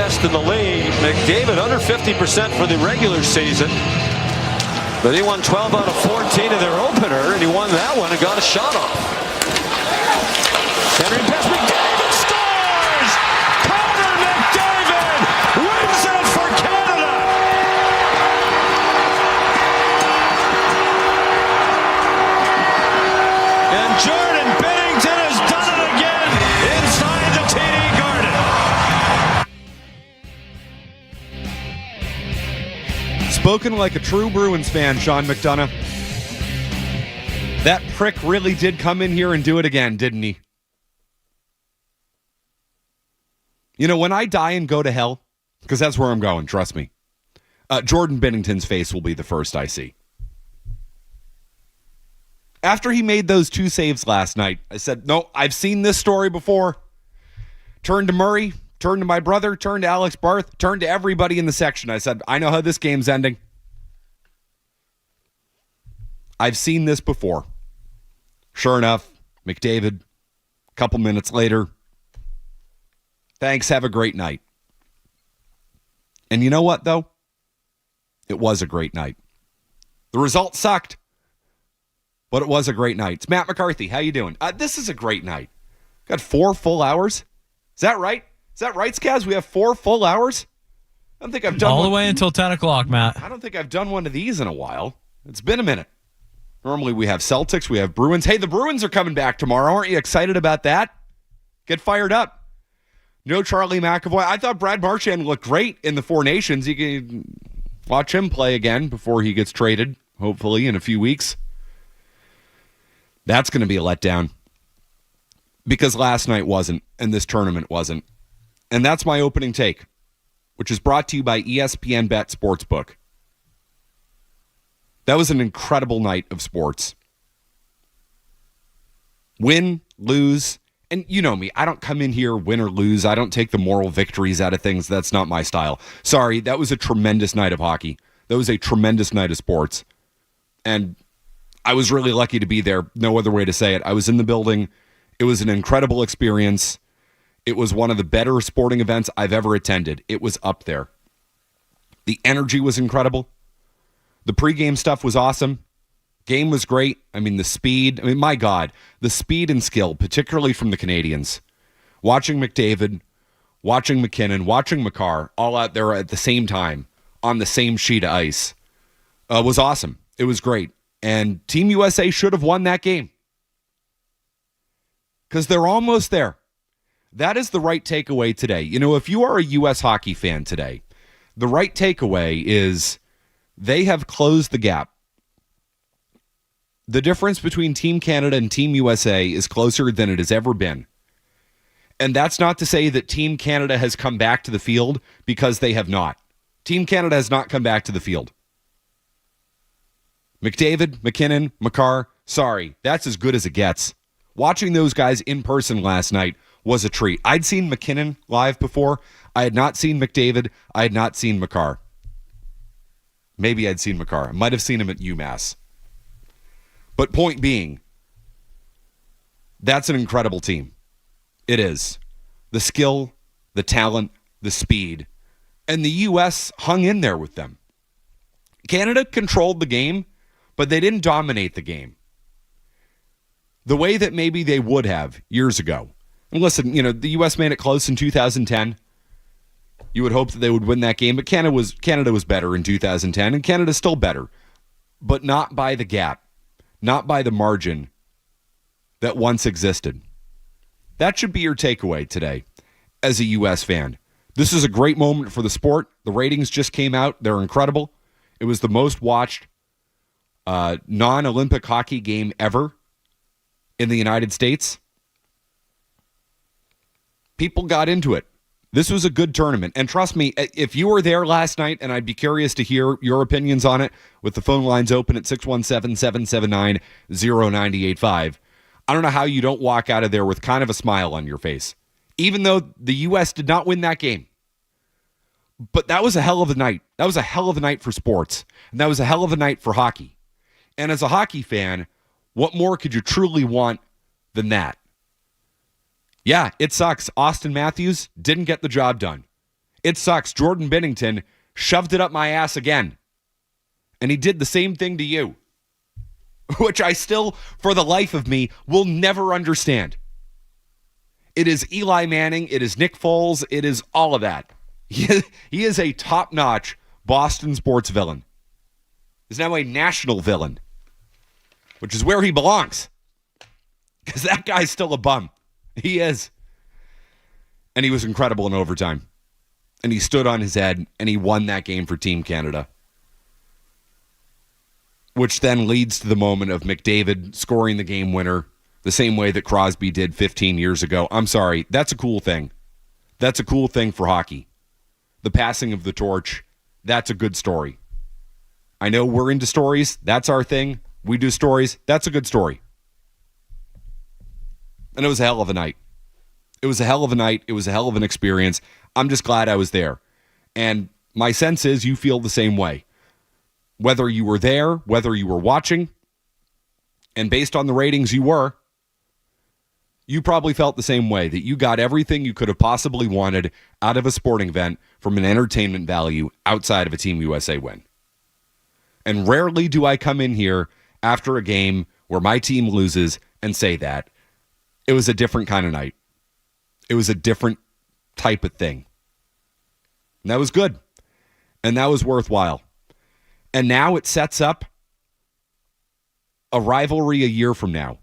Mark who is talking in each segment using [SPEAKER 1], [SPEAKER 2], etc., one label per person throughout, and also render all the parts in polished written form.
[SPEAKER 1] best in the league. McDavid under 50% for the regular season. But he won 12 out of 14 in their opener, and he won that one and got a shot off. Henry pass, McDavid scores! Connor McDavid wins it for Canada! And Jordan Binnington has done it again inside the TD Garden.
[SPEAKER 2] Spoken like a true Bruins fan, Sean McDonough. That prick really did come in here and do it again, didn't he? You know, when I die and go to hell, because that's where I'm going, trust me, Jordan Binnington's face will be the first I see. After he made those 2 saves last night, I said, no, I've seen this story before. Turned to Murray, turned to my brother, turned to Alex Barth, turned to everybody in the section. I said, I know how this game's ending. I've seen this before. Sure enough, McDavid, a couple minutes later, thanks, have a great night. And you know what, though? It was a great night. The result sucked, but it was a great night. It's Matt McCarthy. How you doing? This is a great night. Got 4 full hours. Is that right? Is that right, Skaz? We have 4 full hours? I don't think I've done
[SPEAKER 3] all
[SPEAKER 2] one.
[SPEAKER 3] the way until 10 o'clock, Matt.
[SPEAKER 2] I don't think I've done one of these in a while. It's been a minute. Normally we have Celtics, we have Bruins. Hey, the Bruins are coming back tomorrow. Aren't you excited about that? Get fired up. No Charlie McAvoy. I thought Brad Marchand looked great in the Four Nations. You can watch him play again before he gets traded, hopefully in a few weeks. That's going to be a letdown because last night wasn't and this tournament wasn't. And that's my opening take, which is brought to you by ESPN Bet Sportsbook. That was an incredible night of sports. Win, lose, and you know me, I don't come in here win or lose. I don't take the moral victories out of things. That's not my style. Sorry, that was a tremendous night of hockey. That was a tremendous night of sports. And I was really lucky to be there. No other way to say it. I was in the building. It was an incredible experience. It was one of the better sporting events I've ever attended. It was up there. The energy was incredible. The pregame stuff was awesome. Game was great. I mean, the speed. I mean, my God, the speed and skill, particularly from the Canadians. Watching McDavid, watching McKinnon, watching Makar, all out there at the same time on the same sheet of ice was awesome. It was great. And Team USA should have won that game because they're almost there. That is the right takeaway today. You know, if you are a U.S. hockey fan today, the right takeaway is they have closed the gap. The difference between Team Canada and Team USA is closer than it has ever been. And that's not to say that Team Canada has come back to the field, because they have not. Team Canada has not come back to the field. McDavid, McKinnon, Makar, sorry, that's as good as it gets. Watching those guys in person last night was a treat. I'd seen McKinnon live before. I had not seen McDavid. I had not seen Makar. Maybe I'd seen Makar. I might have seen him at UMass. But point being, that's an incredible team. It is. The skill, the talent, the speed, and the U.S. hung in there with them. Canada controlled the game, but they didn't dominate the game the way that maybe they would have years ago. And listen, you know, the U.S. made it close in 2010. You would hope that they would win that game, but Canada was better in 2010, and Canada's still better, but not by the gap, not by the margin that once existed. That should be your takeaway today as a U.S. fan. This is a great moment for the sport. The ratings just came out. They're incredible. It was the most watched non-Olympic hockey game ever in the United States. People got into it. This was a good tournament. And trust me, if you were there last night, and I'd be curious to hear your opinions on it with the phone lines open at 617-779-0985, I don't know how you don't walk out of there with kind of a smile on your face, even though the U.S. did not win that game. But that was a hell of a night. That was a hell of a night for sports. And that was a hell of a night for hockey. And as a hockey fan, what more could you truly want than that? Yeah, it sucks. Austin Matthews didn't get the job done. It sucks. Jordan Binnington shoved it up my ass again. And he did the same thing to you, which I still, for the life of me, will never understand. It is Eli Manning. It is Nick Foles. It is all of that. He is a top-notch Boston sports villain. He's now a national villain, which is where he belongs. Because that guy's still a bum. He is. And he was incredible in overtime. And he stood on his head, and he won that game for Team Canada. Which then leads to the moment of McDavid scoring the game winner the same way that Crosby did 15 years ago. I'm sorry, that's a cool thing. That's a cool thing for hockey. The passing of the torch, that's a good story. I know we're into stories. That's our thing. We do stories. That's a good story. And it was a hell of a night. It was a hell of a night. It was a hell of an experience. I'm just glad I was there. And my sense is you feel the same way. Whether you were there, whether you were watching, and based on the ratings you were, you probably felt the same way, that you got everything you could have possibly wanted out of a sporting event from an entertainment value outside of a Team USA win. And rarely do I come in here after a game where my team loses and say that. It was a different kind of night. It was a different type of thing. And that was good. And that was worthwhile. And now it sets up a rivalry a year from now.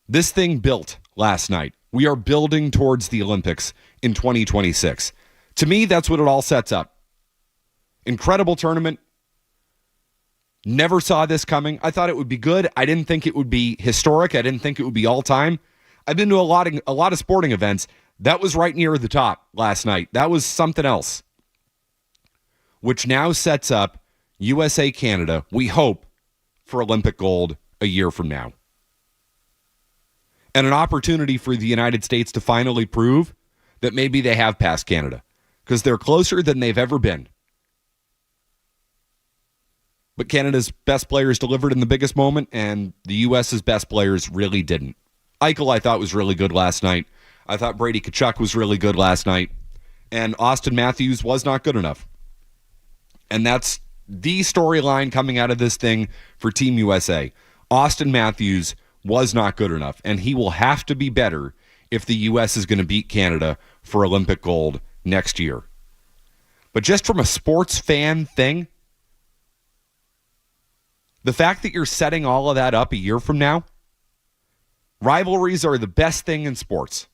[SPEAKER 2] This thing built last night. We are building towards the Olympics in 2026. To me, that's what it all sets up. Incredible tournament. Never saw this coming. I thought it would be good. I didn't think it would be historic. I didn't think it would be all time. I've been to a lot of sporting events. That was right near the top last night. That was something else. Which now sets up USA Canada, we hope, for Olympic gold a year from now. And an opportunity for the United States to finally prove that maybe they have passed Canada, because they're closer than they've ever been. But Canada's best players delivered in the biggest moment, and the U.S.'s best players really didn't. Eichel, I thought, was really good last night. I thought Brady Tkachuk was really good last night. And Austin Matthews was not good enough. And that's the storyline coming out of this thing for Team USA. Austin Matthews was not good enough, and he will have to be better if the U.S. is going to beat Canada for Olympic gold next year. But just from a sports fan thing, the fact that you're setting all of that up a year from now, rivalries are the best thing in sports.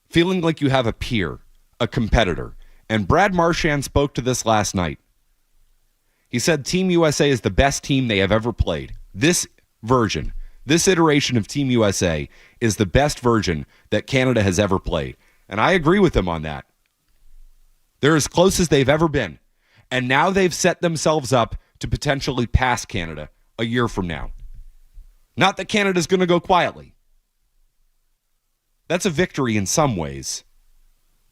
[SPEAKER 2] Feeling like you have a peer, a competitor. And Brad Marchand spoke to this last night. He said Team USA is the best team they have ever played. This version, this iteration of Team USA is the best version that Canada has ever played. And I agree with him on that. They're as close as they've ever been. And now they've set themselves up to potentially pass Canada a year from now. Not that Canada's going to go quietly. That's a victory in some ways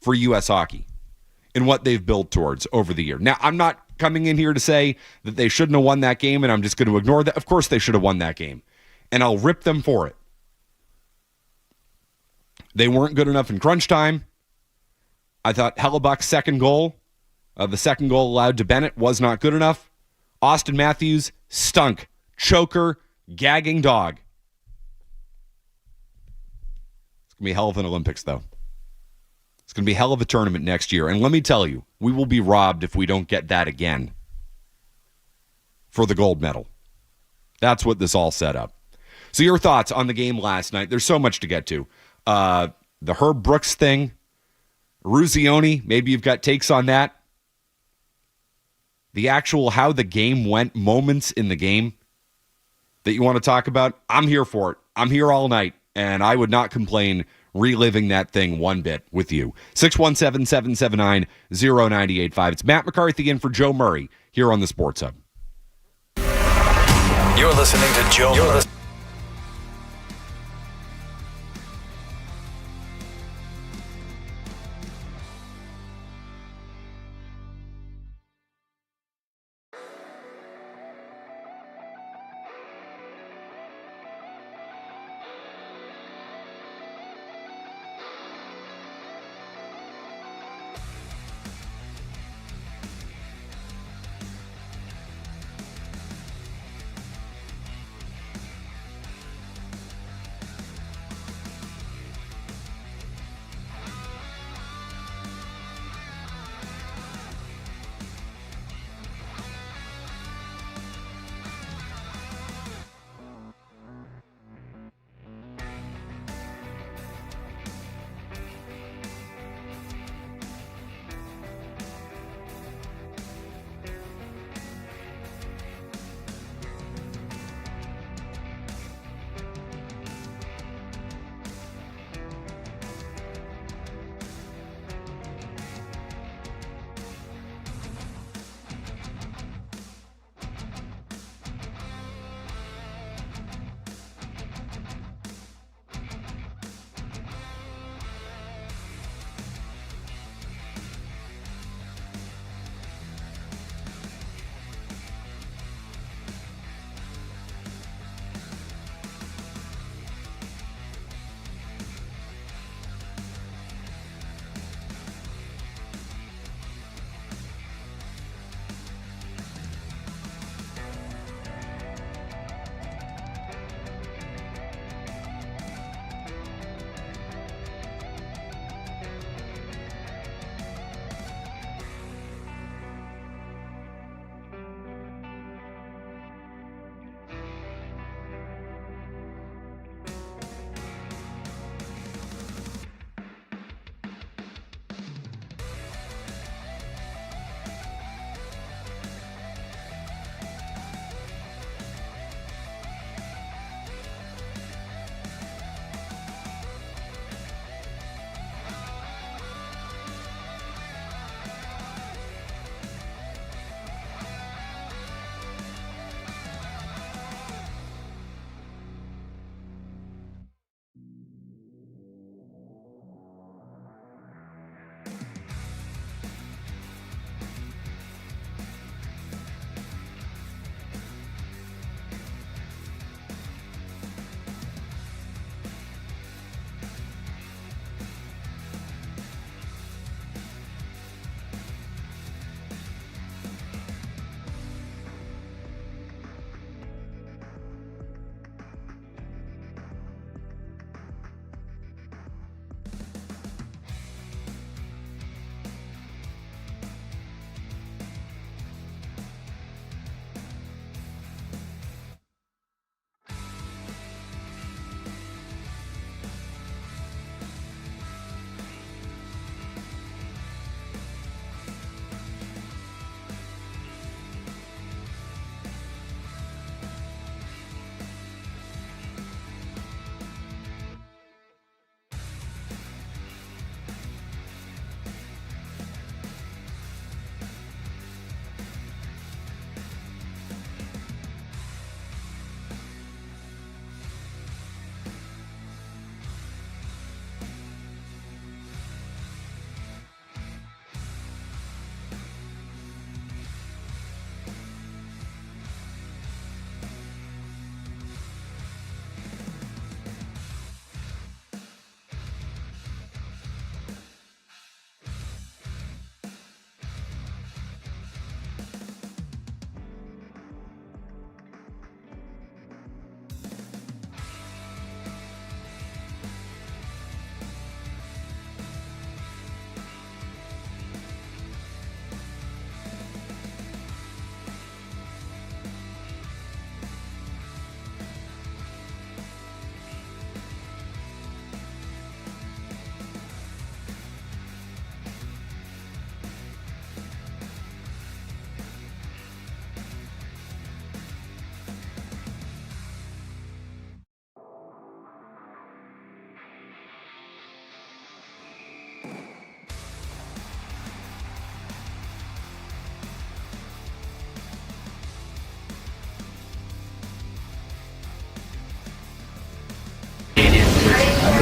[SPEAKER 2] for U.S. hockey in what they've built towards over the year. Now, I'm not coming in here to say that they shouldn't have won that game, and I'm just going to ignore that. Of course they should have won that game, and I'll rip them for it. They weren't good enough in crunch time. I thought Hellebuck's second goal, the second goal allowed to Bennett, was not good enough. Austin Matthews stunk. Choker, gagging dog. It's going to be a hell of an Olympics, though. It's going to be a hell of a tournament next year. And let me tell you, we will be robbed if we don't get that again for the gold medal. That's what this all set up. So your thoughts on the game last night. There's so much to get to. The Herb Brooks thing. Ruzioni, maybe you've got takes on that. The actual how the game went, moments in the game that you want to talk about. I'm here for it. I'm here all night, and I would not complain reliving that thing one bit with you. 617-779-0985. It's Matt McCarthy in for Joe Murray here on the Sports Hub.
[SPEAKER 3] You're listening to Joe Murray.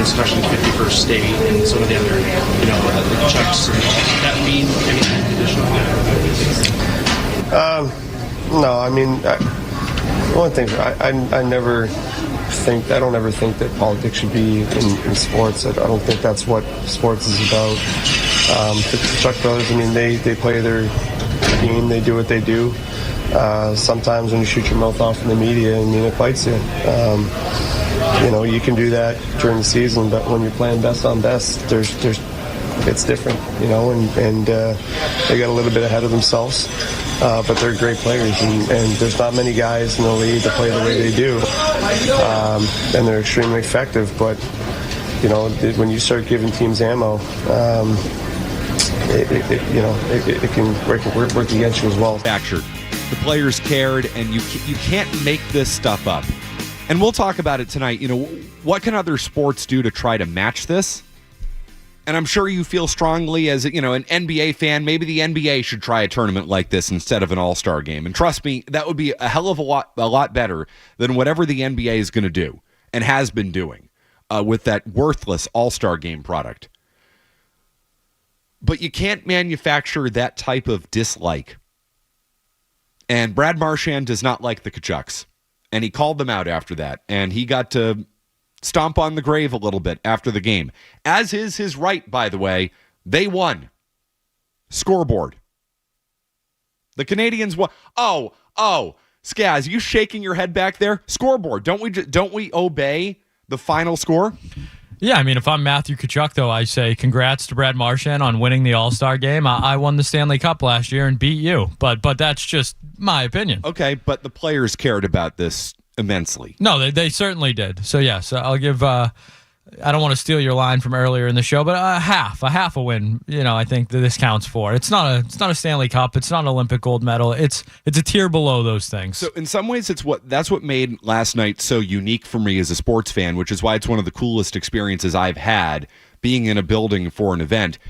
[SPEAKER 3] especially 51st State and some of the other, the Chucks. Does that mean anything additional?
[SPEAKER 4] No, I mean, one thing, I never think, I don't ever think that politics should be in sports. I don't think that's what sports is about. The Chuck brothers, I mean, they play their game, they do what they do. Sometimes when you shoot your mouth off in the media, I mean, it bites you. You can do that during the season, but when you're playing best on best, it's different, and they got a little bit ahead of themselves. But they're great players, and there's not many guys in the league that play the way they do, and they're extremely effective. But when you start giving teams ammo, it can work against you as well.
[SPEAKER 2] The players cared, and you can't make this stuff up. And we'll talk about it tonight. What can other sports do to try to match this? And I'm sure you feel strongly as an NBA fan, maybe the NBA should try a tournament like this instead of an all-star game. And trust me, that would be a hell of a lot better than whatever the NBA is going to do and has been doing with that worthless all-star game product. But you can't manufacture that type of dislike. And Brad Marchand does not like the Kachucks. And he called them out after that. And he got to stomp on the grave a little bit after the game. As is his right, by the way. They won. Scoreboard. The Canadians won. Oh, Skaz, you shaking your head back there? Scoreboard. Don't we obey the final score?
[SPEAKER 5] Yeah, I mean, if I'm Matthew Tkachuk, though, I say congrats to Brad Marchand on winning the All-Star game. I won the Stanley Cup last year and beat you, but that's just my opinion.
[SPEAKER 2] Okay, but the players cared about this immensely.
[SPEAKER 5] No, they certainly did. So, yes, I'll give I don't want to steal your line from earlier in the show, but a half a win, I think that this counts for. It's not a Stanley Cup, it's not an Olympic gold medal. It's a tier below those things.
[SPEAKER 2] So in some ways that's what made last night so unique for me as a sports fan, which is why it's one of the coolest experiences I've had being in a building for an event.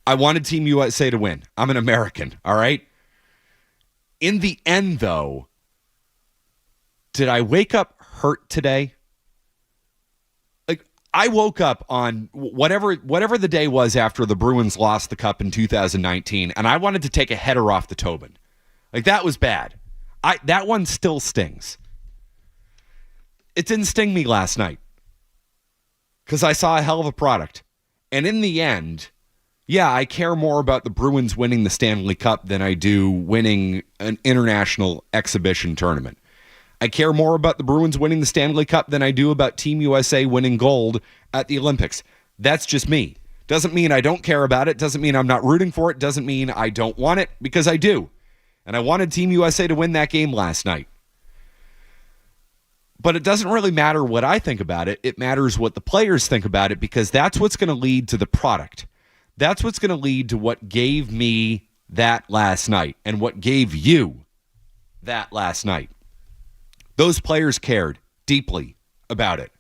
[SPEAKER 2] I wanted Team USA to win. I'm an American, all right? In the end, though, did I wake up hurt today? I woke up on whatever the day was after the Bruins lost the cup in 2019, and I wanted to take a header off the Tobin. That was bad. That one still stings. It didn't sting me last night because I saw a hell of a product. And in the end, yeah, I care more about the Bruins winning the Stanley Cup than I do winning an international exhibition tournament. I care more about the Bruins winning the Stanley Cup than I do about Team USA winning gold at the Olympics. That's just me. Doesn't mean I don't care about it. Doesn't mean I'm not rooting for it. Doesn't mean I don't want it, because I do. And I wanted Team USA to win that game last night. But it doesn't really matter what I think about it. It matters what the players think about it, because that's what's going to lead to the product. That's what's going to lead to what gave me that last night and what gave you that last night. Those players cared deeply about it.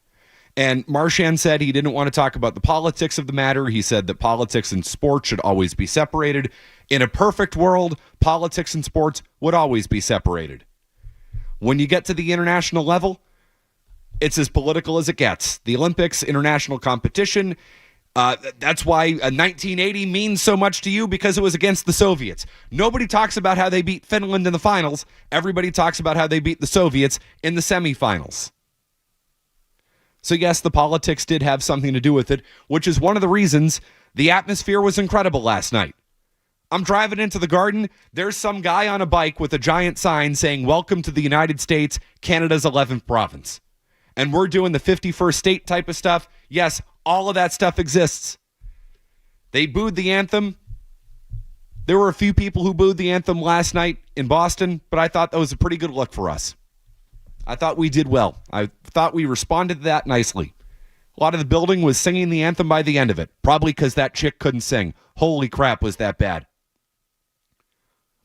[SPEAKER 2] And Marchand said he didn't want to talk about the politics of the matter. He said that politics and sports should always be separated. In a perfect world, politics and sports would always be separated. When you get to the international level, it's as political as it gets. The Olympics, international competition, that's why 1980 means so much to you, because it was against the Soviets. Nobody talks about how they beat Finland in the finals. Everybody talks about how they beat the Soviets in the semifinals. So yes, the politics did have something to do with it, which is one of the reasons the atmosphere was incredible last night. I'm driving into the Garden. There's some guy on a bike with a giant sign saying, "Welcome to the United States, Canada's 11th province." And we're doing the 51st state type of stuff. Yes, all of that stuff exists. They booed the anthem. There were a few people who booed the anthem last night in Boston, but I thought that was a pretty good look for us. I thought we did well. I thought we responded to that nicely. A lot of the building was singing the anthem by the end of it, probably because that chick couldn't sing. Holy crap, was that bad.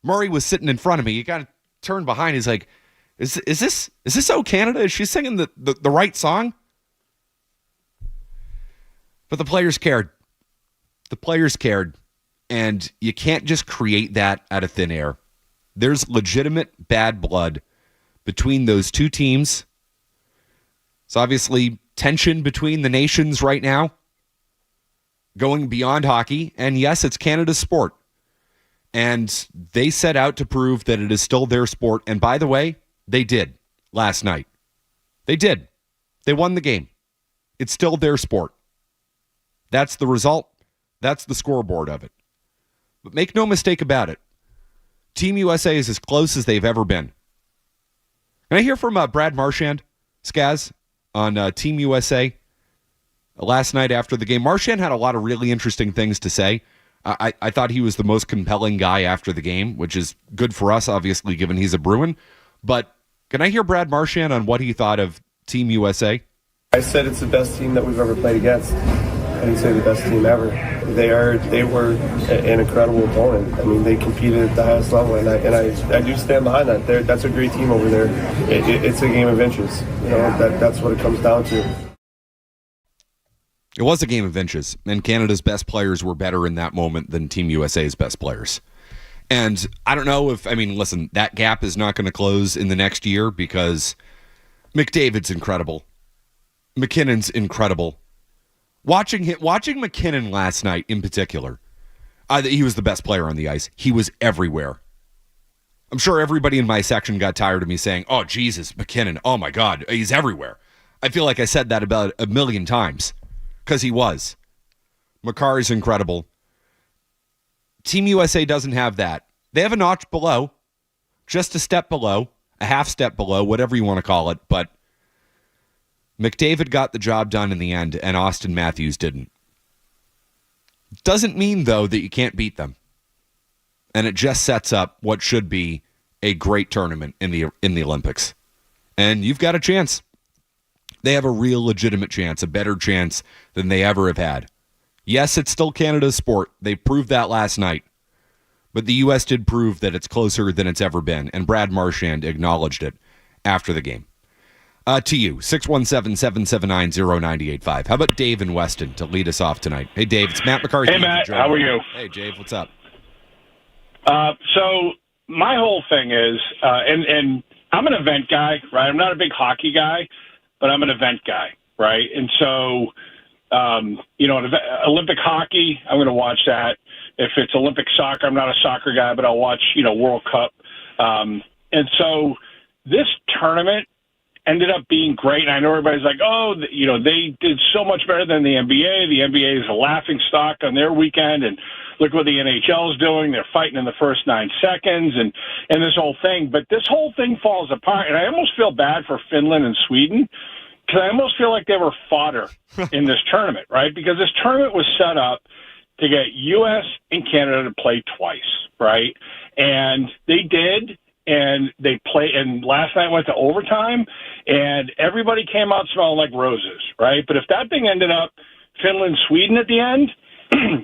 [SPEAKER 2] Murray was sitting in front of me. You got to turn behind. He's like, is this "Oh Canada"? Is she singing the right song? But the players cared. The players cared. And you can't just create that out of thin air. There's legitimate bad blood between those two teams. It's obviously tension between the nations right now, going beyond hockey. And yes, it's Canada's sport. And they set out to prove that it is still their sport. And by the way, they did last night. They did. They won the game. It's still their sport. That's the result. That's the scoreboard of it. But make no mistake about it. Team USA is as close as they've ever been. Can I hear from Brad Marchand, Skaz, on Team USA last night after the game? Marchand had a lot of really interesting things to say. I thought he was the most compelling guy after the game, which is good for us, obviously, given he's a Bruin. But can I hear Brad Marchand on what he thought of Team USA?
[SPEAKER 4] I said it's the best team that we've ever played against. I didn't say the best team ever. They were an incredible opponent. I mean, they competed at the highest level, and I do stand behind that. That's a great team over there. It's a game of inches. You know, that's what it comes down to.
[SPEAKER 2] It was a game of inches, and Canada's best players were better in that moment than Team USA's best players. And I don't know if, I mean, listen, that gap is not going to close in the next year because McDavid's incredible. McKinnon's incredible. Watching McKinnon last night in particular, he was the best player on the ice. He was everywhere. I'm sure everybody in my section got tired of me saying, oh, Jesus, McKinnon, oh my God, he's everywhere. I feel like I said that about a million times. Because he was. McCarr is incredible. Team USA doesn't have that. They have a notch below, just a step below, a half step below, whatever you want to call it. But McDavid got the job done in the end, and Austin Matthews didn't. Doesn't mean, though, that you can't beat them. And it just sets up what should be a great tournament in the Olympics. And you've got a chance. They have a real legitimate chance, a better chance than they ever have had. Yes, it's still Canada's sport. They proved that last night. But the U.S. did prove that it's closer than it's ever been, and Brad Marchand acknowledged it after the game. To you, 617-779-0985. How about Dave in Weston to lead us off tonight? Hey, Dave, it's Matt McCarthy.
[SPEAKER 6] Hey, Matt, how are you?
[SPEAKER 2] Hey, Dave, what's up?
[SPEAKER 6] So my whole thing is, and I'm an event guy, right? I'm not a big hockey guy, but I'm an event guy, right? And so, Olympic hockey, I'm going to watch that. If it's Olympic soccer, I'm not a soccer guy, but I'll watch, World Cup. And so this tournament ended up being great. And I know everybody's like, they did so much better than the NBA. The NBA is a laughing stock on their weekend. And look what the NHL is doing. They're fighting in the first 9 seconds and this whole thing. But this whole thing falls apart. And I almost feel bad for Finland and Sweden because I almost feel like they were fodder in this tournament, right? Because this tournament was set up to get U.S. and Canada to play twice, right? And they did. And they play, and last night went to overtime, and everybody came out smelling like roses, right? But if that thing ended up Finland, Sweden at the end,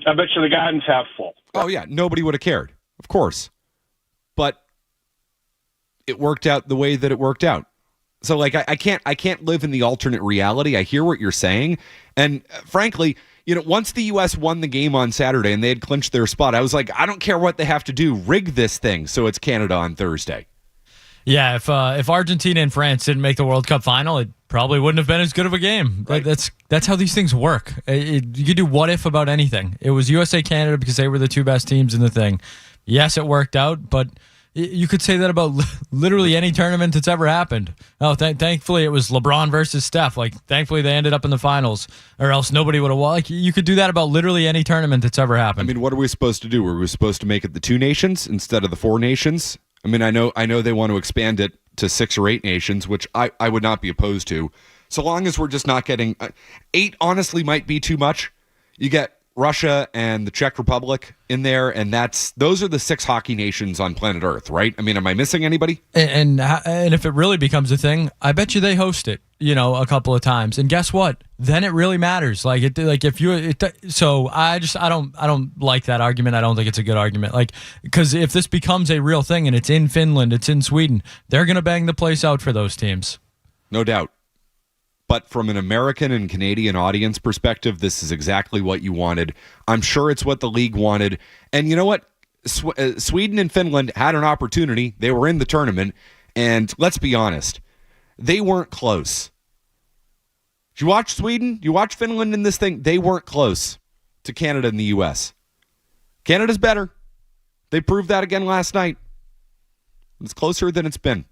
[SPEAKER 6] I bet you the garden's half full.
[SPEAKER 2] Oh yeah, nobody would have cared, of course. But it worked out the way that it worked out. So like I can't live in the alternate reality. I hear what you're saying, and frankly, once the U.S. won the game on Saturday and they had clinched their spot, I was like, I don't care what they have to do. Rig this thing so it's Canada on Thursday.
[SPEAKER 5] Yeah, if Argentina and France didn't make the World Cup final, it probably wouldn't have been as good of a game. Right. That's how these things work. You could do what if about anything. It was USA Canada because they were the two best teams in the thing. Yes, it worked out, but you could say that about literally any tournament that's ever happened. Oh, thankfully it was LeBron versus Steph. Like, thankfully they ended up in the finals, or else nobody would have won. Like, you could do that about literally any tournament that's ever happened.
[SPEAKER 2] I mean, what are we supposed to do? Were we supposed to make it the 2 nations instead of the 4 nations? I mean, I know they want to expand it to 6 or 8 nations, which I would not be opposed to. So long as we're just not getting 8, honestly, might be too much. You get Russia and the Czech Republic in there, and those are the 6 hockey nations on planet Earth, right? I mean, am I missing anybody? And
[SPEAKER 5] if it really becomes a thing, I bet you they host it, a couple of times. And guess what? Then it really matters. So I don't like that argument. I don't think it's a good argument. Like, because if this becomes a real thing and it's in Finland, it's in Sweden, they're gonna bang the place out for those teams.
[SPEAKER 2] No doubt. But from an American and Canadian audience perspective, this is exactly what you wanted. I'm sure it's what the league wanted. And you know what? Sweden and Finland had an opportunity. They were in the tournament. And let's be honest, they weren't close. Did you watch Sweden? You watch Finland in this thing? They weren't close to Canada and the U.S. Canada's better. They proved that again last night. It's closer than it's been.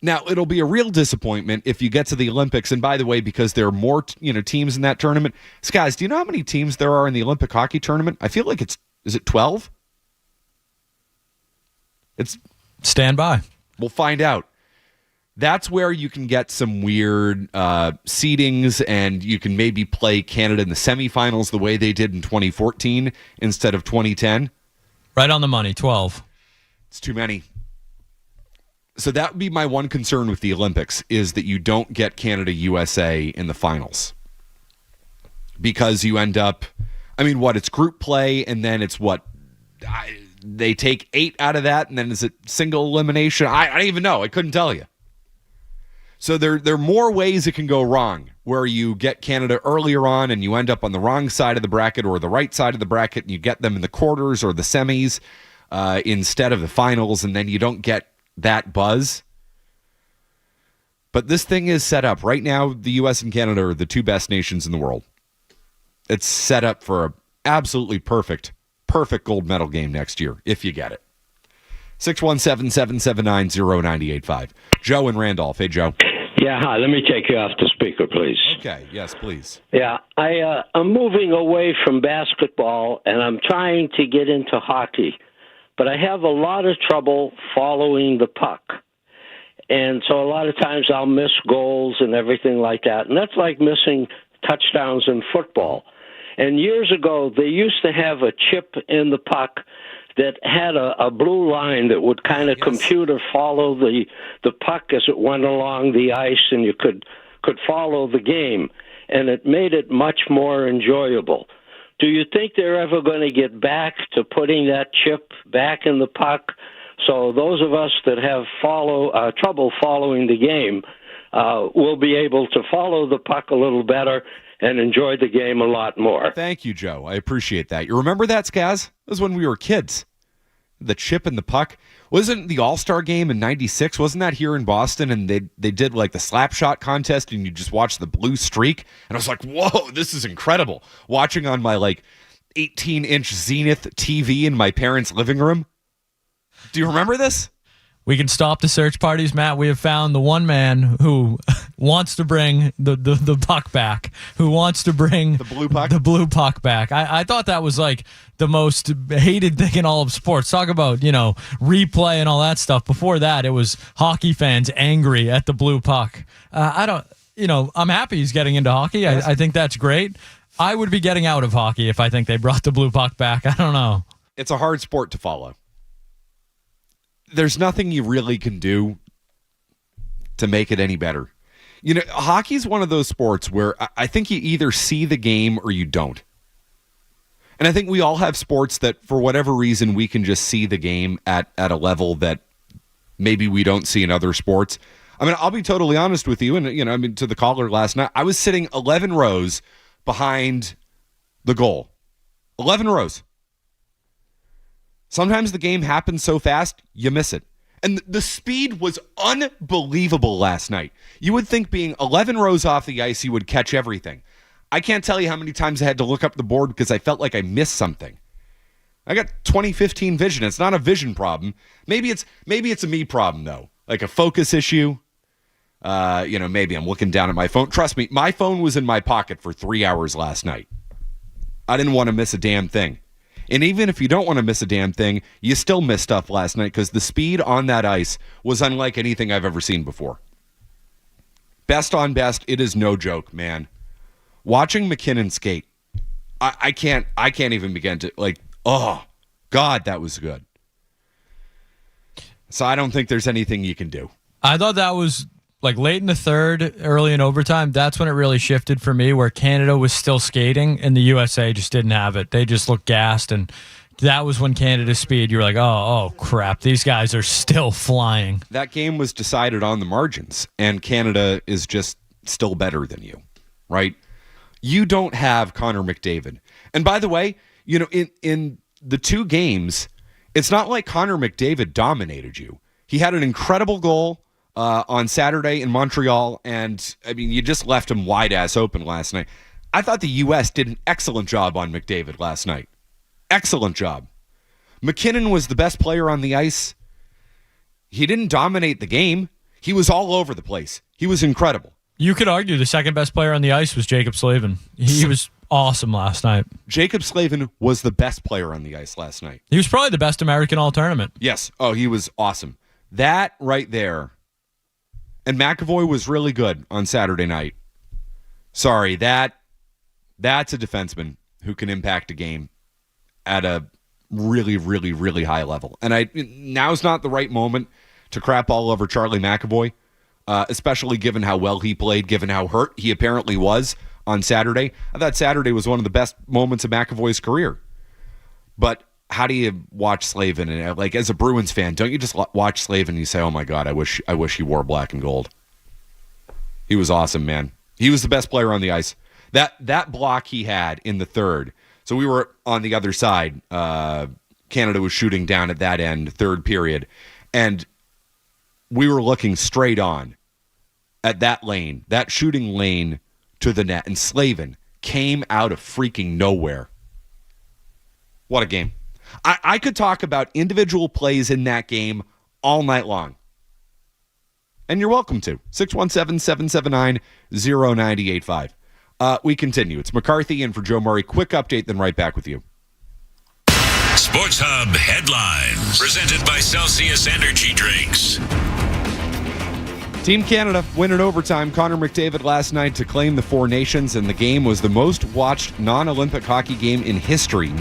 [SPEAKER 2] Now, it'll be a real disappointment if you get to the Olympics. And by the way, because there are more teams in that tournament. Guys, do you know how many teams there are in the Olympic hockey tournament? I feel like is it 12?
[SPEAKER 5] Stand by.
[SPEAKER 2] We'll find out. That's where you can get some weird seedings, and you can maybe play Canada in the semifinals the way they did in 2014 instead of 2010.
[SPEAKER 5] Right on the money, 12.
[SPEAKER 2] It's too many. So that would be my one concern with the Olympics, is that you don't get Canada-USA in the finals. Because you end up, it's group play, and then it's they take 8 out of that, and then is it single elimination? I don't even know. I couldn't tell you. So there are more ways it can go wrong, where you get Canada earlier on and you end up on the wrong side of the bracket or the right side of the bracket, and you get them in the quarters or the semis instead of the finals, and then you don't get that buzz. But this thing is set up. Right now, the U.S. and Canada are the two best nations in the world. It's set up for an absolutely perfect gold medal game next year, if you get it. 617-779-0985. Joe in Randolph. Hey, Joe.
[SPEAKER 7] Yeah, hi. Let me take you off the speaker, please.
[SPEAKER 2] Okay. Yes, please.
[SPEAKER 7] Yeah, I'm moving away from basketball, and I'm trying to get into hockey. But I have a lot of trouble following the puck. And so a lot of times I'll miss goals and everything like that. And that's like missing touchdowns in football. And years ago, they used to have a chip in the puck that had a blue line that would kind of computer follow the puck as it went along the ice, and you could follow the game. And it made it much more enjoyable. Do you think they're ever going to get back to putting that chip back in the puck, so those of us that have trouble following the game will be able to follow the puck a little better and enjoy the game a lot more?
[SPEAKER 2] Thank you, Joe. I appreciate that. You remember that, Skaz? That was when we were kids. The chip and the puck. Wasn't the All-Star game in 96? Wasn't that here in Boston? And they did like the slap shot contest, and you just watched the blue streak. And I was like, whoa, this is incredible. Watching on my 18-inch Zenith TV in my parents' living room. Do you remember this?
[SPEAKER 5] We can stop the search parties, Matt. We have found the one man who wants to bring the puck back, who wants to bring
[SPEAKER 2] the blue puck
[SPEAKER 5] back. I thought that was like the most hated thing in all of sports. Talk about, replay and all that stuff. Before that, it was hockey fans angry at the blue puck. I'm happy he's getting into hockey. I think that's great. I would be getting out of hockey if I think they brought the blue puck back. I don't know.
[SPEAKER 2] It's a hard sport to follow. There's nothing you really can do to make it any better. Hockey's one of those sports where I think you either see the game or you don't. And I think we all have sports that, for whatever reason, we can just see the game at a level that maybe we don't see in other sports. I'll be totally honest with you, and, to the caller last night, I was sitting 11 rows behind the goal. 11 rows. Sometimes the game happens so fast, you miss it. And the speed was unbelievable last night. You would think being 11 rows off the ice, you would catch everything. I can't tell you how many times I had to look up the board because I felt like I missed something. I got 20/15 vision. It's not a vision problem. Maybe it's a me problem, though. Like a focus issue. Maybe I'm looking down at my phone. Trust me, my phone was in my pocket for 3 hours last night. I didn't want to miss a damn thing. And even if you don't want to miss a damn thing, you still missed stuff last night because the speed on that ice was unlike anything I've ever seen before. Best on best, it is no joke, man. Watching McKinnon skate, I can't even begin to, oh, God, that was good. So I don't think there's anything you can do.
[SPEAKER 5] I thought that was late in the third, early in overtime. That's when it really shifted for me, where Canada was still skating and the USA just didn't have it. They just looked gassed, and that was when Canada's speed, you were like, oh crap, these guys are still flying.
[SPEAKER 2] That game was decided on the margins, and Canada is just still better than you, right? You don't have Connor McDavid. And by the way, in the two games, it's not like Connor McDavid dominated you. He had an incredible goal on Saturday in Montreal, and I mean, you just left him wide ass open last night. I thought the U.S. did an excellent job on McDavid last night. Excellent job. McKinnon was the best player on the ice. He didn't dominate the game. He was all over the place. He was incredible.
[SPEAKER 5] You could argue the second best player on the ice was Jacob Slavin. He was awesome last night.
[SPEAKER 2] Jacob Slavin was the best player on the ice last night.
[SPEAKER 5] He was probably the best American all tournament.
[SPEAKER 2] Yes. Oh, he was awesome. That right there. And McAvoy was really good on Saturday night. Sorry, that's a defenseman who can impact a game at a really, really, really high level. And now's not the right moment to crap all over Charlie McAvoy, especially given how well he played, given how hurt he apparently was on Saturday. I thought Saturday was one of the best moments of McAvoy's career. But how do you watch Slavin? And like, as a Bruins fan, don't you just watch Slavin and you say, "Oh my God, I wish he wore black and gold." He was awesome, man. He was the best player on the ice. That block he had in the third. So we were on the other side. Canada was shooting down at that end, third period, and we were looking straight on at that lane, that shooting lane to the net, and Slavin came out of freaking nowhere. What a game. I could talk about individual plays in that game all night long. And you're welcome to. 617-779-0985. We continue. It's McCarthy in for Joe Murray. Quick update, then right back with you.
[SPEAKER 8] Sports Hub headlines. Presented by Celsius Energy Drinks.
[SPEAKER 2] Team Canada win in overtime. Connor McDavid last night to claim the Four Nations, and the game was the most watched non-Olympic hockey game in history.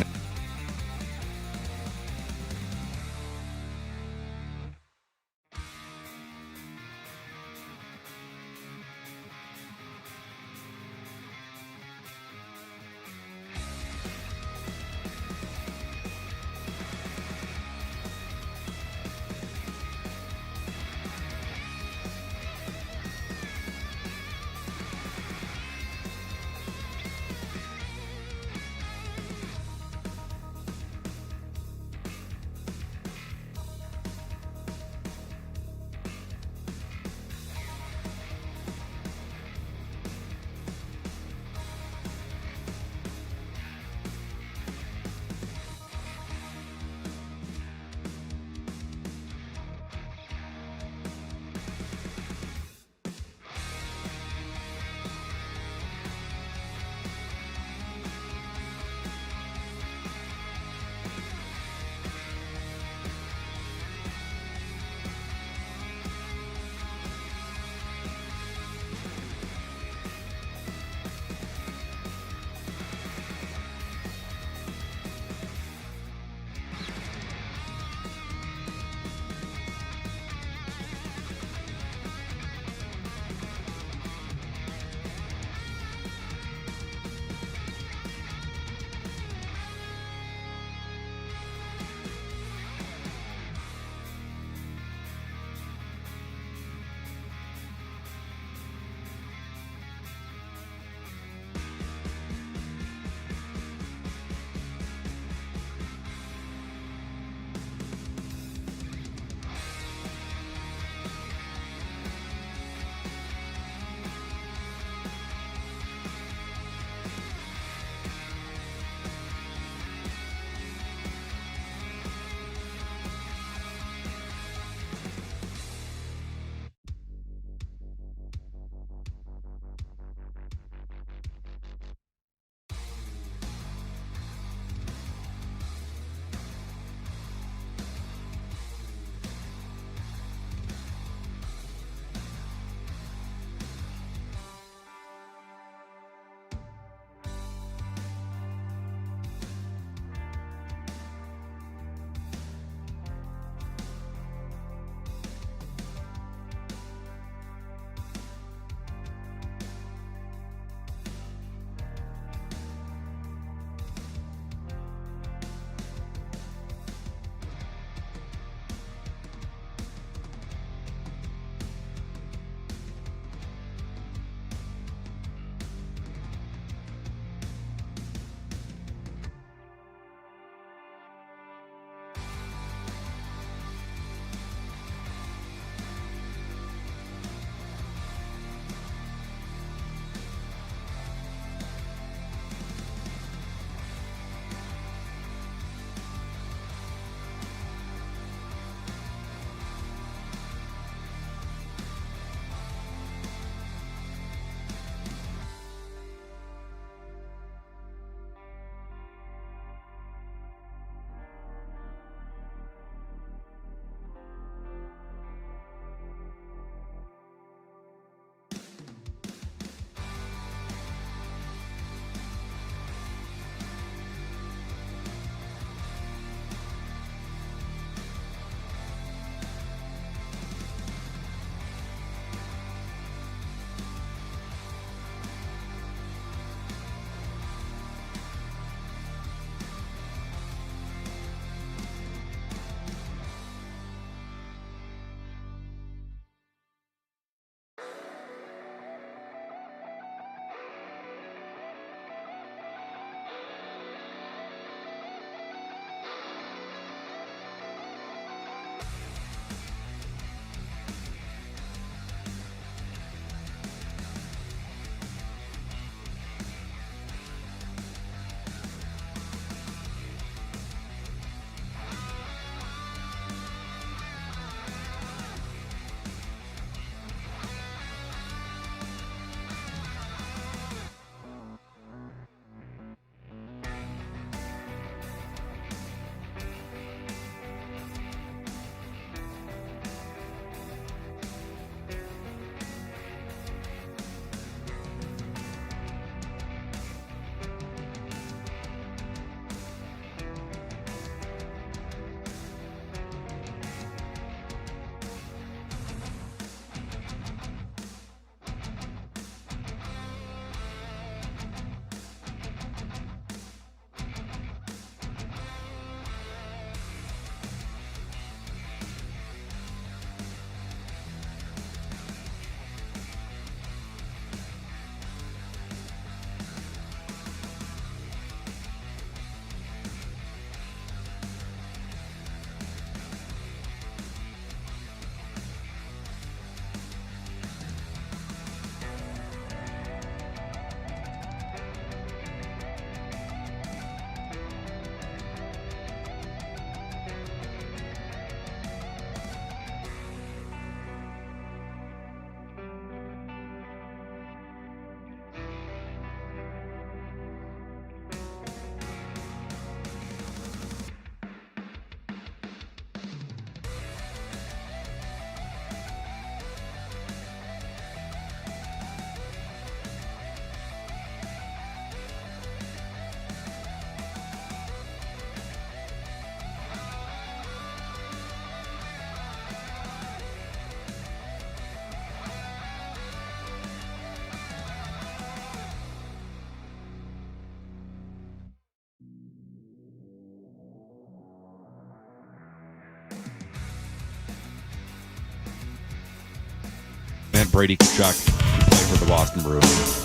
[SPEAKER 2] Brady Tkachuk, who played for the Boston Bruins.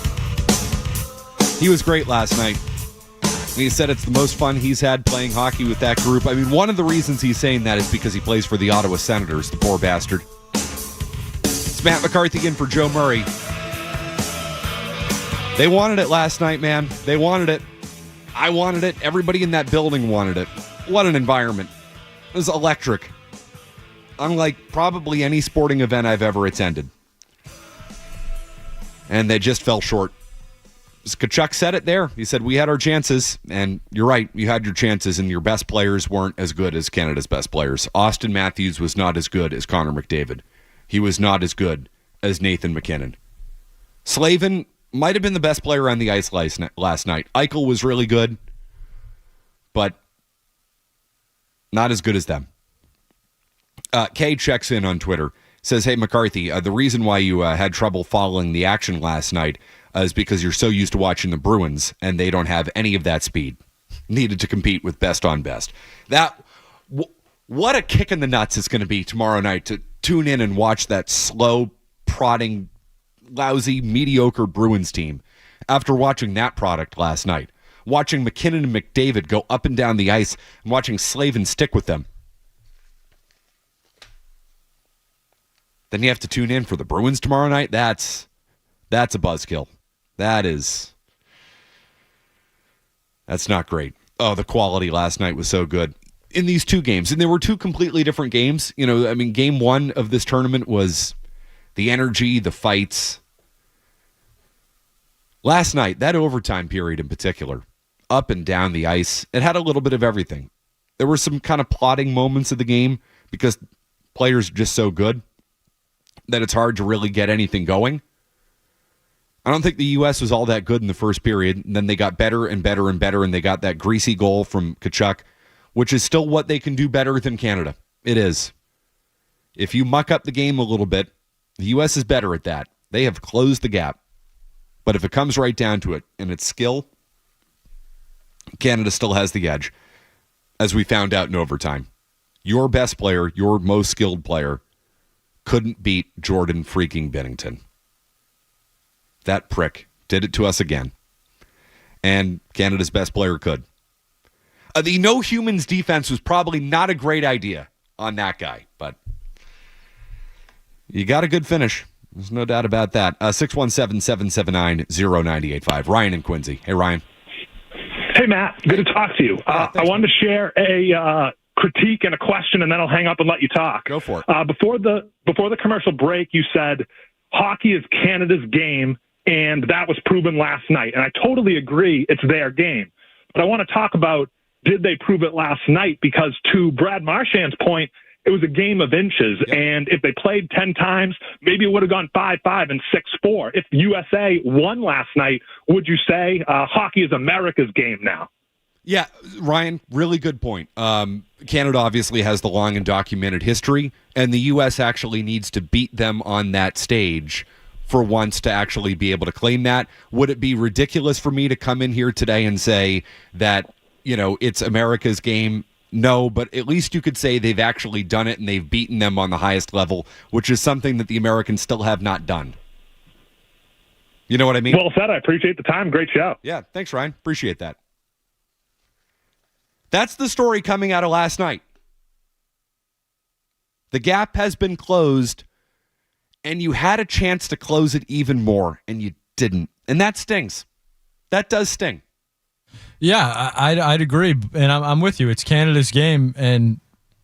[SPEAKER 2] He was great last night. He said it's the most fun he's had playing hockey with that group. I mean, one of the reasons he's saying that is because he plays for the Ottawa Senators, the poor bastard. It's Matt McCarthy in for Joe Murray. They wanted it last night, man. They wanted it. I wanted it. Everybody in that building wanted it. What an environment. It was electric. Unlike probably any sporting event I've ever attended. And they just fell short. As Tkachuk said it there. He said, we had our chances. And you're right. You had your chances, and your best players weren't as good as Canada's best players. Austin Matthews was not as good as Connor McDavid. He was not as good as Nathan MacKinnon. Slavin might have been the best player on the ice last night. Eichel was really good, but not as good as them. Kay checks in on Twitter, says, hey, McCarthy, the reason why you had trouble following the action last night is because you're so used to watching the Bruins, and they don't have any of that speed needed to compete with best on best. What a kick in the nuts it's going to be tomorrow night to tune in and watch that slow, prodding, lousy, mediocre Bruins team after watching that product last night. Watching MacKinnon and McDavid go up and down the ice and watching Slavin stick with them. Then you have to tune in for the Bruins tomorrow night. That's a buzzkill. That's not great. Oh, the quality last night was so good in these two games. And there were two completely different games. You know, I mean, game one of this tournament was the energy, the fights. Last night, that overtime period in particular, up and down the ice, it had a little bit of everything. There were some kind of plotting moments of the game because players are just so good that it's hard to really get anything going. I don't think the U.S. was all that good in the first period, and then they got better and better and better, and they got that greasy goal from Tkachuk, which is still what they can do better than Canada. It is. If you muck up the game a little bit, the U.S. is better at that. They have closed the gap. But if it comes right down to it, and it's skill, Canada still has the edge, as we found out in overtime. Your best player, your most skilled player, couldn't beat Jordan freaking Binnington. That prick did it to us again. And Canada's best player could. The no humans defense was probably not a great idea on that guy, but you got a good finish. There's no doubt about that. 617-779-0985. Ryan and Quincy. Hey, Ryan.
[SPEAKER 9] Hey, Matt. Good to talk to you. I wanted to share a critique and a question, and then I'll hang up and let you talk.
[SPEAKER 2] Go for it.
[SPEAKER 9] Before the commercial break, you said hockey is Canada's game, and that was proven last night. And I totally agree it's their game. But I want to talk about, did they prove it last night? Because to Brad Marchand's point, it was a game of inches. Yep. And if they played 10 times, maybe it would have gone 5-5 and 6-4. If USA won last night, would you say hockey is America's game now?
[SPEAKER 2] Yeah, Ryan, really good point. Canada obviously has the long and documented history, and the U.S. actually needs to beat them on that stage for once to actually be able to claim that. Would it be ridiculous for me to come in here today and say that, you know, it's America's game? No, but at least you could say they've actually done it and they've beaten them on the highest level, which is something that the Americans still have not done. You know what I mean?
[SPEAKER 9] Well said. I appreciate the time. Great show.
[SPEAKER 2] Yeah, thanks, Ryan. Appreciate that. That's the story coming out of last night. The gap has been closed, and you had a chance to close it even more, and you didn't. And that stings. That does sting.
[SPEAKER 5] Yeah, I'd agree, and I'm with you. It's Canada's game, and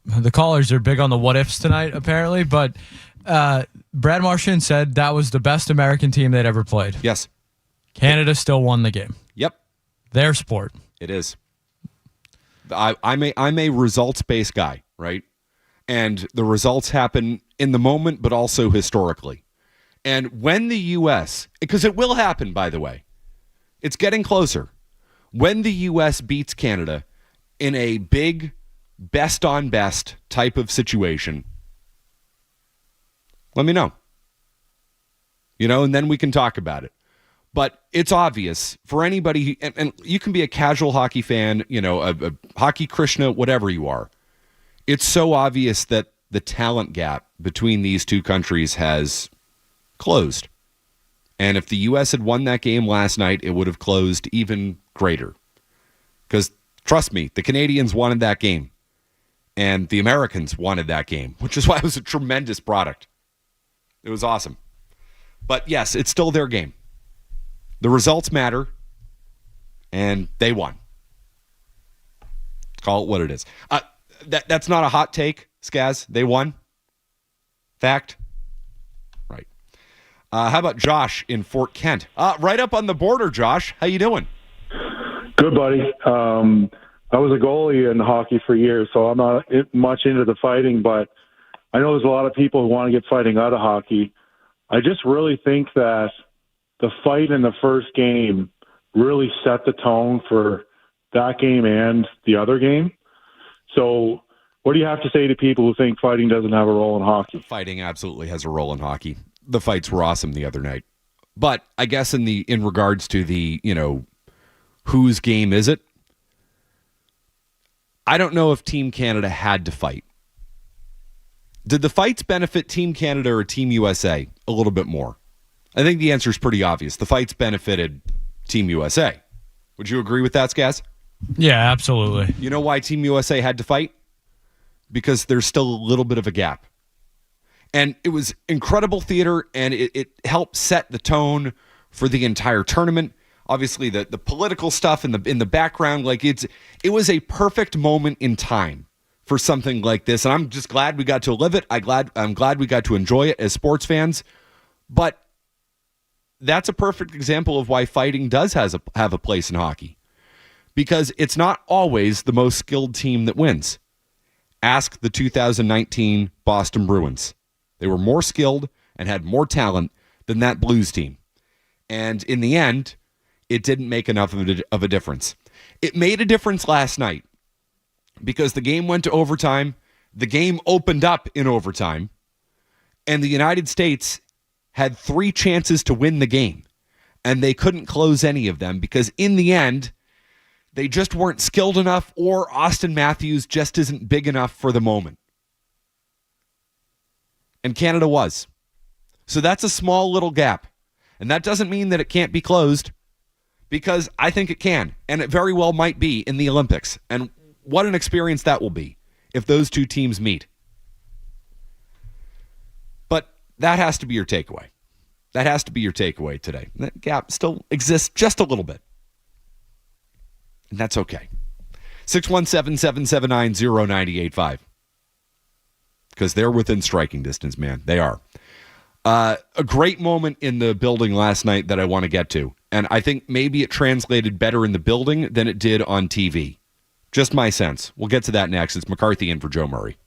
[SPEAKER 5] the callers are big on the what-ifs tonight, apparently, but Brad Marchand said that was the best American team they'd ever played.
[SPEAKER 2] Yes.
[SPEAKER 5] Canada still won the game.
[SPEAKER 2] Yep.
[SPEAKER 5] Their sport.
[SPEAKER 2] It is. I'm a results-based guy, right? And the results happen in the moment, but also historically. And when the U.S., because it will happen, by the way, it's getting closer. When the U.S. beats Canada in a big best-on-best type of situation, let me know. You know, and then we can talk about it. But it's obvious for anybody, and you can be a casual hockey fan, you know, a hockey Krishna, whatever you are. It's so obvious that the talent gap between these two countries has closed. And if the U.S. had won that game last night, it would have closed even greater. Because, trust me, the Canadians wanted that game. And the Americans wanted that game, which is why it was a tremendous product. It was awesome. But yes, it's still their game. The results matter, and they won. Call it what it is. That's not a hot take, Skaz. They won. Fact. Right. How about Josh in Fort Kent? Right up on the border, Josh. How you doing?
[SPEAKER 10] Good, buddy. I was a goalie in hockey for years, so I'm not much into the fighting, but I know there's a lot of people who want to get fighting out of hockey. I just really think that the fight in the first game really set the tone for that game and the other game. So what do you have to say to people who think fighting doesn't have a role in hockey?
[SPEAKER 2] Fighting absolutely has a role in hockey. The fights were awesome the other night. But I guess in regards to the, whose game is it? I don't know if Team Canada had to fight. Did the fights benefit Team Canada or Team USA a little bit more? I think the answer is pretty obvious. The fights benefited Team USA. Would you agree with that, Skaz?
[SPEAKER 5] Yeah, absolutely.
[SPEAKER 2] You know why Team USA had to fight? Because there's still a little bit of a gap. And it was incredible theater, and it helped set the tone for the entire tournament. Obviously, the political stuff in the background, it was a perfect moment in time for something like this. And I'm just glad we got to live it. I'm glad we got to enjoy it as sports fans. But that's a perfect example of why fighting does have a place in hockey. Because it's not always the most skilled team that wins. Ask the 2019 Boston Bruins. They were more skilled and had more talent than that Blues team. And in the end, it didn't make enough of a difference. It made a difference last night because the game went to overtime. The game opened up in overtime. And the United States had 3 chances to win the game. And they couldn't close any of them because in the end, they just weren't skilled enough, or Austin Matthews just isn't big enough for the moment. And Canada was. So that's a small little gap. And that doesn't mean that it can't be closed, because I think it can. And it very well might be in the Olympics. And what an experience that will be if those two teams meet. But that has to be your takeaway. That has to be your takeaway today. That gap still exists just a little bit. And that's okay. 617-779-0985. Because they're within striking distance, man. They are. A great moment in the building last night that I want to get to. And I think maybe it translated better in the building than it did on TV. Just my sense. We'll get to that next. It's McCarthy in for Joe Murray.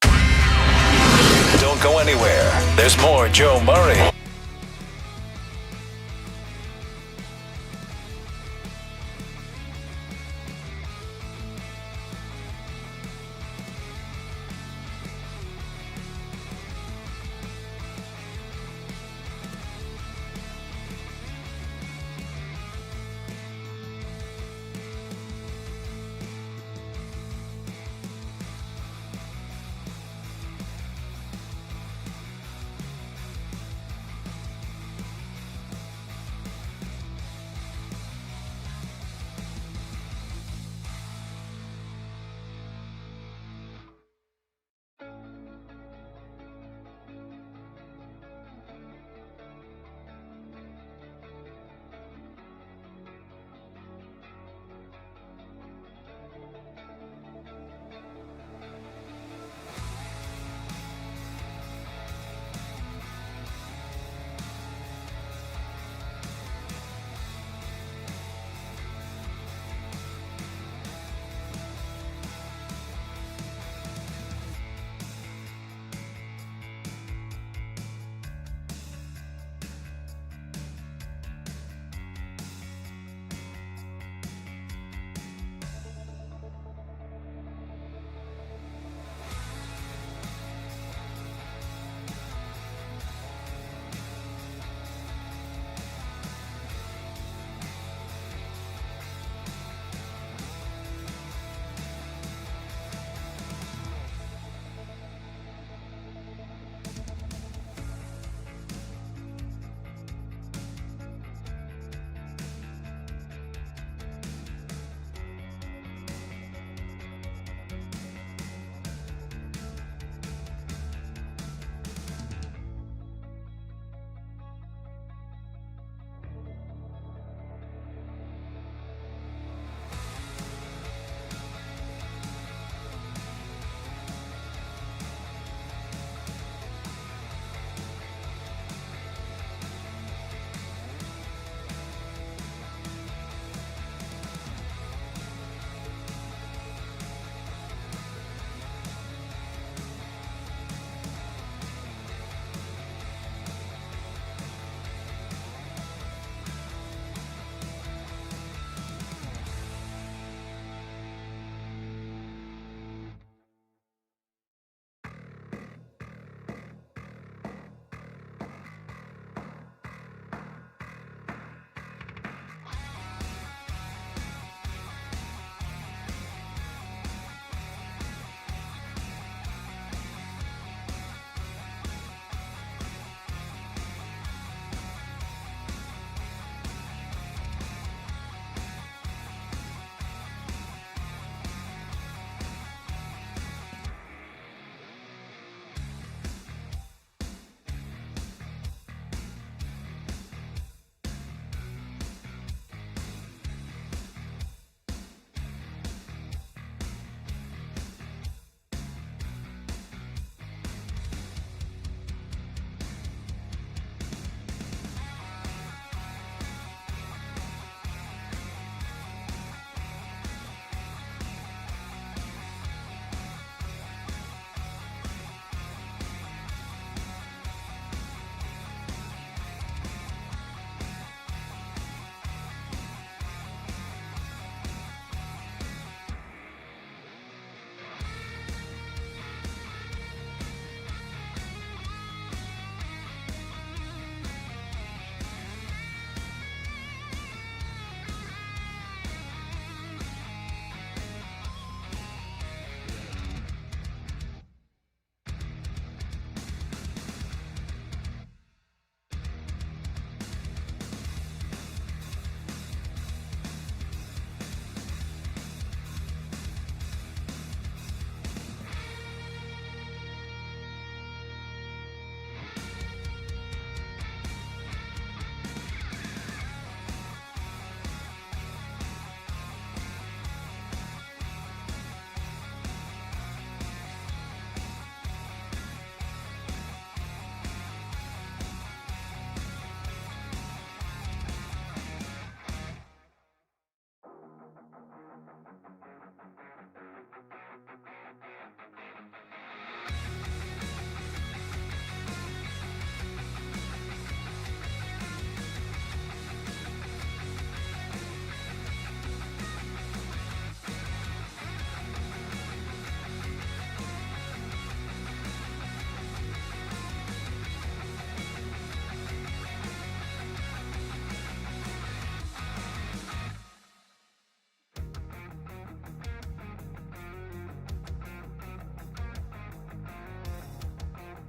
[SPEAKER 8] Don't go anywhere. There's more Joe Murray.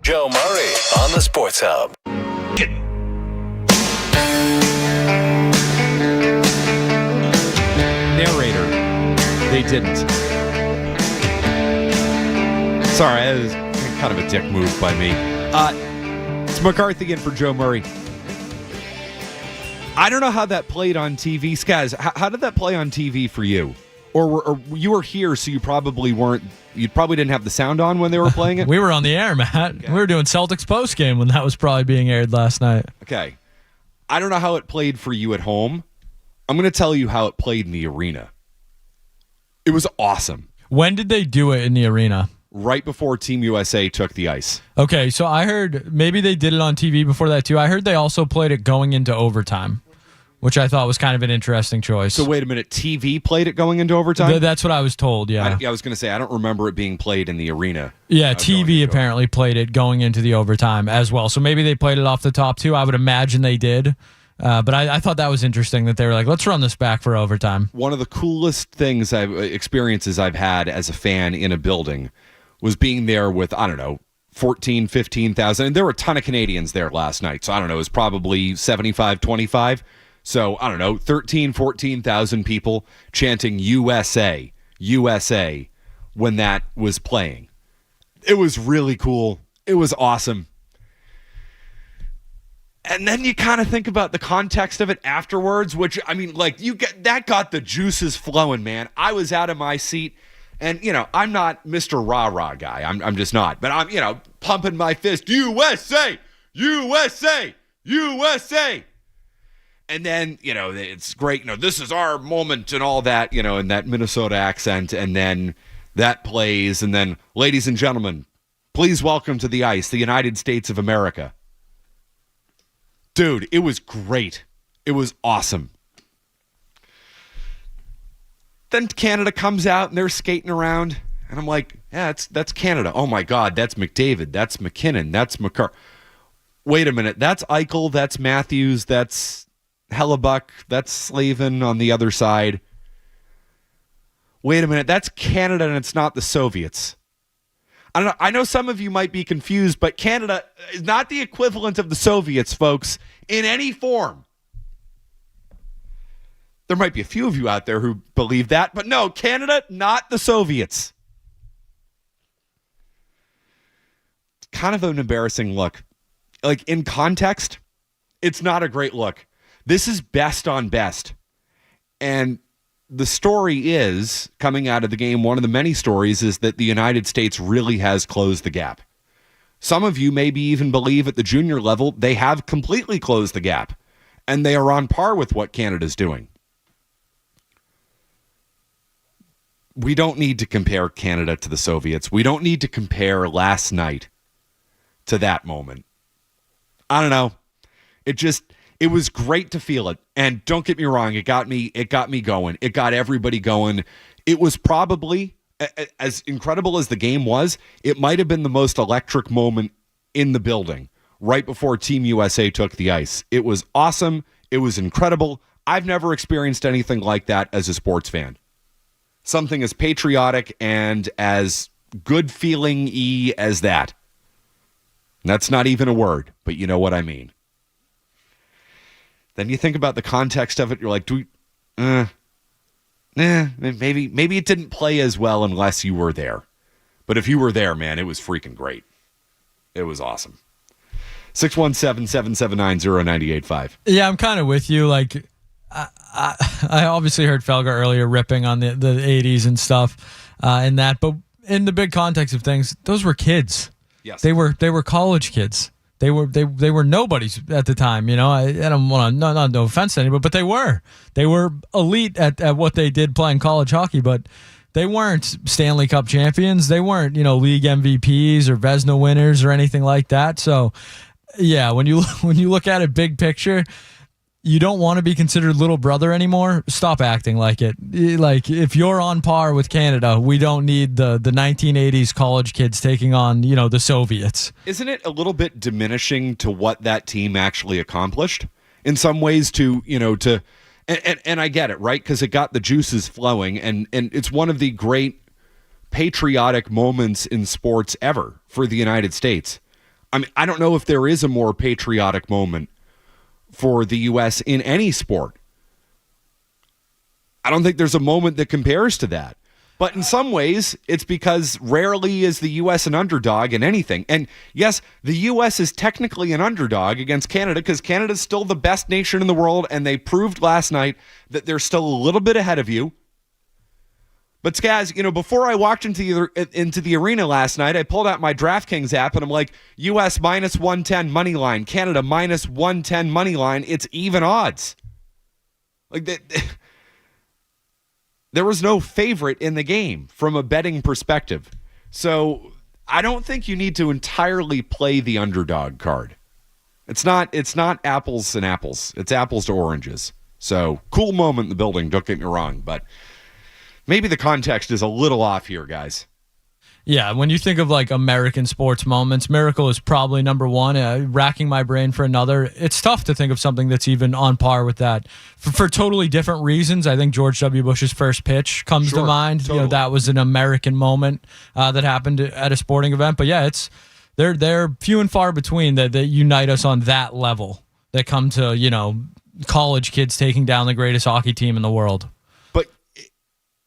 [SPEAKER 8] Joe Murray on the Sports Hub.
[SPEAKER 2] Narrator. They didn't. Sorry, that was kind of a dick move by me. It's McCarthy in for Joe Murray. I don't know how that played on TV. Skaz, how did that play on TV for you? Or you were here, so you probably weren't. You probably didn't have the sound on when they were playing it.
[SPEAKER 5] We were on the air, Matt. Okay. We were doing Celtics post game when that was probably being aired last night.
[SPEAKER 2] Okay, I don't know how it played for you at home. I'm going to tell you how it played in the arena. It was awesome.
[SPEAKER 5] When did they do it in the arena?
[SPEAKER 2] Right before Team USA took the ice.
[SPEAKER 5] Okay, so I heard maybe they did it on TV before that too. I heard they also played it going into overtime, which I thought was kind of an interesting choice.
[SPEAKER 2] So wait a minute, TV played it going into overtime?
[SPEAKER 5] That's what I was told, yeah.
[SPEAKER 2] I was going to say, I don't remember it being played in the arena.
[SPEAKER 5] Yeah, TV apparently played it going into the overtime as well. So maybe they played it off the top too. I would imagine they did. But I thought that was interesting that they were like, let's run this back for overtime.
[SPEAKER 2] One of the coolest experiences I've had as a fan in a building was being there with, 15,000. And there were a ton of Canadians there last night. So, it was probably 75-25. So, 14,000 people chanting USA, USA when that was playing. It was really cool. It was awesome. And then you kind of think about the context of it afterwards, which, that got the juices flowing, man. I was out of my seat, and, I'm not Mr. Rah-Rah guy. I'm just not. But I'm, pumping my fist, USA, USA, USA. And then, it's great, this is our moment and all that, in that Minnesota accent. And then that plays, and then, ladies and gentlemen, please welcome to the ice, the United States of America. Dude, it was great. It was awesome. Then Canada comes out and they're skating around. And I'm like, yeah, that's Canada. Oh, my God, that's McDavid. That's McKinnon. That's McCarthy. Wait a minute. That's Eichel. That's Matthews. That's Hellebuck. That's Slavin on the other side. Wait a minute. That's Canada and it's not the Soviets. I don't know. I know some of you might be confused, but Canada is not the equivalent of the Soviets, folks, in any form. There might be a few of you out there who believe that, but no, Canada, not the Soviets. It's kind of an embarrassing look. Like, in context, it's not a great look. This is best on best. And the story is, coming out of the game, one of the many stories is that the United States really has closed the gap. Some of you maybe even believe at the junior level they have completely closed the gap, and they are on par with what Canada's doing. We don't need to compare Canada to the Soviets. We don't need to compare last night to that moment. I don't know. It was great to feel it. And don't get me wrong, it got me going. It got everybody going. It was probably, as incredible as the game was, it might have been the most electric moment in the building right before Team USA took the ice. It was awesome. It was incredible. I've never experienced anything like that as a sports fan. Something as patriotic and as good feeling-y as that. That's not even a word, but you know what I mean. Then you think about the context of it. You're like, maybe it didn't play as well unless you were there. But if you were there, man, it was freaking great. It was awesome. 617-779-0985.
[SPEAKER 5] Yeah, I'm kind of with you. Like, I obviously heard Felger earlier ripping on the 80s and stuff and that. But in the big context of things, those were kids.
[SPEAKER 2] Yes.
[SPEAKER 5] They were college kids. They were nobodies at the time, I don't want to, no offense to anybody, but they were elite at what they did playing college hockey, but they weren't Stanley Cup champions. They weren't, league MVPs or Vezina winners or anything like that. So yeah, when you look at it big picture, you don't want to be considered little brother anymore. Stop acting like it. Like, if you're on par with Canada, we don't need the 1980s college kids taking on, the Soviets.
[SPEAKER 2] Isn't it a little bit diminishing to what that team actually accomplished? In some ways and I get it, right? Because it got the juices flowing, and it's one of the great patriotic moments in sports ever for the United States. I mean, I don't know if there is a more patriotic moment for the U.S. in any sport. I don't think there's a moment that compares to that. But in some ways, it's because rarely is the U.S. an underdog in anything. And yes, the U.S. is technically an underdog against Canada because Canada's still the best nation in the world, and they proved last night that they're still a little bit ahead of you. But Skaz, before I walked into the arena last night, I pulled out my DraftKings app, and I'm like, U.S. minus 110 money line, Canada minus 110 money line. It's even odds. Like that. There was no favorite in the game from a betting perspective. So I don't think you need to entirely play the underdog card. It's not apples and apples. It's apples to oranges. So cool moment in the building, don't get me wrong, but maybe the context is a little off here, guys.
[SPEAKER 5] Yeah, when you think of like American sports moments, Miracle is probably number one. Racking my brain for another. It's tough to think of something that's even on par with that. For totally different reasons, I think George W. Bush's first pitch comes to mind. Totally. That was an American moment that happened at a sporting event. But yeah, they're few and far between that unite us on that level. That come to college kids taking down the greatest hockey team in the world.
[SPEAKER 2] But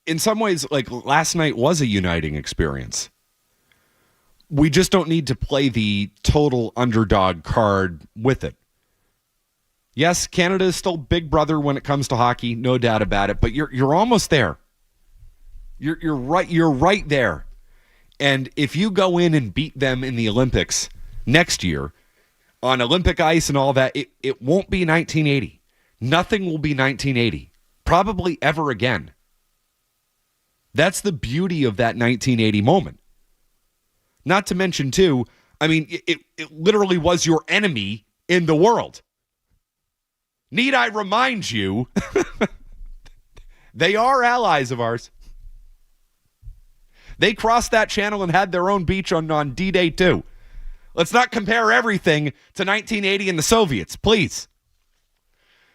[SPEAKER 2] in some ways, like last night was a uniting experience. We just don't need to play the total underdog card with it. Yes, Canada is still big brother when it comes to hockey, no doubt about it, but you're almost there. You're right there. And if you go in and beat them in the Olympics next year on Olympic ice and all that, it won't be 1980. Nothing will be 1980. Probably ever again. That's the beauty of that 1980 moment. Not to mention, too, I mean, it literally was your enemy in the world. Need I remind you, they are allies of ours. They crossed that channel and had their own beach on D-Day, too. Let's not compare everything to 1980 and the Soviets, please.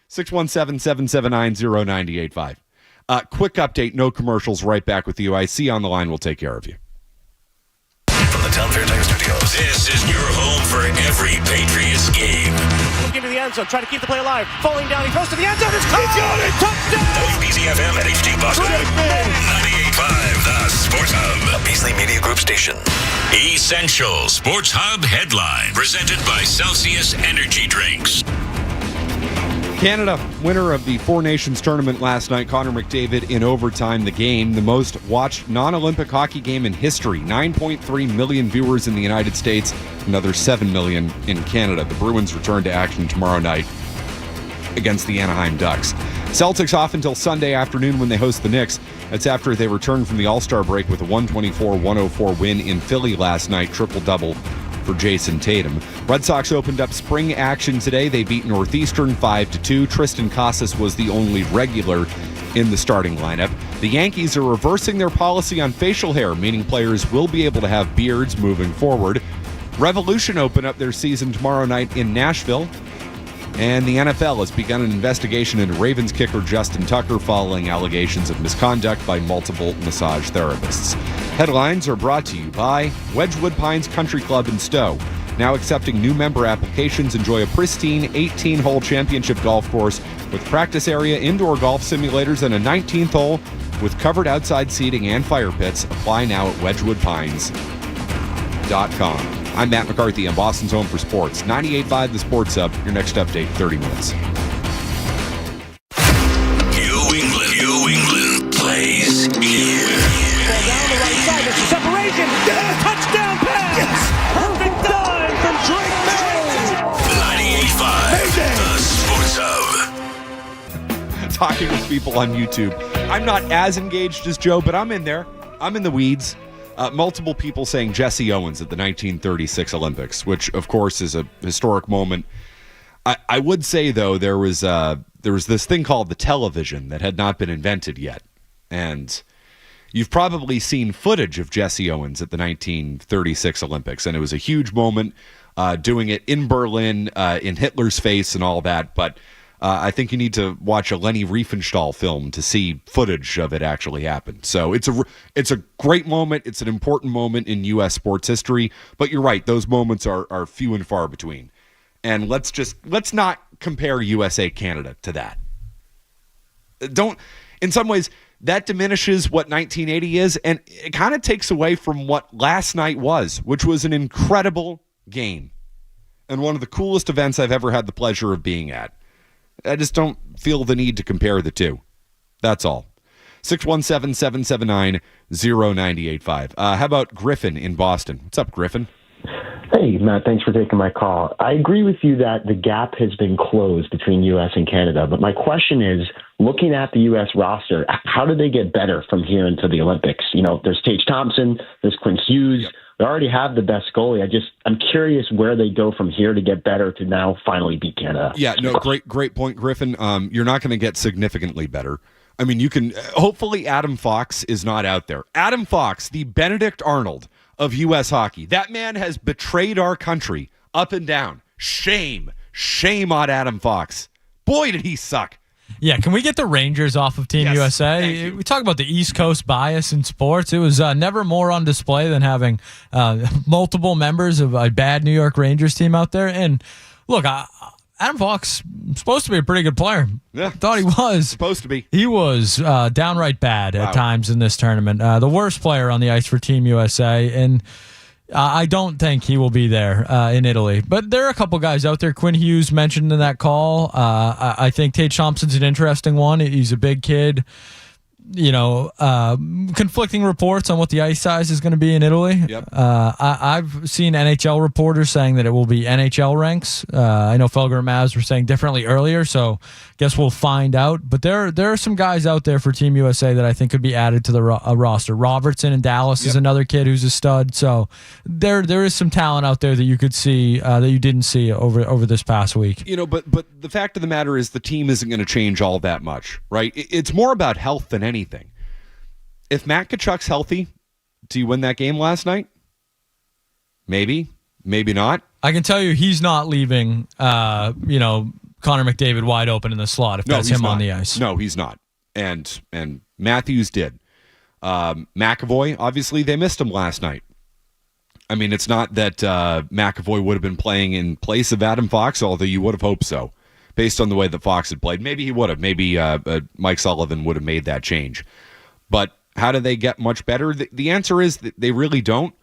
[SPEAKER 2] 617-779-0985. Quick update, no commercials, right back with you. I see you on the line. We'll take care of you.
[SPEAKER 8] From the Town Fair Tire Studios, this is your home for every Patriots game.
[SPEAKER 11] Looking to the end zone, trying to keep the play alive. Falling down, he throws to the end zone. It's caught! He got it! Touchdown!
[SPEAKER 8] WBZ-FM and HD Boston. 98.5, the Sports Hub. A Beasley Media Group station. Essential Sports Hub headline. Presented by Celsius Energy Drinks.
[SPEAKER 2] Canada, winner of the Four Nations tournament last night, Connor McDavid in overtime. The game, the most watched non-Olympic hockey game in history. 9.3 million viewers in the United States, another 7 million in Canada. The Bruins return to action tomorrow night against the Anaheim Ducks. Celtics off until Sunday afternoon when they host the Knicks. That's after they return from the All-Star break with a 124-104 win in Philly last night. Triple-double for Jason Tatum. Red Sox opened up spring action today. They beat Northeastern 5-2. Tristan Casas was the only regular in the starting lineup. The Yankees are reversing their policy on facial hair, meaning players will be able to have beards moving forward. Revolution open up their season tomorrow night in Nashville. And the NFL has begun an investigation into Ravens kicker Justin Tucker following allegations of misconduct by multiple massage therapists. Headlines are brought to you by Wedgwood Pines Country Club in Stowe. Now accepting new member applications. Enjoy a pristine 18-hole championship golf course with practice area, indoor golf simulators, and a 19th hole with covered outside seating and fire pits. Apply now at wedgwoodpines.com. I'm Matt McCarthy on Boston's Home for Sports. 98.5 The Sports Hub. Your next update, 30 minutes.
[SPEAKER 8] New England plays here.
[SPEAKER 11] Ball down the right side. There's a separation. Yes. Touchdown pass. Yes. Perfect dive from Drake May.
[SPEAKER 8] 98.5 The Sports Hub.
[SPEAKER 2] Talking with people on YouTube. I'm not as engaged as Joe, but I'm in there. I'm in the weeds. Multiple people saying Jesse Owens at the 1936 Olympics, which, of course, is a historic moment. I would say, though, there was this thing called the television that had not been invented yet. And you've probably seen footage of Jesse Owens at the 1936 Olympics, and it was a huge moment, doing it in Berlin, in Hitler's face and all that. But I think you need to watch a Lenny Riefenstahl film to see footage of it actually happen. So it's a great moment. It's an important moment in U.S. sports history. But you're right; those moments are few and far between. And let's not compare USA Canada to that. In some ways, that diminishes what 1980 is, and it kind of takes away from what last night was, which was an incredible game and one of the coolest events I've ever had the pleasure of being at. I just don't feel the need to compare the two. That's all. 617-779-0985. How about Griffin in Boston? What's up, Griffin?
[SPEAKER 12] Hey, Matt, thanks for taking my call. I agree with you that the gap has been closed between U.S. and Canada, but my question is, looking at the U.S. roster, how do they get better from here into the Olympics? There's Tage Thompson, there's Quinn Hughes. Yep. They already have the best goalie. I'm curious where they go from here to get better to now finally beat Canada.
[SPEAKER 2] Yeah, no, great point, Griffin. You're not going to get significantly better. I mean, you can, hopefully Adam Fox is not out there. Adam Fox, the Benedict Arnold of U.S. hockey. That man has betrayed our country up and down. Shame on Adam Fox. Boy, did he suck.
[SPEAKER 5] Yeah, can we get the Rangers off of Team USA? We talk about the East Coast bias in sports. It was never more on display than having multiple members of a bad New York Rangers team out there. And look, Adam Fox is supposed to be a pretty good player.
[SPEAKER 2] Yeah,
[SPEAKER 5] I thought he was.
[SPEAKER 2] Supposed to be.
[SPEAKER 5] He was downright bad at times in this tournament. The worst player on the ice for Team USA. And I don't think he will be there in Italy. But there are a couple guys out there. Quinn Hughes mentioned in that call. I think Tage Thompson's an interesting one. He's a big kid. Conflicting reports on what the ice size is going to be in Italy.
[SPEAKER 2] Yep.
[SPEAKER 5] I've seen NHL reporters saying that it will be NHL ranks. I know Felger and Mavs were saying differently earlier, so guess we'll find out. But there are some guys out there for Team USA that I think could be added to the roster. Robertson in Dallas is another kid who's a stud. So there is some talent out there that you could see that you didn't see over this past week.
[SPEAKER 2] But the fact of the matter is the team isn't going to change all that much, right? It's more about health than anything. If Matt Tkachuk's healthy, do you win that game last night? Maybe not.
[SPEAKER 5] I can tell you he's not leaving, Connor McDavid wide open in the slot if that's him on the ice.
[SPEAKER 2] No, he's not. And Matthews did. McAvoy, obviously, they missed him last night. I mean, it's not that McAvoy would have been playing in place of Adam Fox, although you would have hoped so, based on the way that Fox had played. Maybe he would have. Maybe Mike Sullivan would have made that change. But how do they get much better? The answer is that they really don't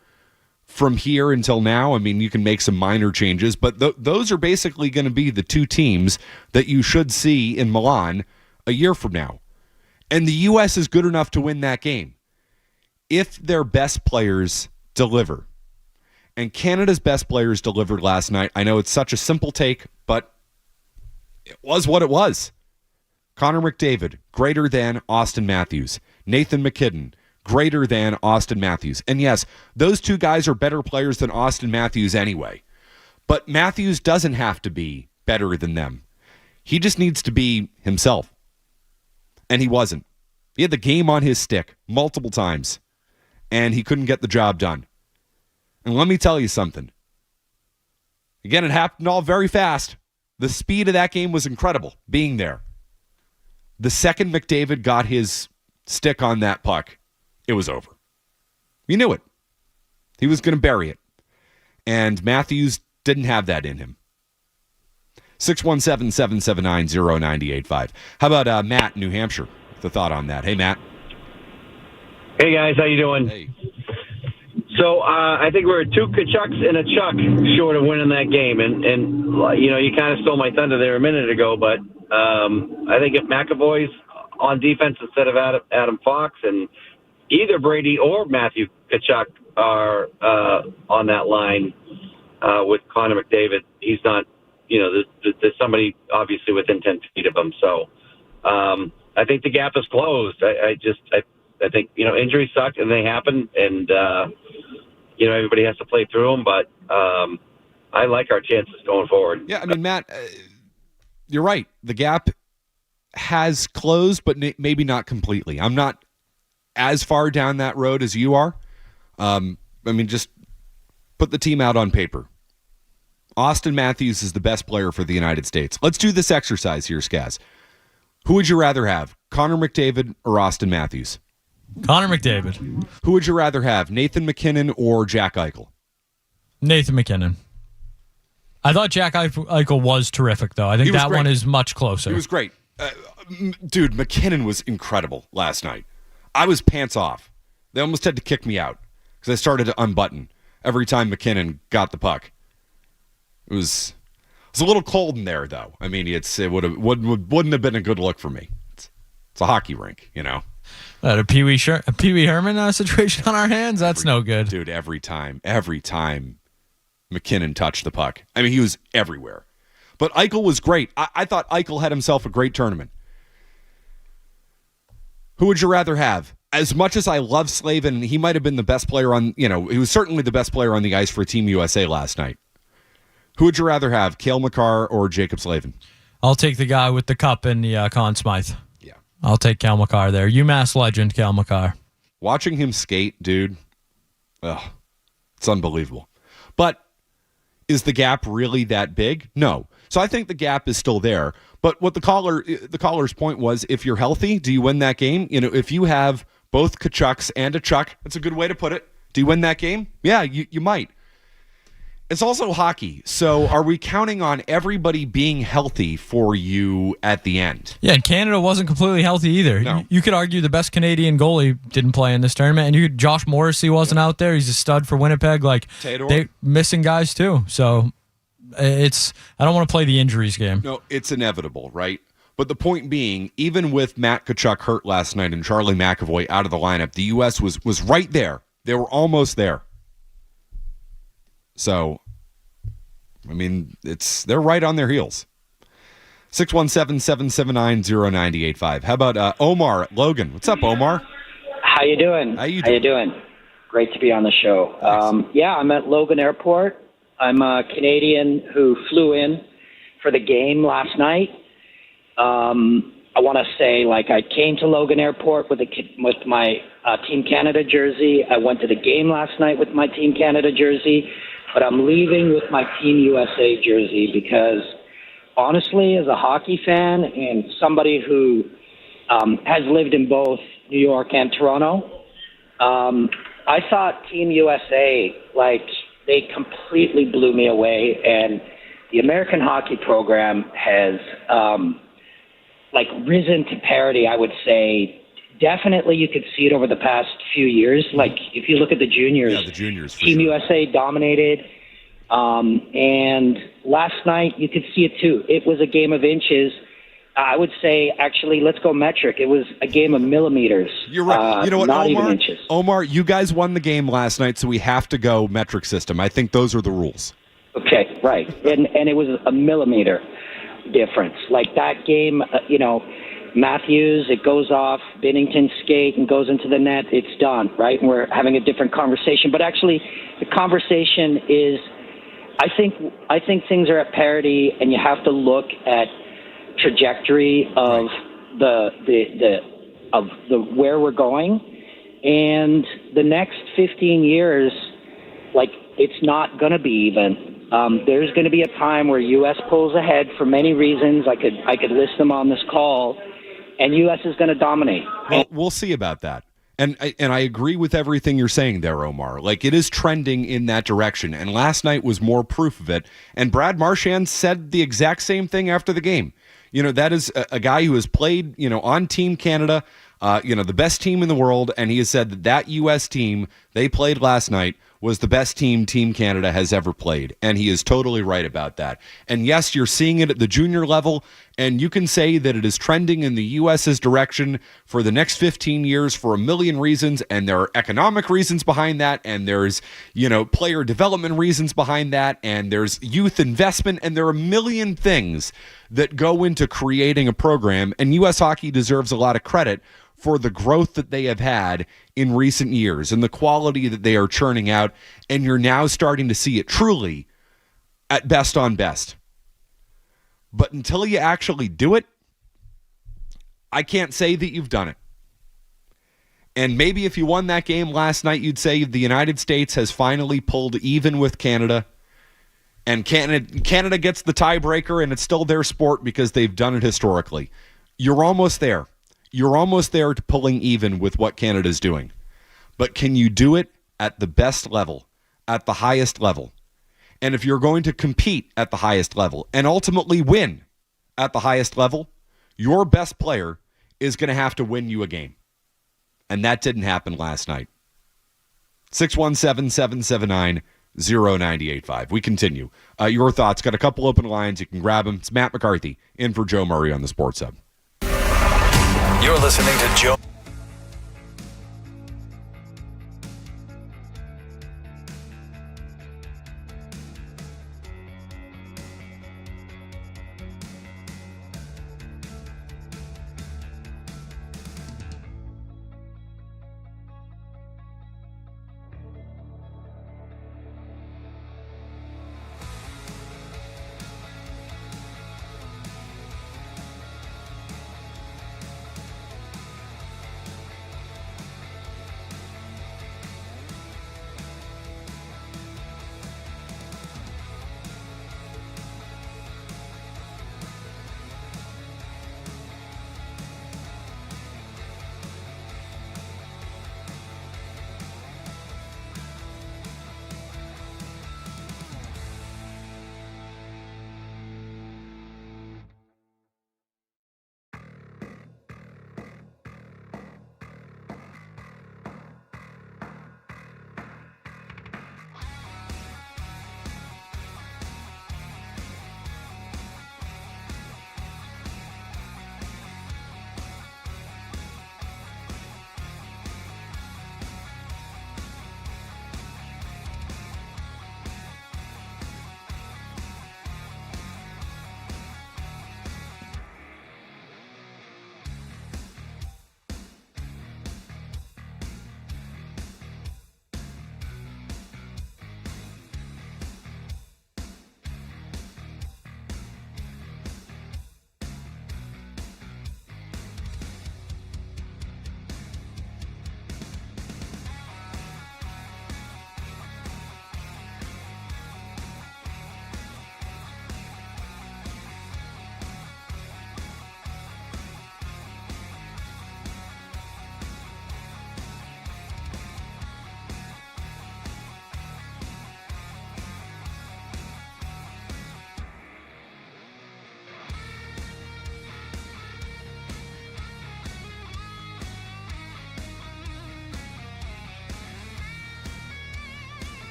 [SPEAKER 2] from here until now. I mean, you can make some minor changes, but those are basically going to be the two teams that you should see in Milan a year from now. And the U.S. is good enough to win that game if their best players deliver. And Canada's best players delivered last night. I know it's such a simple take, but it was what it was. Connor McDavid, greater than Austin Matthews. Nathan McKinnon, greater than Austin Matthews. And yes, those two guys are better players than Austin Matthews anyway. But Matthews doesn't have to be better than them. He just needs to be himself. And he wasn't. He had the game on his stick multiple times, and he couldn't get the job done. And let me tell you something. Again, it happened all very fast. The speed of that game was incredible, being there. The second McDavid got his stick on that puck, it was over. You knew it. He was going to bury it. And Matthews didn't have that in him. 617-779-0985. How about Matt in New Hampshire? The thought on that. Hey, Matt.
[SPEAKER 13] Hey, guys. How you doing?
[SPEAKER 2] Hey.
[SPEAKER 13] So I think we're 2 Tkachuks and a Chuck short of winning that game. And you kind of stole my thunder there a minute ago, but I think if McAvoy's on defense instead of Adam Fox, and either Brady or Matthew Tkachuk are on that line with Connor McDavid, he's not, there's somebody obviously within 10 feet of him. So I think the gap is closed. I think, injuries suck and they happen, and, everybody has to play through them, but I like our chances going forward.
[SPEAKER 2] Yeah, I mean, Matt, you're right. The gap has closed, but maybe not completely. I'm not as far down that road as you are. Just put the team out on paper. Austin Matthews is the best player for the United States. Let's do this exercise here, Skaz. Who would you rather have, Connor McDavid or Austin Matthews?
[SPEAKER 5] Connor McDavid.
[SPEAKER 2] Who would you rather have, Nathan McKinnon or Jack Eichel?
[SPEAKER 5] Nathan McKinnon. I thought Jack Eichel was terrific, though. I think that one is much closer.
[SPEAKER 2] He was great. Dude, McKinnon was incredible last night. I was pants off. They almost had to kick me out because I started to unbutton every time McKinnon got the puck. It was a little cold in there, though. I mean, it wouldn't have been a good look for me. It's a hockey rink, you know.
[SPEAKER 5] A Pee Wee Herman situation on our hands? That's no good.
[SPEAKER 2] Dude, every time McKinnon touched the puck. I mean, he was everywhere. But Eichel was great. I thought Eichel had himself a great tournament. Who would you rather have? As much as I love Slavin, he might have been the best player he was certainly the best player on the ice for Team USA last night. Who would you rather have, Cale Makar or Jacob Slavin?
[SPEAKER 5] I'll take the guy with the cup in the Conn Smythe.
[SPEAKER 2] Yeah.
[SPEAKER 5] I'll take Cale Makar there. UMass legend, Cale Makar.
[SPEAKER 2] Watching him skate, dude, it's unbelievable. But is the gap really that big? No. So I think the gap is still there. But what the caller's point was, if you're healthy, do you win that game? You know, if you have both Kachucks and a Chuck, that's a good way to put it. Do you win that game? Yeah, you might. It's also hockey. So are we counting on everybody being healthy for you at the end?
[SPEAKER 5] Yeah, and Canada wasn't completely healthy either.
[SPEAKER 2] No.
[SPEAKER 5] You could argue the best Canadian goalie didn't play in this tournament, and Josh Morrissey wasn't out there. He's a stud for Winnipeg. Like, they're missing guys too. So I don't want to play the injuries game.
[SPEAKER 2] No, it's inevitable, right? But the point being, even with Matt Tkachuk hurt last night and Charlie McAvoy out of the lineup, the U.S. was right there. They were almost there. So, I mean, they're right on their heels. 617-779-0985. How about Omar at Logan? What's up, Omar?
[SPEAKER 14] How you doing?
[SPEAKER 2] How you doing?
[SPEAKER 14] Great to be on the show. I'm at Logan Airport. I'm a Canadian who flew in for the game last night. I want to say, I came to Logan Airport with my Team Canada jersey. I went to the game last night with my Team Canada jersey. But I'm leaving with my Team USA jersey because, honestly, as a hockey fan and somebody who has lived in both New York and Toronto, I thought Team USA, they completely blew me away. And the American hockey program has, risen to parity, I would say. Definitely, you could see it over the past few years. If you look at the juniors, Team USA dominated. And last night, you could see it too. It was a game of inches. I would say, actually, let's go metric. It was a game of millimeters.
[SPEAKER 2] You're right. You know what,
[SPEAKER 14] not
[SPEAKER 2] Omar?
[SPEAKER 14] Even inches.
[SPEAKER 2] Omar, you guys won the game last night, so we have to go metric system. I think those are the rules.
[SPEAKER 14] Okay, right. And it was a millimeter difference. That game, Matthews, it goes off, Binnington skate and goes into the net, it's done, right? And we're having a different conversation. But actually, the conversation is, I think things are at parity, and you have to look at trajectory of the where we're going. And the next 15 years, it's not going to be even. There's going to be a time where U.S. pulls ahead for many reasons. I could list them on this call. And U.S. is going to dominate.
[SPEAKER 2] Well, we'll see about that. And I agree with everything you're saying there, Omar. It is trending in that direction. And last night was more proof of it. And Brad Marchand said the exact same thing after the game. That is a guy who has played, on Team Canada, the best team in the world. And he has said that U.S. team they played last night was the best team Team Canada has ever played. And he is totally right about that. And yes, you're seeing it at the junior level, and you can say that it is trending in the U.S.'s direction for the next 15 years for a million reasons, and there are economic reasons behind that, and there's, player development reasons behind that, and there's youth investment, and there are a million things that go into creating a program, and U.S. Hockey deserves a lot of credit for the growth that they have had in recent years and the quality that they are churning out, and you're now starting to see it truly at best on best. But until you actually do it, I can't say that you've done it. And maybe if you won that game last night, you'd say the United States has finally pulled even with Canada and Canada gets the tiebreaker, and it's still their sport because they've done it historically. You're almost there. You're almost there to pulling even with what Canada's doing. But can you do it at the best level, at the highest level? And if you're going to compete at the highest level and ultimately win at the highest level, your best player is going to have to win you a game. And that didn't happen last night. 617-779-0985. We continue. Your thoughts. Got a couple open lines. You can grab them. It's Matt McCarthy in for Joe Murray on the Sports Hub.
[SPEAKER 8] You're listening to Joe.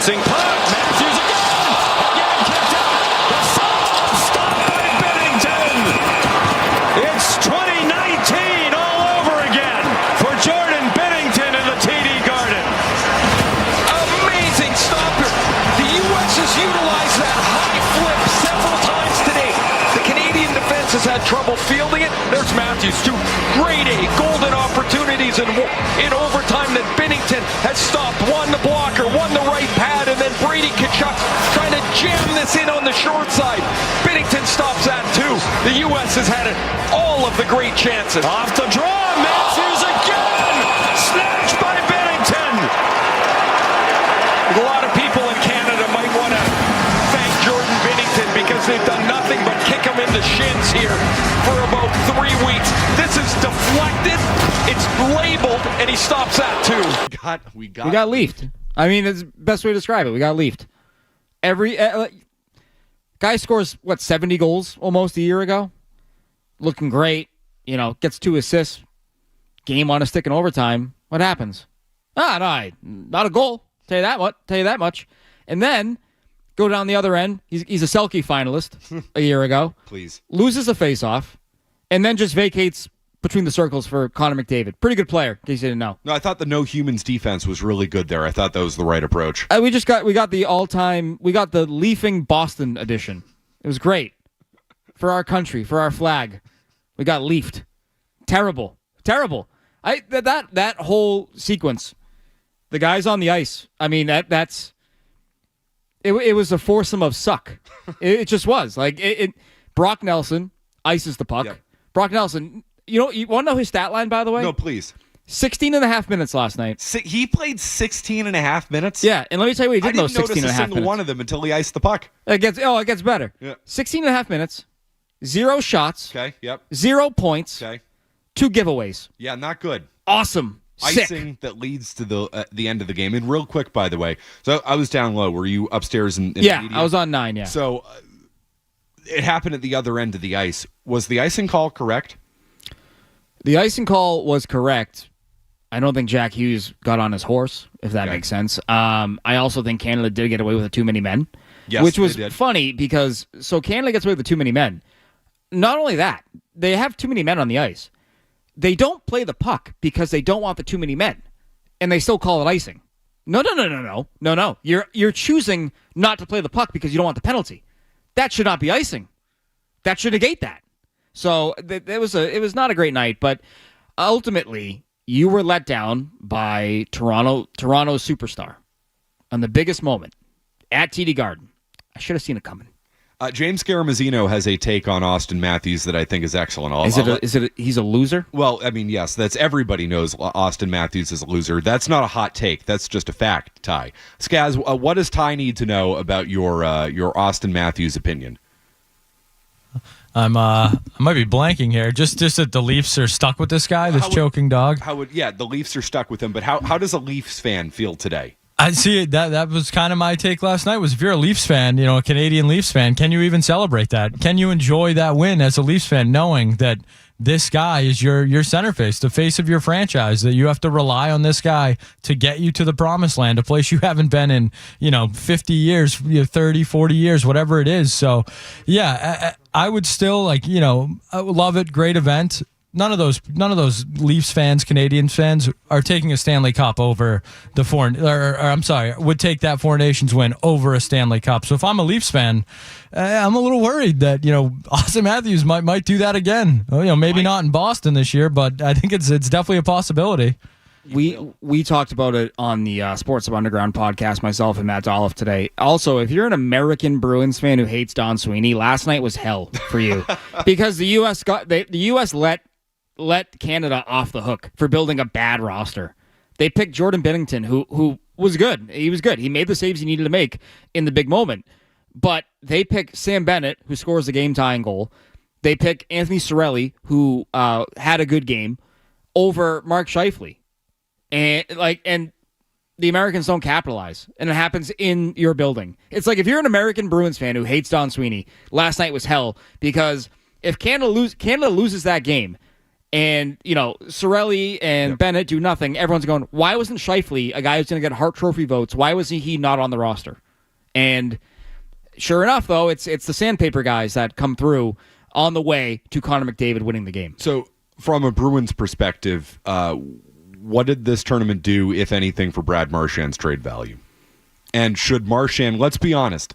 [SPEAKER 1] bouncing puck. Matthews again kicked out. The Sox stopped by Binnington. It's 2019 all over again for Jordan Binnington in the TD Garden.
[SPEAKER 15] Amazing stopper. The U.S. has utilized that high flip several times today. The Canadian defense has had trouble fielding it. There's Matthews, two grade A golden opportunities in overtime that Binnington has stopped. One the blocker, one the right pad, and then Brady Tkachuk trying to jam this in on the short side. Binnington stops that too. The U.S. has had it all of the great chances.
[SPEAKER 1] Off the draw, Matthews again! Snatched by Binnington!
[SPEAKER 15] A lot of people in Canada might want to thank Jordan Binnington because they've done nothing but kick him in the shins here for about 3 weeks. This is deflected, it's labeled, and he stops that too.
[SPEAKER 16] We got leafed. I mean, that's the best way to describe it. We got leafed. Every guy scores, 70 goals almost a year ago? Looking great. Gets 2 assists. Game on a stick in overtime. What happens? Not a goal. Tell you that much. And then go down the other end. He's a Selke finalist a year ago.
[SPEAKER 2] Please.
[SPEAKER 16] Loses a face-off, and then just vacates between the circles for Connor McDavid. Pretty good player, in case you didn't know.
[SPEAKER 2] No, I thought the no humans defense was really good there. I thought that was the right approach.
[SPEAKER 16] We got the Leafing Boston edition. It was great. For our country, for our flag. We got leafed. Terrible. That whole sequence. The guys on the ice. I mean, that's it was a foursome of suck. It just was. Brock Nelson ices the puck. Yep. Brock Nelson, you want to know his stat line, by the way?
[SPEAKER 2] No, please.
[SPEAKER 16] 16 and a half minutes last night.
[SPEAKER 2] He played 16 and a half minutes?
[SPEAKER 16] Yeah, and let me tell you what he did in those 16 and a half minutes.
[SPEAKER 2] I didn't notice a single one of them until he iced the puck.
[SPEAKER 16] It gets better.
[SPEAKER 2] Yeah.
[SPEAKER 16] 16 and a half minutes, 0 shots.
[SPEAKER 2] Okay, yep.
[SPEAKER 16] 0 points.
[SPEAKER 2] Okay.
[SPEAKER 16] 2 giveaways.
[SPEAKER 2] Yeah, not good.
[SPEAKER 16] Awesome.
[SPEAKER 2] Icing
[SPEAKER 16] Sick.
[SPEAKER 2] that leads to the end of the game. And real quick, by the way, so I was down low. Were you upstairs in
[SPEAKER 16] Yeah,
[SPEAKER 2] media?
[SPEAKER 16] I was on 9, yeah.
[SPEAKER 2] So it happened at the other end of the ice. Was the icing call correct?
[SPEAKER 16] The icing call was correct. I don't think Jack Hughes got on his horse, if that makes sense. I also think Canada did get away with too many men.
[SPEAKER 2] Yes,
[SPEAKER 16] which was
[SPEAKER 2] they did.
[SPEAKER 16] funny because Canada gets away with too many men. Not only that, they have too many men on the ice. They don't play the puck because they don't want the too many men, and they still call it icing. No. You're choosing not to play the puck because you don't want the penalty. That should not be icing. That should negate that. So it was not a great night, but ultimately you were let down by Toronto's superstar on the biggest moment at TD Garden. I should have seen it coming.
[SPEAKER 2] James Garamazino has a take on Austin Matthews that I think is excellent.
[SPEAKER 16] He's a loser?
[SPEAKER 2] Well, I mean, yes, everybody knows Austin Matthews is a loser. That's not a hot take. That's just a fact, Ty. Skaz, what does Ty need to know about your Austin Matthews opinion?
[SPEAKER 5] I might be blanking here. Just that the Leafs are stuck with this guy, choking dog.
[SPEAKER 2] The Leafs are stuck with him, but how does a Leafs fan feel today?
[SPEAKER 5] I see it. That was kind of my take last night. Was if you're a Leafs fan, a Canadian Leafs fan, can you even celebrate that? Can you enjoy that win as a Leafs fan, knowing that this guy is your center face, the face of your franchise, that you have to rely on this guy to get you to the promised land, a place you haven't been in, 50 years, 30, 40 years, whatever it is. So, yeah, I would still I would love it. Great event. None of those Leafs fans, Canadian fans, are taking a Stanley Cup over the would take that Four Nations win over a Stanley Cup. So if I'm a Leafs fan, I'm a little worried that Austin Matthews might do that again. Maybe not in Boston this year, but I think it's definitely a possibility.
[SPEAKER 16] We talked about it on the Sports of Underground podcast, myself and Matt Dolph today. Also, if you're an American Bruins fan who hates Don Sweeney, last night was hell for you because the U.S. let Canada off the hook for building a bad roster. They picked Jordan Binnington, who was good. He was good. He made the saves he needed to make in the big moment. But they pick Sam Bennett, who scores the game-tying goal. They pick Anthony Cirelli, who had a good game, over Mark Scheifele. And the Americans don't capitalize, and it happens in your building. It's like if you're an American Bruins fan who hates Don Sweeney, last night was hell because if Canada loses that game, And, Sorelli and Bennett do nothing. Everyone's going, why wasn't Scheifele, a guy who's going to get Hart Trophy votes, why was he not on the roster? And sure enough, though, it's the sandpaper guys that come through on the way to Connor McDavid winning the game.
[SPEAKER 2] So from a Bruins perspective, what did this tournament do, if anything, for Brad Marchand's trade value? And should Marchand, let's be honest,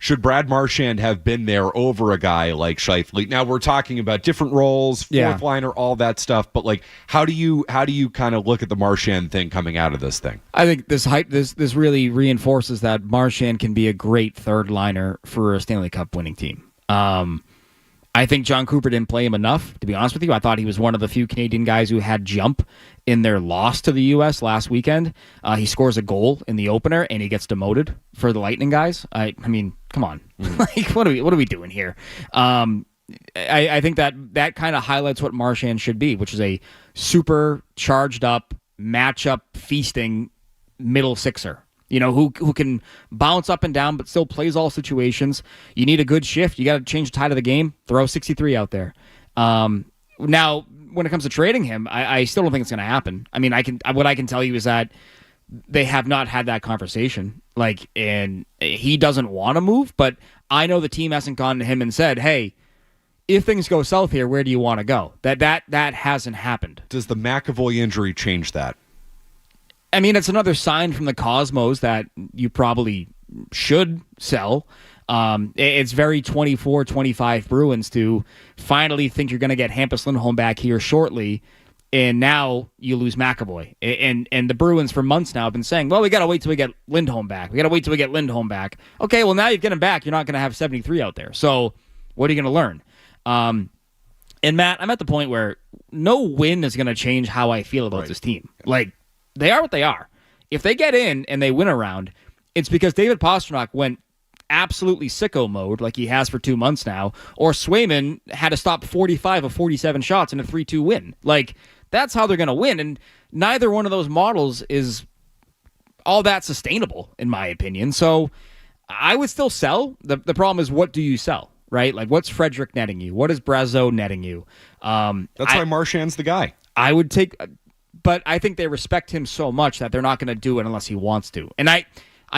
[SPEAKER 2] should Brad Marchand have been there over a guy like Scheifele? Now we're talking about different roles, fourth liner, all that stuff. But how do you kind of look at the Marchand thing coming out of this thing?
[SPEAKER 16] I think this really reinforces that Marchand can be a great third liner for a Stanley Cup winning team. I think John Cooper didn't play him enough, to be honest with you. I thought he was one of the few Canadian guys who had jump in their loss to the U.S. last weekend. He scores a goal in the opener, and he gets demoted for the Lightning guys. I mean, come on. What are we doing here? I think that kind of highlights what Marchand should be, which is a super charged up, matchup feasting middle sixer. Who can bounce up and down but still plays all situations. You need a good shift. You got to change the tide of the game. Throw 63 out there. Now, when it comes to trading him, I still don't think it's going to happen. I mean, what I can tell you is that they have not had that conversation. And he doesn't want to move, but I know the team hasn't gone to him and said, hey, if things go south here, where do you want to go? That hasn't happened.
[SPEAKER 2] Does the McAvoy injury change that?
[SPEAKER 16] I mean, it's another sign from the Cosmos that you probably should sell. It's very 24-25 Bruins to finally think you're going to get Hampus Lindholm back here shortly, and now you lose McAvoy. And the Bruins for months now have been saying, well, we got to wait till we get Lindholm back. Okay, well, now you get him back. You're not going to have 73 out there. So what are you going to learn? And Matt, I'm at the point where no win is going to change how I feel about this team. They are what they are. If they get in and they win a round, it's because David Pastrnak went absolutely sicko mode like he has for 2 months now, or Swayman had to stop 45 of 47 shots in a 3-2 win. That's how they're going to win, and neither one of those models is all that sustainable, in my opinion. So I would still sell. The problem is, what do you sell, right? What's Frederick netting you? What is Brazeau netting you?
[SPEAKER 2] That's why Marchand's the guy.
[SPEAKER 16] I would take... But I think they respect him so much that they're not going to do it unless he wants to. And I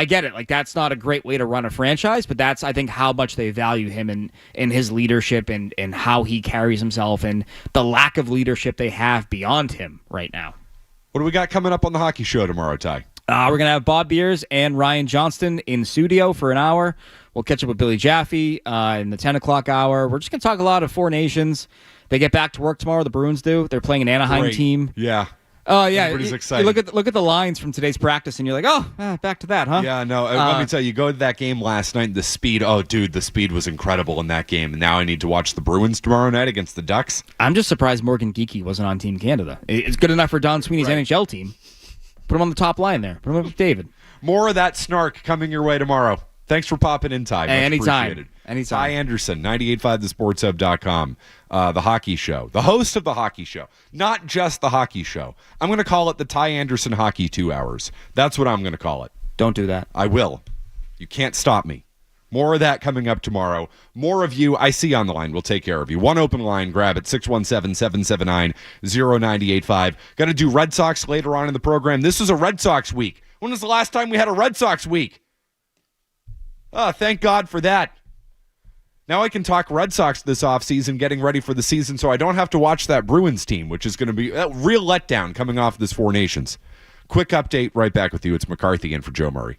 [SPEAKER 16] get it. That's not a great way to run a franchise, but that's, I think, how much they value him and his leadership and how he carries himself and the lack of leadership they have beyond him right now.
[SPEAKER 2] What do we got coming up on the hockey show tomorrow, Ty?
[SPEAKER 16] We're going to have Bob Beers and Ryan Johnston in studio for an hour. We'll catch up with Billy Jaffe in the 10 o'clock hour. We're just going to talk a lot of Four Nations. They get back to work tomorrow, the Bruins do. They're playing an Anaheim team.
[SPEAKER 2] Yeah.
[SPEAKER 16] Oh, yeah.
[SPEAKER 2] Everybody's excited.
[SPEAKER 16] You look at the lines from today's practice, and you're like, back to that, huh?
[SPEAKER 2] Yeah, no. Let me tell you, go to that game last night, the speed. Oh, dude, the speed was incredible in that game. And now I need to watch the Bruins tomorrow night against the Ducks.
[SPEAKER 16] I'm just surprised Morgan Geekie wasn't on Team Canada. It's good enough for Don Sweeney's NHL team. Put him on the top line there. Put him up with David.
[SPEAKER 2] More of that snark coming your way tomorrow. Thanks for popping in, Ty. Much
[SPEAKER 16] anytime.
[SPEAKER 2] appreciated.
[SPEAKER 16] Anytime.
[SPEAKER 2] Ty Anderson, 98.5thesportshub.com. The Hockey Show. The host of The Hockey Show. Not just The Hockey Show. I'm going to call it the Ty Anderson Hockey 2 Hours. That's what I'm going to call it.
[SPEAKER 16] Don't do that.
[SPEAKER 2] I will. You can't stop me. More of that coming up tomorrow. More of you I see on the line. We'll take care of you. One open line. Grab it. 617-779-0985. Got to do Red Sox later on in the program. This is a Red Sox week. When was the last time we had a Red Sox week? Oh, thank God for that. Now I can talk Red Sox this offseason, getting ready for the season, so I don't have to watch that Bruins team, which is going to be a real letdown coming off this Four Nations. Quick update, right back with you. It's McCarthy in for Joe Murray.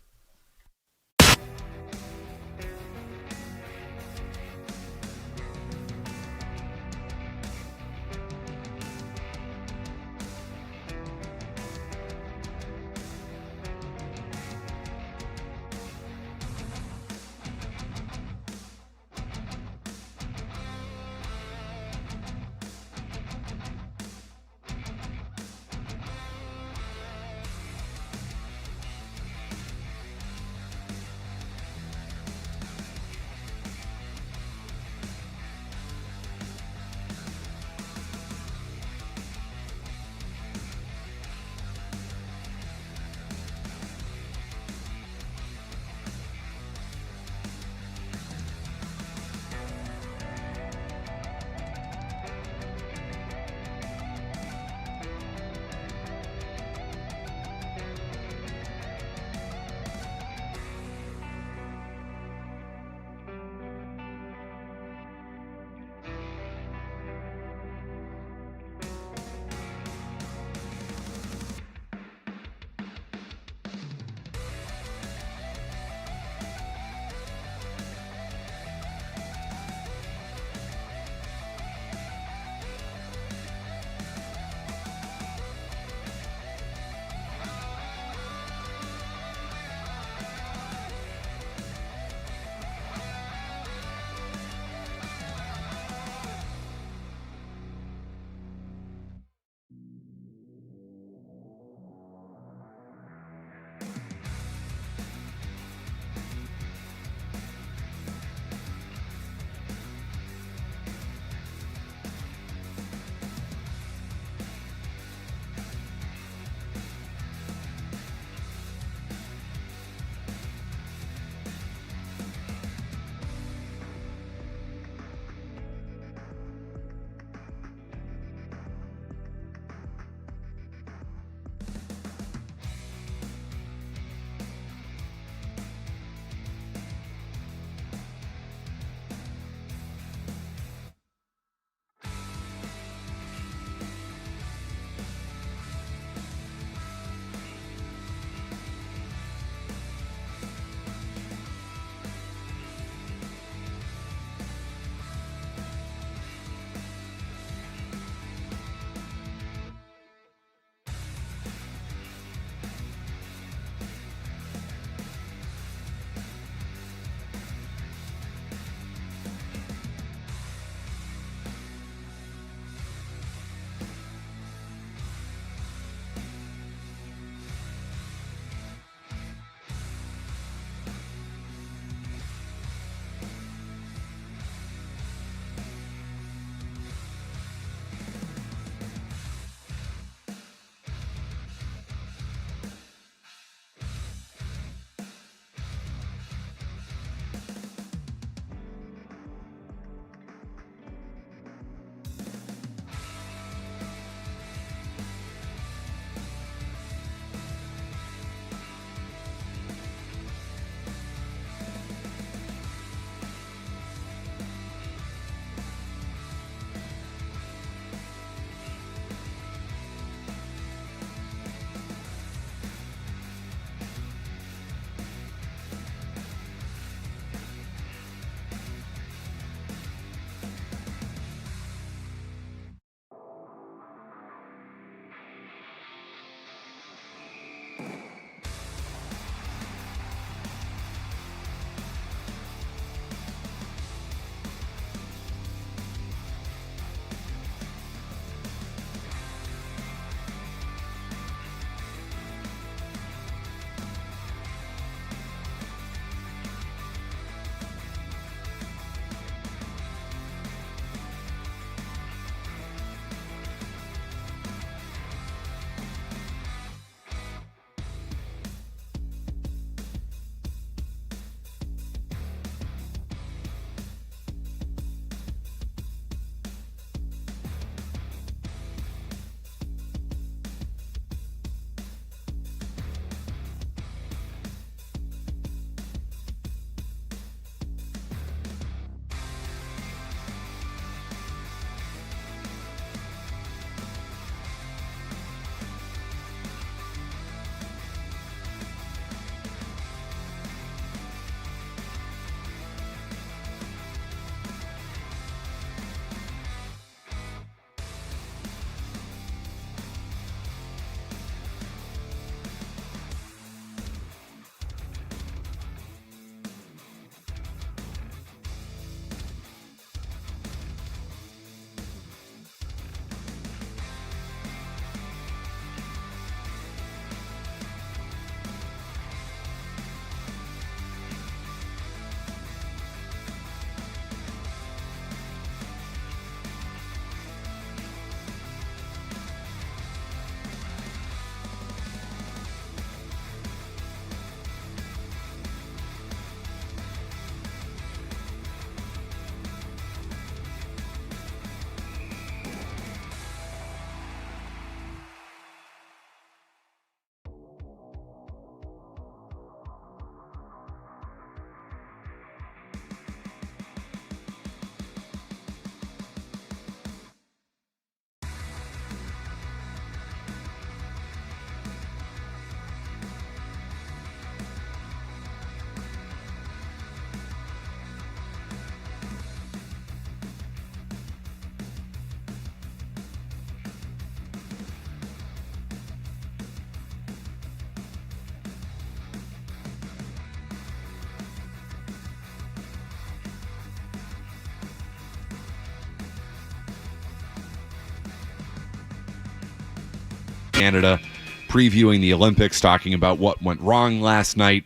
[SPEAKER 2] Canada, previewing the Olympics, talking about what went wrong last night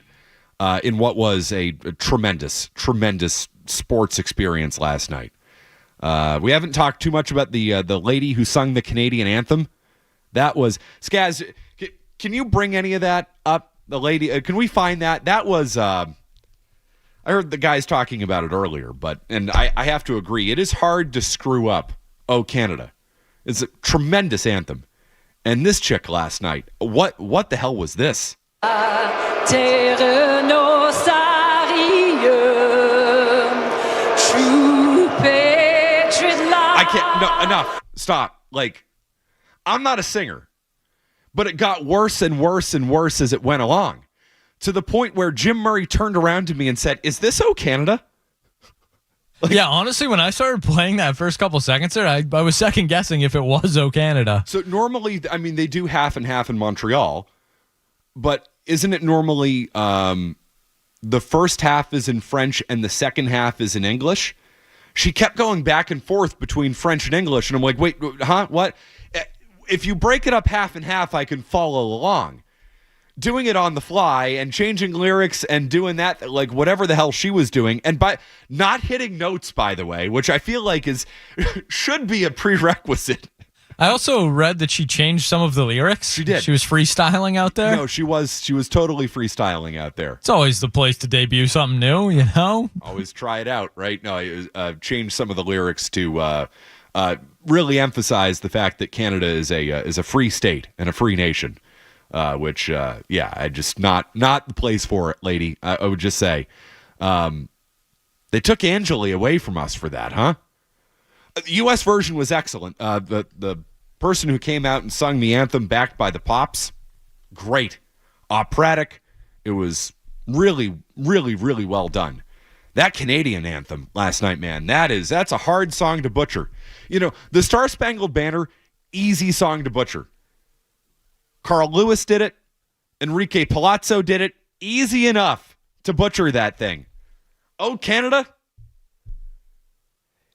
[SPEAKER 2] in what was a tremendous sports experience last night. We haven't talked too much about the lady who sung the Canadian anthem. That was Skaz. Can you bring any of that up? The lady, can we find that? That was. I heard the guys talking about it earlier, and I have to agree, it is hard to screw up "Oh Canada." It's a tremendous anthem, and this chick last night, what the hell was this? I can't. No, enough. Stop. Like, I'm not a singer, but it got worse and worse and worse as it went along, to the point where Jim Murray turned around to me and said, "Is this "Oh Canada"?"
[SPEAKER 5] Yeah, honestly, when I started playing that first couple seconds there, I was second guessing if it was "Oh Canada."
[SPEAKER 2] So normally, I mean, they do half and half in Montreal, but isn't it normally the first half is in French and the second half is in English? She kept going back and forth between French and English, and I'm like, wait, huh? What? If you break it up half and half, I can follow along. Doing it on the fly and changing lyrics and doing that, like whatever the hell she was doing, and by not hitting notes, by the way, which I feel like should be a prerequisite.
[SPEAKER 5] I also read that she changed some of the lyrics.
[SPEAKER 2] She did.
[SPEAKER 5] She was freestyling out there.
[SPEAKER 2] No, she was totally freestelling out there.
[SPEAKER 5] It's always the place to debut something new, you know?
[SPEAKER 2] Always try it out, right? No, I changed some of the lyrics to really emphasize the fact that Canada is a free state and a free nation. Which I just not the place for it, lady. I would just say, they took Angeli away from us for that, huh? The U.S. version was excellent. The person who came out and sung the anthem, backed by the Pops, great, operatic. It was really, really, really well done. That Canadian anthem last night, man, that's a hard song to butcher. You know, the Star Spangled Banner, easy song to butcher. Carl Lewis did it. Enrique Palazzo did it. Easy enough to butcher that thing. Oh, Canada.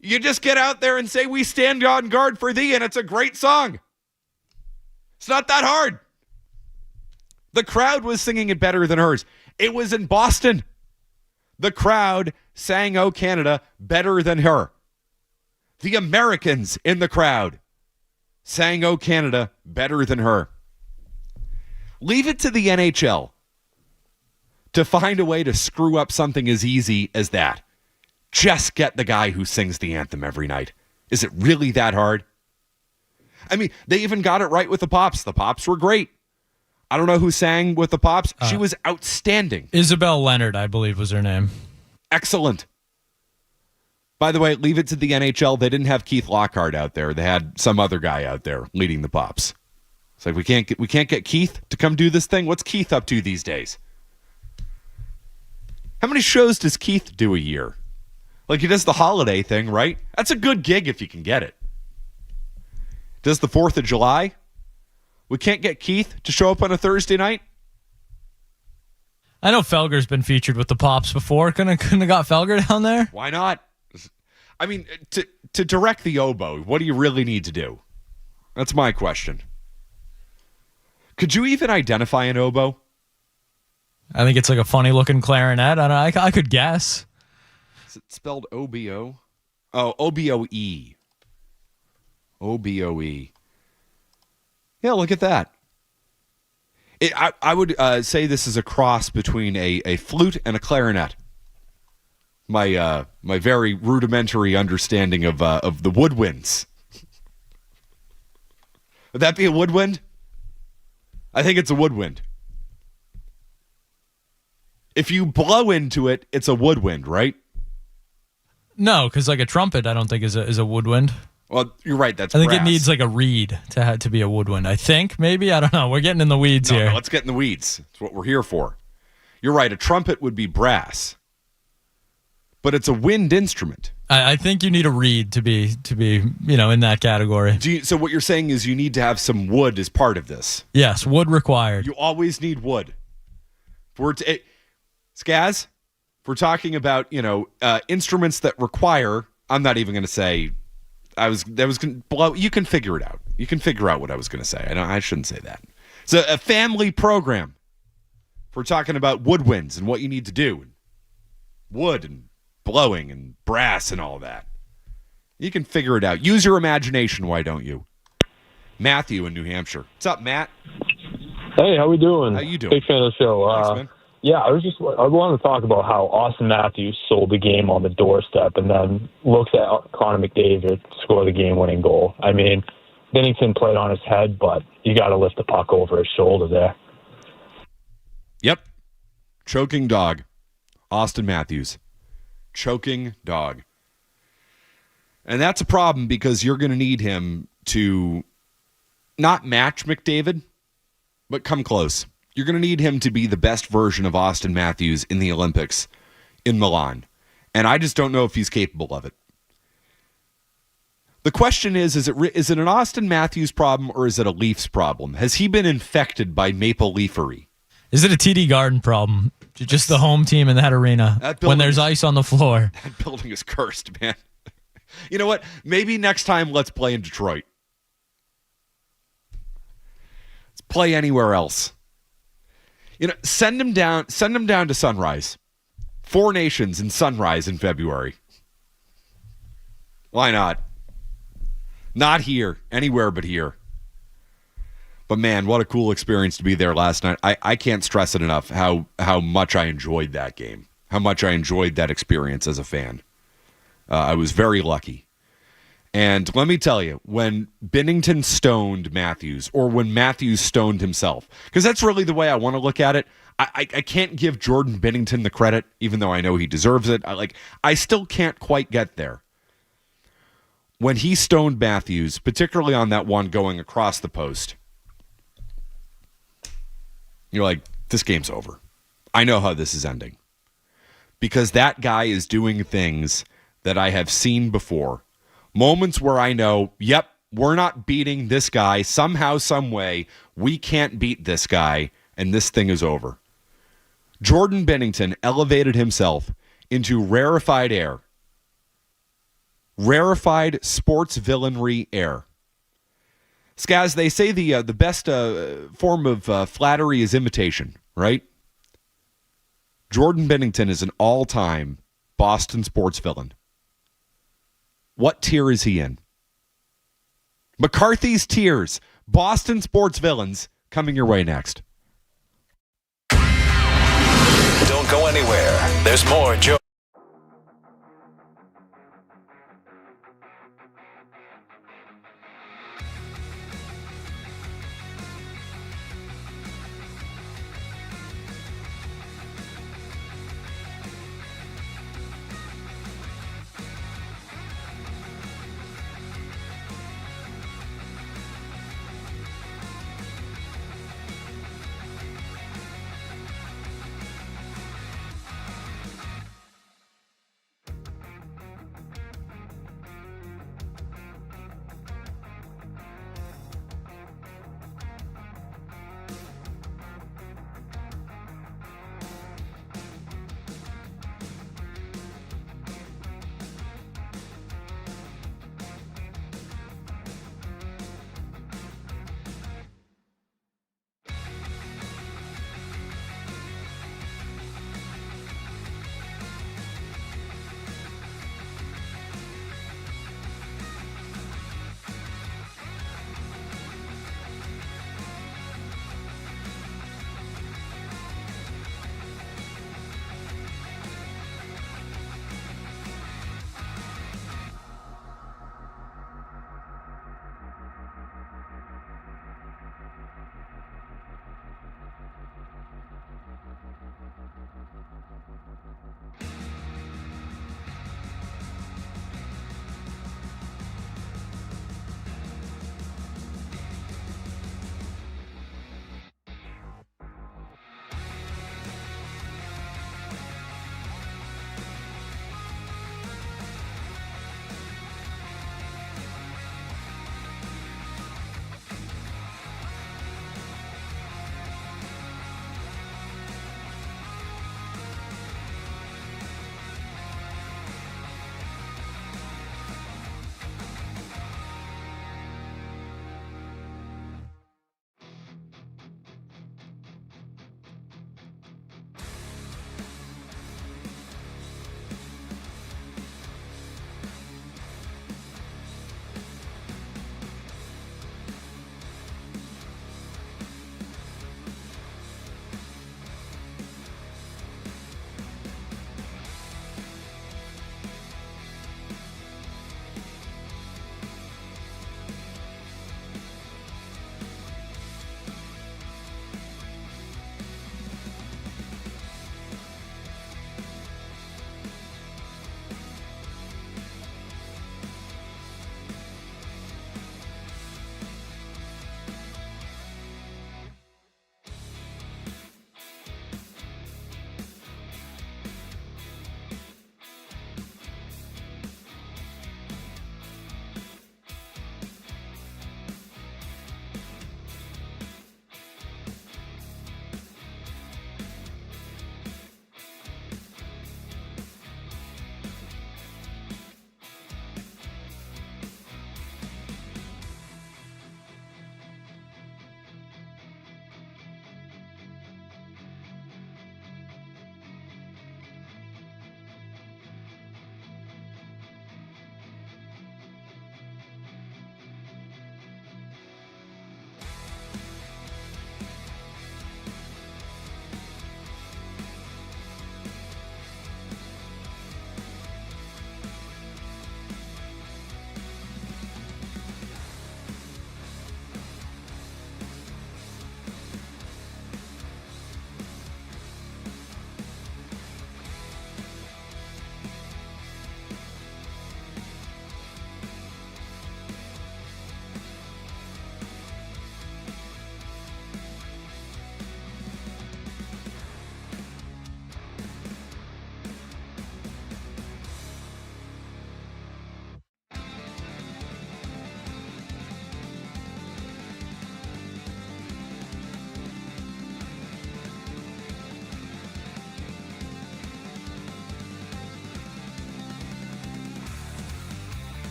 [SPEAKER 2] You just get out there and say, "We stand on guard for thee," and it's a great song. It's not that hard. The crowd was singing it better than hers. It was in Boston. The crowd sang "Oh, Canada" better than her. The Americans in the crowd sang "Oh, Canada" better than her. Leave it to the NHL to find a way to screw up something as easy as that. Just get the guy who sings the anthem every night. Is it really that hard? I mean, they even got it right with the Pops. The Pops were great. I don't know who sang with the Pops. She was outstanding.
[SPEAKER 5] Isabel Leonard, I believe, was her name.
[SPEAKER 2] Excellent. By the way, leave it to the NHL. They didn't have Keith Lockhart out there. They had some other guy out there leading the Pops. It's like, we can't get Keith to come do this thing. What's Keith up to these days? How many shows does Keith do a year? Like, he does the holiday thing, right? That's a good gig if you can get it. Does the 4th of July? We can't get Keith to show up on a Thursday night?
[SPEAKER 5] I know Felger's been featured with the Pops before. Couldn't have got Felger down there?
[SPEAKER 2] Why not? I mean, to direct the oboe, what do you really need to do? That's my question. Could you even identify an oboe?
[SPEAKER 5] I think it's like a funny-looking clarinet. I could guess.
[SPEAKER 2] Is it spelled O-B-O? Oh, O-B-O-E. O-B-O-E. Yeah, look at that. I would say this is a cross between a flute and a clarinet. My very rudimentary understanding of the woodwinds. Would that be a woodwind? I think it's a woodwind. If you blow into it, it's a woodwind, right?
[SPEAKER 5] No, because like a trumpet, I don't think is a woodwind.
[SPEAKER 2] Well, you're right. That's
[SPEAKER 5] I think
[SPEAKER 2] brass.
[SPEAKER 5] it needs like a reed to be a woodwind. I think maybe I don't know. We're getting in the weeds here.
[SPEAKER 2] No, let's get in the weeds. That's what we're here for. You're right. A trumpet would be brass, but it's a wind instrument.
[SPEAKER 5] I think you need a reed to be in that category.
[SPEAKER 2] So what you're saying is you need to have some wood as part of this.
[SPEAKER 5] Yes, wood required.
[SPEAKER 2] You always need wood. Skaz, if we're talking about instruments that require, I'm not even going to say. That was going to blow. You can figure it out. You can figure out what I was going to say. I shouldn't say that. It's a family program. If we're talking about woodwinds and what you need to do, and wood and blowing and brass and all that. You can figure it out. Use your imagination, why don't you? Matthew in New Hampshire. What's up, Matt?
[SPEAKER 17] Hey, how we doing?
[SPEAKER 2] How you doing?
[SPEAKER 17] Big fan of the show.
[SPEAKER 2] Thanks, man.
[SPEAKER 17] Yeah, I wanted to talk about how Austin Matthews sold the game on the doorstep and then looks at Connor McDavid score the game-winning goal. I mean, Binnington played on his head, but you got to lift the puck over his shoulder there.
[SPEAKER 2] Yep. Choking dog. Austin Matthews. Choking dog. And that's a problem because you're going to need him to not match McDavid, but come close. You're going to need him to be the best version of Austin Matthews in the Olympics in Milan. And I just don't know if he's capable of it. The question is it an Austin Matthews problem or is it a Leafs problem? Has he been infected by maple leafery?
[SPEAKER 5] Is it a TD Garden problem? Just the home team in that arena when there's ice on the floor.
[SPEAKER 2] That building is cursed, man. You know what? Maybe next time let's play in Detroit. Let's play anywhere else. Send him down to Sunrise. Four Nations in Sunrise in February. Why not? Not here. Anywhere but here. But man, what a cool experience to be there last night. I can't stress it enough how much I enjoyed that game. How much I enjoyed that experience as a fan. I was very lucky. And let me tell you, when Binnington stoned Matthews, or when Matthews stoned himself, because that's really the way I want to look at it. I can't give Jordan Binnington the credit, even though I know he deserves it. I still can't quite get there. When he stoned Matthews, particularly on that one going across the post, you're like, this game's over. I know how this is ending. Because that guy is doing things that I have seen before. Moments where I know, yep, we're not beating this guy. Somehow, some way, we can't beat this guy, and this thing is over. Jordan Binnington elevated himself into rarefied air. Rarefied sports villainry air. Skaz, they say the best form of flattery is imitation, right? Jordan Binnington is an all-time Boston sports villain. What tier is he in? McCarthy's tiers. Boston sports villains coming your way next.
[SPEAKER 8] Don't go anywhere. There's more Joe.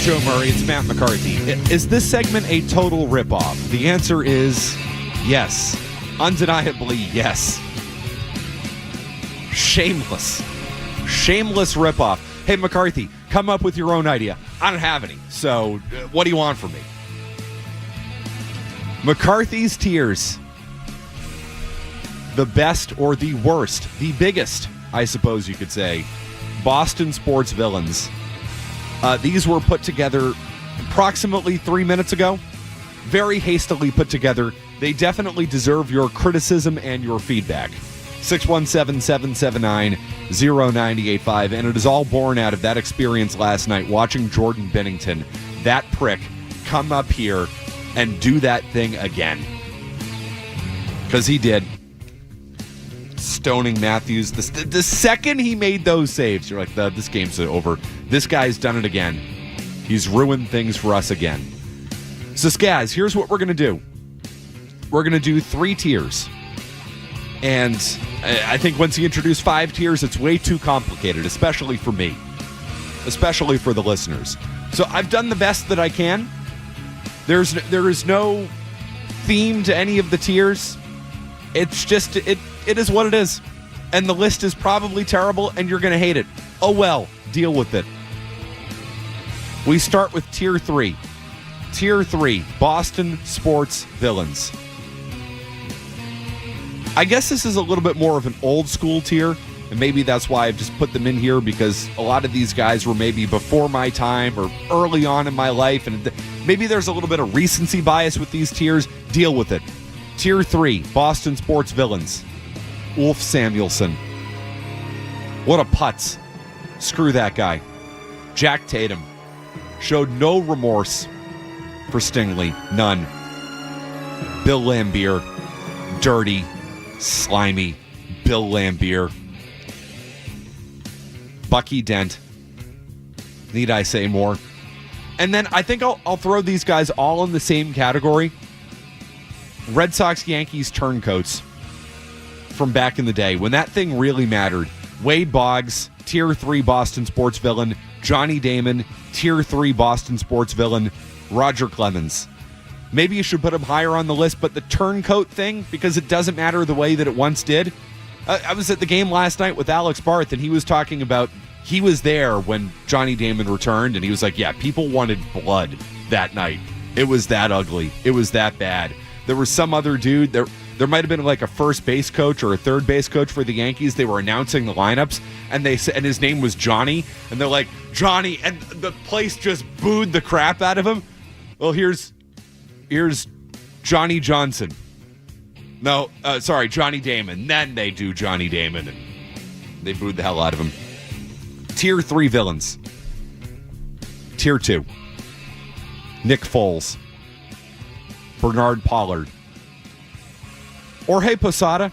[SPEAKER 2] Joe Murray. It's Matt McCarthy. Is this segment a total ripoff? The answer is yes. Undeniably yes. Shameless ripoff. Hey, McCarthy, come up with your own idea. I don't have any, so what do you want from me? McCarthy's tiers. The best or the worst, the biggest, I suppose you could say, Boston sports villains. These were put together approximately 3 minutes ago. Very hastily put together. They definitely deserve your criticism and your feedback. 617-779-0985. And it is all born out of that experience last night, watching Jordan Binnington, that prick, come up here and do that thing again. Because he did. Stoning Matthews. The second he made those saves, you're like, this game's over. This guy's done it again. He's ruined things for us again. So, Skaz, here's what we're going to do. We're going to do 3 tiers. And I think once you introduce 5 tiers, it's way too complicated, especially for me. Especially for the listeners. So I've done the best that I can. There is no theme to any of the tiers. It's just, it is what it is. And the list is probably terrible, and you're going to hate it. Oh well, deal with it. We start with Tier 3. Tier 3, Boston sports villains. I guess this is a little bit more of an old school tier, and maybe that's why I've just put them in here, because a lot of these guys were maybe before my time or early on in my life, and maybe there's a little bit of recency bias with these tiers. Deal with it. Tier 3, Boston sports villains. Ulf Samuelsson. What a putz. Screw that guy. Jack Tatum. Showed no remorse for Stingley. None. Bill Laimbeer. Dirty. Slimy. Bill Laimbeer. Bucky Dent. Need I say more? And then I think I'll throw these guys all in the same category. Red Sox Yankees turncoats from back in the day when that thing really mattered. Wade Boggs, Tier 3 Boston sports villain. Johnny Damon, Tier 3 Boston sports villain. Roger Clemens. Maybe you should put him higher on the list, but the turncoat thing, because it doesn't matter the way that it once did. I was at the game last night with Alex Barth, and he was talking about he was there when Johnny Damon returned, and he was like, yeah, people wanted blood that night. It was that ugly. It was that bad. There was some other dude, there might have been like a first base coach or a third base coach for the Yankees. They were announcing the lineups, and his name was Johnny, and they're like, Johnny, and the place just booed the crap out of him. Well, here's Johnny Johnson. No, sorry, Johnny Damon. Then they do Johnny Damon, and they booed the hell out of him. Tier 3 villains. Tier 2. Nick Foles. Bernard Pollard. Jorge Posada.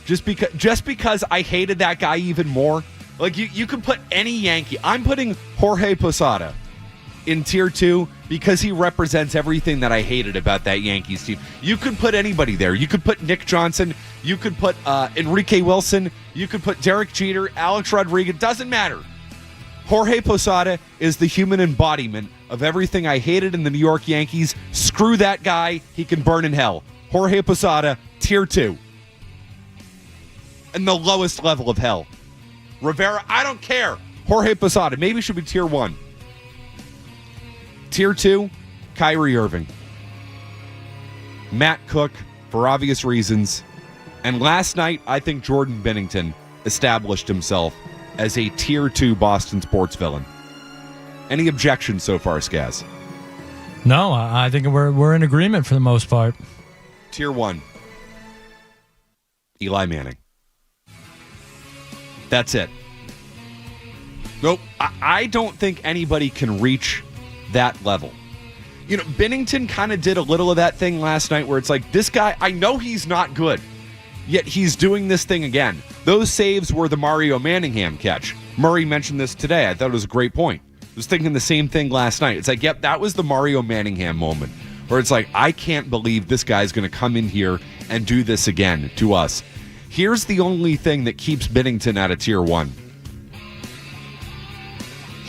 [SPEAKER 2] Just because I hated that guy even more. Like, you could put any Yankee. I'm putting Jorge Posada in Tier 2 because he represents everything that I hated about that Yankees team. You could put anybody there. You could put Nick Johnson. You could put Enrique Wilson. You could put Derek Jeter, Alex Rodriguez. Doesn't matter. Jorge Posada is the human embodiment of everything I hated in the New York Yankees. Screw that guy. He can burn in hell. Jorge Posada, Tier 2. And the lowest level of hell. Rivera, I don't care. Jorge Posada, maybe should be Tier 1. Tier 2, Kyrie Irving. Matt Cook, for obvious reasons. And last night, I think Jordan Binnington established himself as a Tier 2 Boston sports villain. Any objections so far, Skaz?
[SPEAKER 5] No, I think we're in agreement for the most part.
[SPEAKER 2] Tier 1, Eli Manning. That's it. Nope. I don't think anybody can reach that level. You know, Binnington kind of did a little of that thing last night where it's like, this guy, I know he's not good, yet he's doing this thing again. Those saves were the Mario Manningham catch. Murray mentioned this today. I thought it was a great point. I was thinking the same thing last night. It's like, yep, that was the Mario Manningham moment where it's like, I can't believe this guy's going to come in here and do this again to us. Here's the only thing that keeps Binnington out of Tier 1.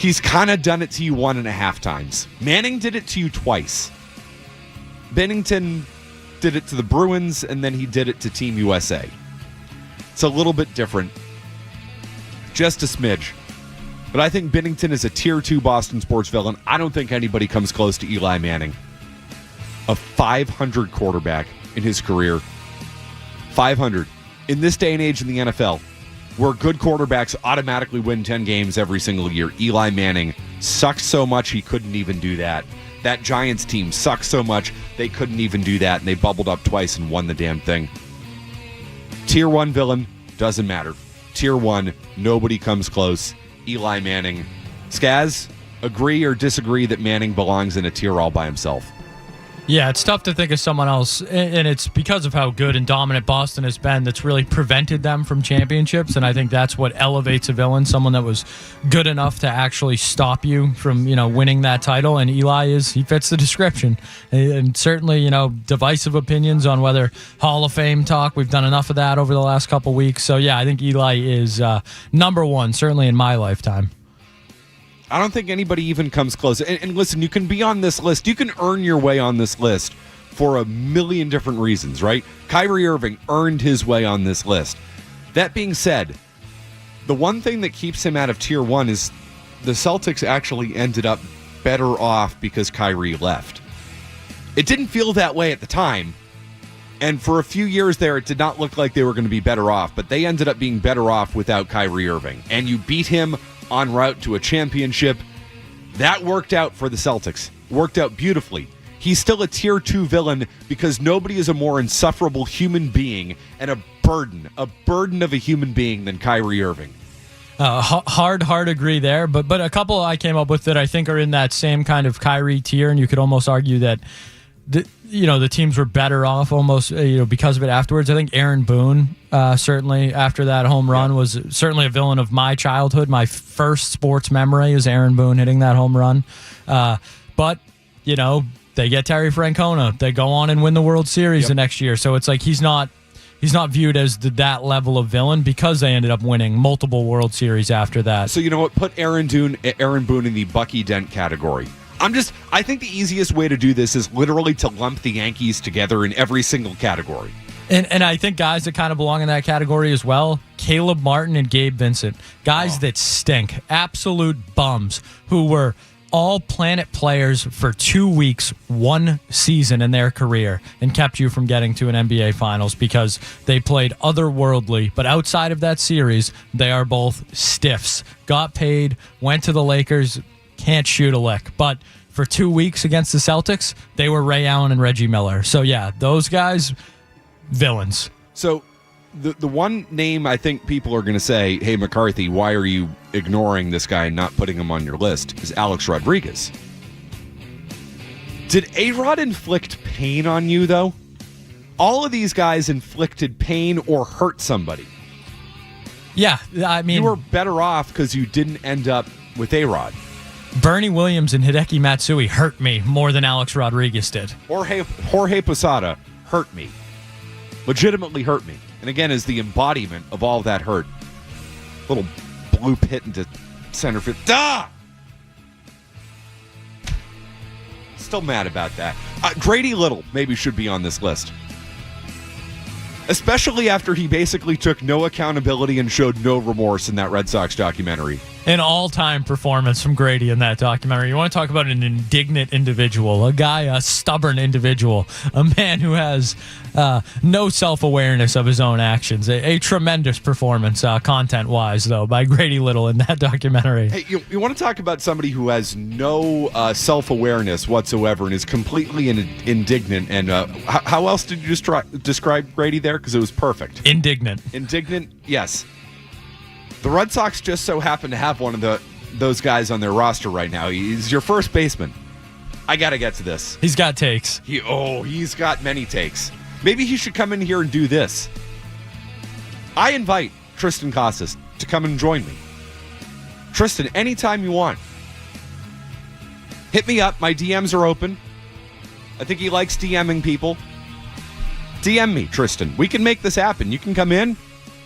[SPEAKER 2] He's kind of done it to you 1.5 times. Manning did it to you twice. Bennington did it to the Bruins, and then he did it to Team USA. It's a little bit different. Just a smidge. But I think Bennington is a Tier 2 Boston sports villain. I don't think anybody comes close to Eli Manning. A 500 quarterback in his career. 500. In this day and age in the NFL, where good quarterbacks automatically win 10 games every single year, Eli Manning sucked so much he couldn't even do that. That Giants team sucked so much they couldn't even do that, and they bubbled up twice and won the damn thing. Tier 1 villain, doesn't matter. Tier 1, nobody comes close. Eli Manning. Skaz, agree or disagree that Manning belongs in a tier all by himself?
[SPEAKER 5] Yeah, it's tough to think of someone else, and it's because of how good and dominant Boston has been that's really prevented them from championships, and I think that's what elevates a villain, someone that was good enough to actually stop you from, winning that title, and he fits the description. And certainly, divisive opinions on whether Hall of Fame talk, we've done enough of that over the last couple weeks. So, yeah, I think Eli is number one, certainly in my lifetime.
[SPEAKER 2] I don't think anybody even comes close. And listen, you can be on this list. You can earn your way on this list for a million different reasons, right? Kyrie Irving earned his way on this list. That being said, the one thing that keeps him out of tier 1 is the Celtics actually ended up better off because Kyrie left. It didn't feel that way at the time. And for a few years there, it did not look like they were going to be better off, but they ended up being better off without Kyrie Irving. And you beat him en route to a championship. That worked out for the Celtics. Worked out beautifully. He's still a tier 2 villain because nobody is a more insufferable human being and a burden of a human being than Kyrie Irving.
[SPEAKER 5] Hard agree there, but a couple I came up with that I think are in that same kind of Kyrie tier, and you could almost argue that the teams were better off almost because of it afterwards. I think Aaron Boone certainly after that home run was certainly a villain of my childhood. My first sports memory is Aaron Boone hitting that home run. But they get Terry Francona. They go on and win the World Series the next year. So it's like he's not viewed as that level of villain because they ended up winning multiple World Series after that.
[SPEAKER 2] So you know what? Put Aaron Boone in the Bucky Dent category. I think the easiest way to do this is literally to lump the Yankees together in every single category.
[SPEAKER 5] And I think guys that kind of belong in that category as well, Caleb Martin and Gabe Vincent, guys that stink, absolute bums, who were all-planet players for 2 weeks, 1 season in their career, and kept you from getting to an NBA Finals because they played otherworldly. But outside of that series, they are both stiffs. Got paid, went to the Lakers, can't shoot a lick. But for 2 weeks against the Celtics, they were Ray Allen and Reggie Miller. So, yeah, those guys, villains.
[SPEAKER 2] So the one name I think people are going to say, hey, McCarthy, why are you ignoring this guy and not putting him on your list, is Alex Rodriguez. Did A-Rod inflict pain on you, though? All of these guys inflicted pain or hurt somebody.
[SPEAKER 5] Yeah, I mean...
[SPEAKER 2] You were better off because you didn't end up with A-Rod.
[SPEAKER 5] Bernie Williams and Hideki Matsui hurt me more than Alex Rodriguez did.
[SPEAKER 2] Jorge Posada hurt me. Legitimately hurt me. And again, is the embodiment of all that hurt. Little blue pit into center field. Duh! Still mad about that. Grady Little maybe should be on this list. Especially after he basically took no accountability and showed no remorse in that Red Sox documentary.
[SPEAKER 5] An all-time performance from Grady in that documentary. You want to talk about an indignant individual, a stubborn individual, a man who has no self-awareness of his own actions. A tremendous performance, content-wise, though, by Grady Little in that documentary.
[SPEAKER 2] Hey, you want to talk about somebody who has no self-awareness whatsoever and is completely indignant, and how else did you describe Grady there? Because it was perfect.
[SPEAKER 5] Indignant.
[SPEAKER 2] Indignant, yes. The Red Sox just so happen to have one of those guys on their roster right now. He's your first baseman. I got to get to this.
[SPEAKER 5] He's got takes.
[SPEAKER 2] He's got many takes. Maybe he should come in here and do this. I invite Tristan Casas to come and join me. Tristan, anytime you want. Hit me up. My DMs are open. I think he likes DMing people. DM me, Tristan. We can make this happen. You can come in.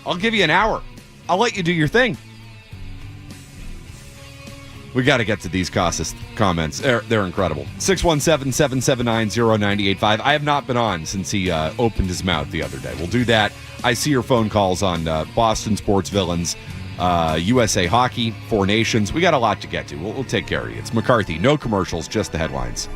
[SPEAKER 2] I'll give you an hour. I'll let you do your thing. We got to get to these Casas comments. They're incredible. 617-779-0985. I have not been on since he opened his mouth the other day. We'll do that. I see your phone calls on Boston Sports Villains, USA Hockey, Four Nations. We got a lot to get to. We'll take care of you. It's McCarthy. No commercials, just the headlines.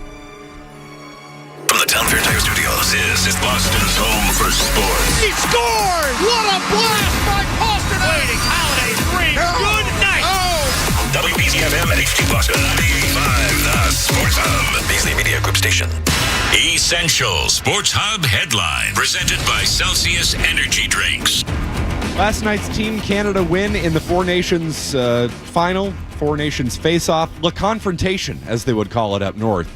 [SPEAKER 8] From the Town Fair Tire Studios, this is Boston's home for sports.
[SPEAKER 11] He scored! What a blast by Boston! Waiting, Holiday dream. Good night!
[SPEAKER 8] WBZFM and HD Boston 95, the Sports Hub. Beasley Media Group station. Essential Sports Hub headline. Presented by Celsius Energy Drinks.
[SPEAKER 2] Last night's Team Canada win in the Four Nations final. Four Nations face-off. La Confrontation, as they would call it up north.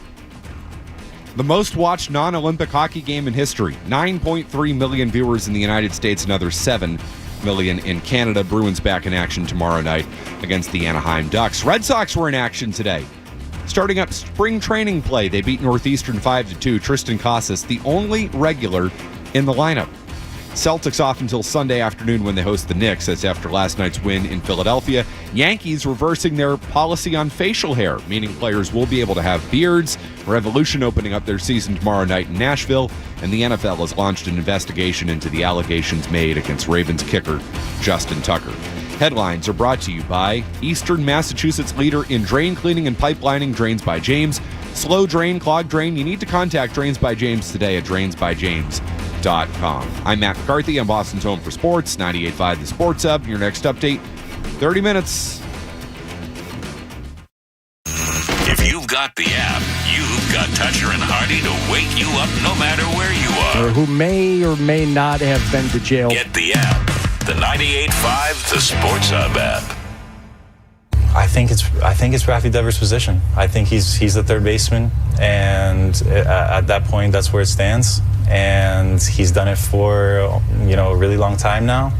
[SPEAKER 2] The most watched non-Olympic hockey game in history. 9.3 million viewers in the United States, another 7 million in Canada. Bruins back in action tomorrow night against the Anaheim Ducks. Red Sox were in action today. Starting up spring training play, they beat Northeastern 5-2. Tristan Casas, the only regular in the lineup. Celtics off until Sunday afternoon when they host the Knicks. That's after last night's win in Philadelphia. Yankees reversing their policy on facial hair, meaning players will be able to have beards. Revolution opening up their season tomorrow night in Nashville. And the NFL has launched an investigation into the allegations made against Ravens kicker Justin Tucker. Headlines are brought to you by Eastern Massachusetts leader in drain cleaning and pipelining, Drains by James. Slow drain, clogged drain. You need to contact Drains by James today at drainsbyjames.com. I'm Matt McCarthy. I'm Boston's home for sports. 98.5 The Sports Hub. Your next update, 30 minutes.
[SPEAKER 8] If you've got the app, you've got Toucher and Hardy to wake you up no matter where you are.
[SPEAKER 18] Or who may or may not have been to jail.
[SPEAKER 8] Get the app. The 98.5 The Sports Hub app.
[SPEAKER 19] I think it's Rafi Devers' position. I think he's the third baseman, and at that point, that's where it stands. And he's done it for a really long time now.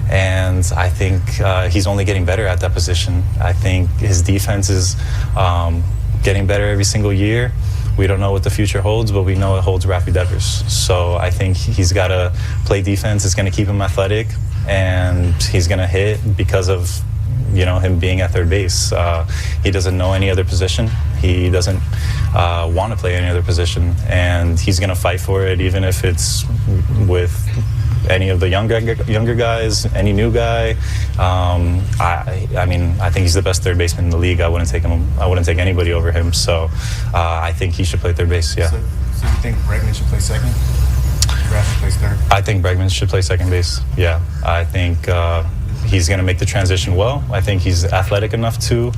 [SPEAKER 19] And I think he's only getting better at that position. I think his defense is getting better every single year. We don't know what the future holds, but we know it holds Rafi Devers. So I think he's got to play defense. It's going to keep him athletic, and he's going to hit because of him being at third base. He doesn't know any other position. He doesn't want to play any other position, and he's going to fight for it, even if it's with any of the younger guys, any new guy. I think he's the best third baseman in the league. I wouldn't take anybody over him. So I think he should play third base. Yeah.
[SPEAKER 20] So you think Bregman should play second? Rafi plays third.
[SPEAKER 19] I think Bregman should play second base. Yeah. I think he's going to make the transition well. I think he's athletic enough to,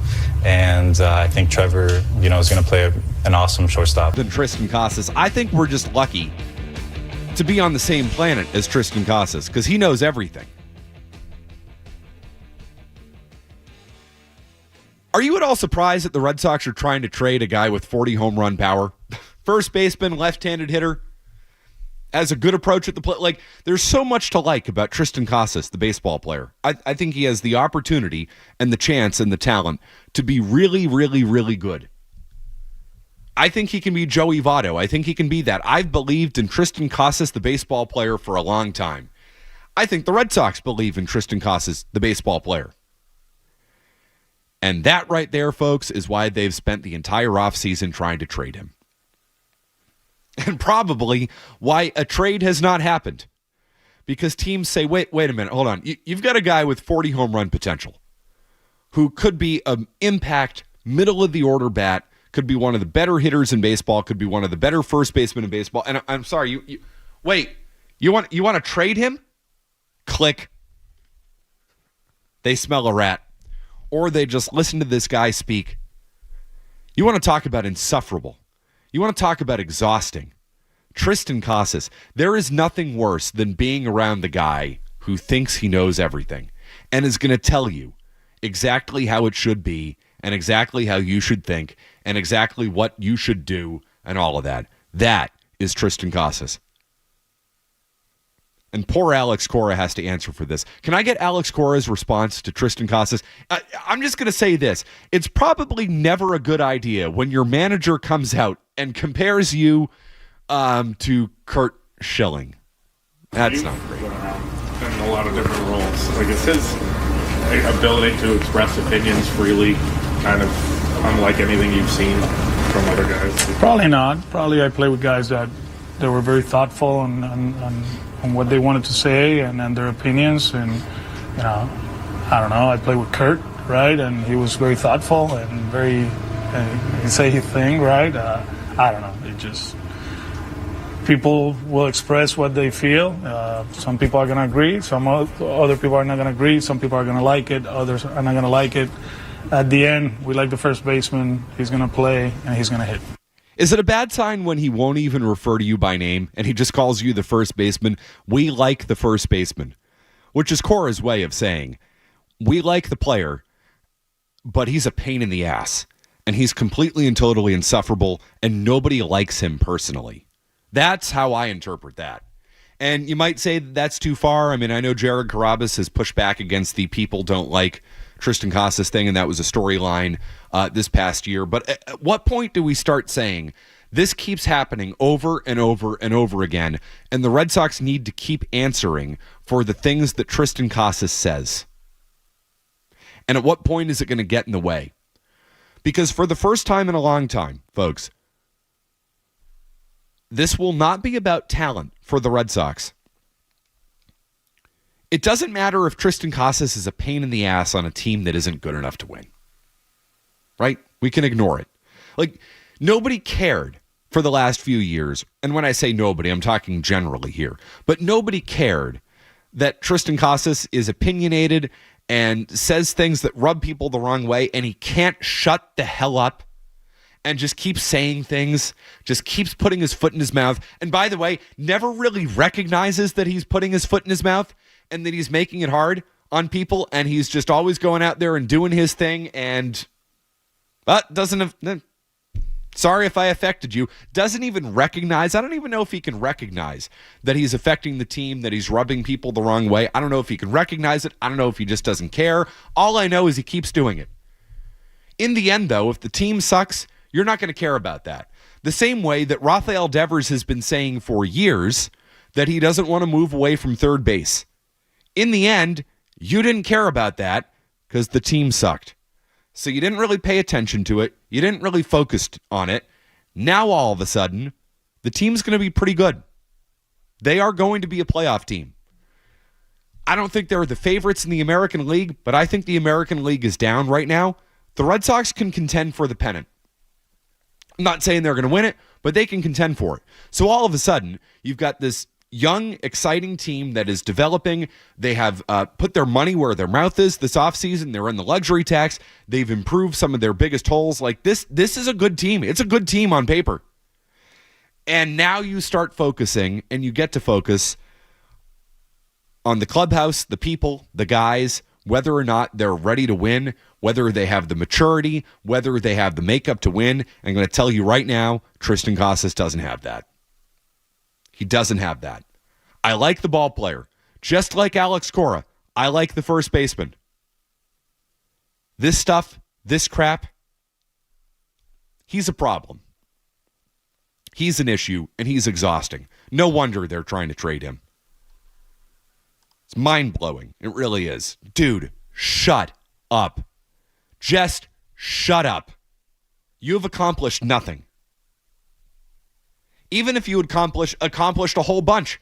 [SPEAKER 19] and I think Trevor, is going to play an awesome shortstop.
[SPEAKER 2] Than Tristan Casas. I think we're just lucky to be on the same planet as Tristan Casas because he knows everything. Are you at all surprised that the Red Sox are trying to trade a guy with 40 home run power? First baseman, left-handed hitter, has a good approach at the plate. Like, there's so much to like about Tristan Casas, the baseball player. I think he has the opportunity and the chance and the talent to be really, really, really good. I think he can be Joey Votto. I think he can be that. I've believed in Tristan Casas, the baseball player, for a long time. I think the Red Sox believe in Tristan Casas, the baseball player. And that right there, folks, is why they've spent the entire offseason trying to trade him. And probably why a trade has not happened. Because teams say, wait a minute, hold on. You've got a guy with 40 home run potential who could be an impact, middle-of-the-order bat, could be one of the better hitters in baseball, could be one of the better first basemen in baseball. And I'm sorry, you want to trade him? Click. They smell a rat. Or they just listen to this guy speak. You want to talk about insufferable. You want to talk about exhausting. Tristan Casas, there is nothing worse than being around the guy who thinks he knows everything and is going to tell you exactly how it should be and exactly how you should think and exactly what you should do and all of that. That is Tristan Casas. And poor Alex Cora has to answer for this. Can I get Alex Cora's response to Tristan Casas? I'm just going to say this. It's probably never a good idea when your manager comes out and compares you to Kurt Schilling. That's not great.
[SPEAKER 9] In a lot of different roles. Like, it's his ability to express opinions freely
[SPEAKER 20] kind of unlike anything you've seen from other guys?
[SPEAKER 21] Probably not. Probably I play with guys that were very thoughtful on what they wanted to say and their opinions. And, I don't know, I played with Kurt, right? And he was very thoughtful and very, he say his thing, right? I don't know. It just, people will express what they feel. Some people are going to agree. Some other people are not going to agree. Some people are going to like it. Others are not going to like it. At the end, we like the first baseman. He's going to play, and he's going to hit.
[SPEAKER 2] Is it a bad sign when he won't even refer to you by name and he just calls you the first baseman? We like the first baseman, which is Cora's way of saying we like the player, but he's a pain in the ass, and he's completely and totally insufferable, and nobody likes him personally. That's how I interpret that. And you might say that's too far. I mean, I know Jared Carrabis has pushed back against the people don't like Tristan Casas thing, and that was a storyline this past year. But at what point do we start saying this keeps happening over and over and over again, and the Red Sox need to keep answering for the things that Tristan Casas says? And at what point is it going to get in the way? Because for the first time in a long time, folks, this will not be about talent for the Red Sox. It doesn't matter if Tristan Casas is a pain in the ass on a team that isn't good enough to win. Right? We can ignore it. Like, nobody cared for the last few years. And when I say nobody, I'm talking generally here. But nobody cared that Tristan Casas is opinionated and says things that rub people the wrong way, and he can't shut the hell up and just keeps saying things, just keeps putting his foot in his mouth. And by the way, never really recognizes that he's putting his foot in his mouth and that he's making it hard on people, and he's just always going out there and doing his thing, and sorry if I affected you, doesn't even recognize, I don't even know if he can recognize that he's affecting the team, that he's rubbing people the wrong way. I don't know if he can recognize it. I don't know if he just doesn't care. All I know is he keeps doing it. In the end, though, if the team sucks, you're not going to care about that. The same way that Rafael Devers has been saying for years that he doesn't want to move away from third base. In the end, you didn't care about that because the team sucked. So you didn't really pay attention to it. You didn't really focus on it. Now all of a sudden, the team's going to be pretty good. They are going to be a playoff team. I don't think they're the favorites in the American League, but I think the American League is down right now. The Red Sox can contend for the pennant. I'm not saying they're going to win it, but they can contend for it. So all of a sudden, you've got this young, exciting team that is developing. They have put their money where their mouth is this offseason. They're in the luxury tax. They've improved some of their biggest holes. Like this is a good team. It's a good team on paper. And now you start focusing, and you get to focus on the clubhouse, the people, the guys, whether or not they're ready to win, whether they have the maturity, whether they have the makeup to win. I'm going to tell you right now, Tristan Casas doesn't have that. He doesn't have that. I like the ball player. Just like Alex Cora, I like the first baseman. This stuff, this crap, he's a problem. He's an issue, and he's exhausting. No wonder they're trying to trade him. It's mind-blowing. It really is. Dude, shut up. Just shut up. You have accomplished nothing. Even if you had accomplished a whole bunch,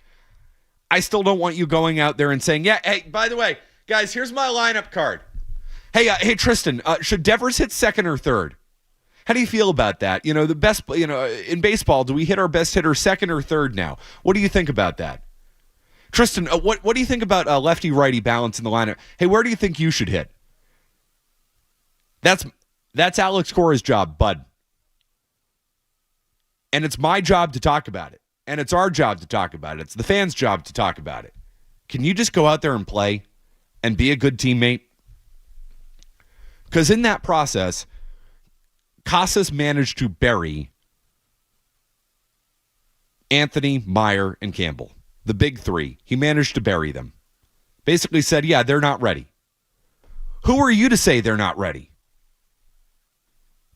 [SPEAKER 2] I still don't want you going out there and saying, yeah, hey, by the way, guys, here's my lineup card. Hey, Tristan, should Devers hit second or third? How do you feel about that? You know, the best, in baseball, do we hit our best hitter second or third now? What do you think about that? Tristan, what do you think about lefty-righty balance in the lineup? Hey, where do you think you should hit? That's Alex Cora's job, bud. And it's my job to talk about it. And it's our job to talk about it. It's the fans' job to talk about it. Can you just go out there and play and be a good teammate? Because in that process, Casas managed to bury Anthony, Meyer, and Campbell. The big three. He managed to bury them. Basically said, yeah, they're not ready. Who are you to say they're not ready?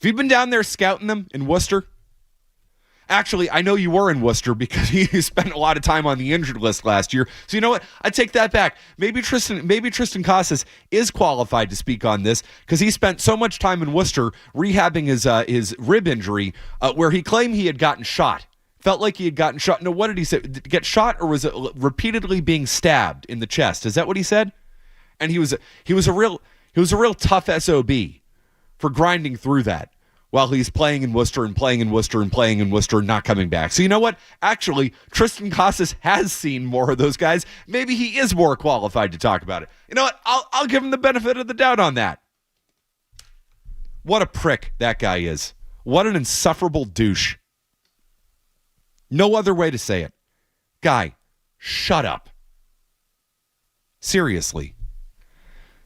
[SPEAKER 2] Have you been down there scouting them in Worcester? Actually, I know you were in Worcester because he spent a lot of time on the injured list last year. So you know what? I take that back. Maybe Tristan Casas is qualified to speak on this because he spent so much time in Worcester rehabbing his rib injury, where he claimed he had gotten shot. Felt like he had gotten shot. No, what did he say? Did he get shot, or was it repeatedly being stabbed in the chest? Is that what he said? And he was a real tough SOB for grinding through that, while he's playing in Worcester and playing in Worcester and playing in Worcester and not coming back. So you know what? Actually, Tristan Casas has seen more of those guys. Maybe he is more qualified to talk about it. You know what? I'll give him the benefit of the doubt on that. What a prick that guy is. What an insufferable douche. No other way to say it. Guy, shut up. Seriously.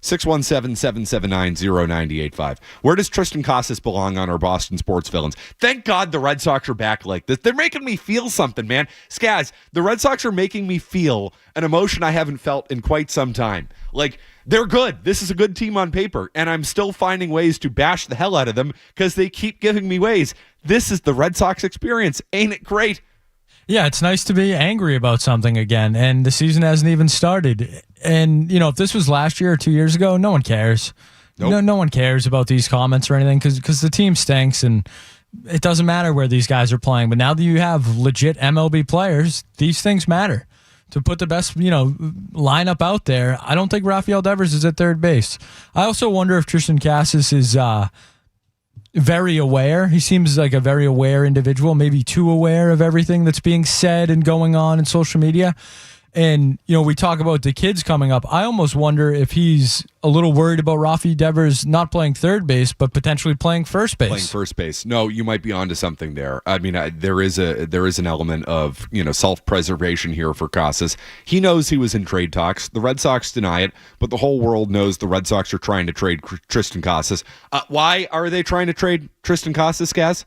[SPEAKER 2] 617-779-0985. Where does Tristan Casas belong on our Boston sports villains? Thank God the Red Sox are back like this. They're making me feel something, man. Skaz, the Red Sox are making me feel an emotion I haven't felt in quite some time. Like, they're good. This is a good team on paper, and I'm still finding ways to bash the hell out of them because they keep giving me ways. This is the Red Sox experience. Ain't it great?
[SPEAKER 5] Yeah, it's nice to be angry about something again, and the season hasn't even started. And, if this was last year or 2 years ago, no one cares.
[SPEAKER 2] Nope.
[SPEAKER 5] No one cares about these comments or anything because the team stinks, and it doesn't matter where these guys are playing. But now that you have legit MLB players, these things matter. To put the best, lineup out there, I don't think Rafael Devers is at third base. I also wonder if Tristan Casas is very aware. He seems like a very aware individual, maybe too aware of everything that's being said and going on in social media. And, we talk about the kids coming up. I almost wonder if he's a little worried about Rafi Devers not playing third base, but potentially playing first base.
[SPEAKER 2] Playing first base. No, you might be onto something there. I mean, there is an element of, self-preservation here for Casas. He knows he was in trade talks. The Red Sox deny it, but the whole world knows the Red Sox are trying to trade Tristan Casas. Why are they trying to trade Tristan Casas, Gaz?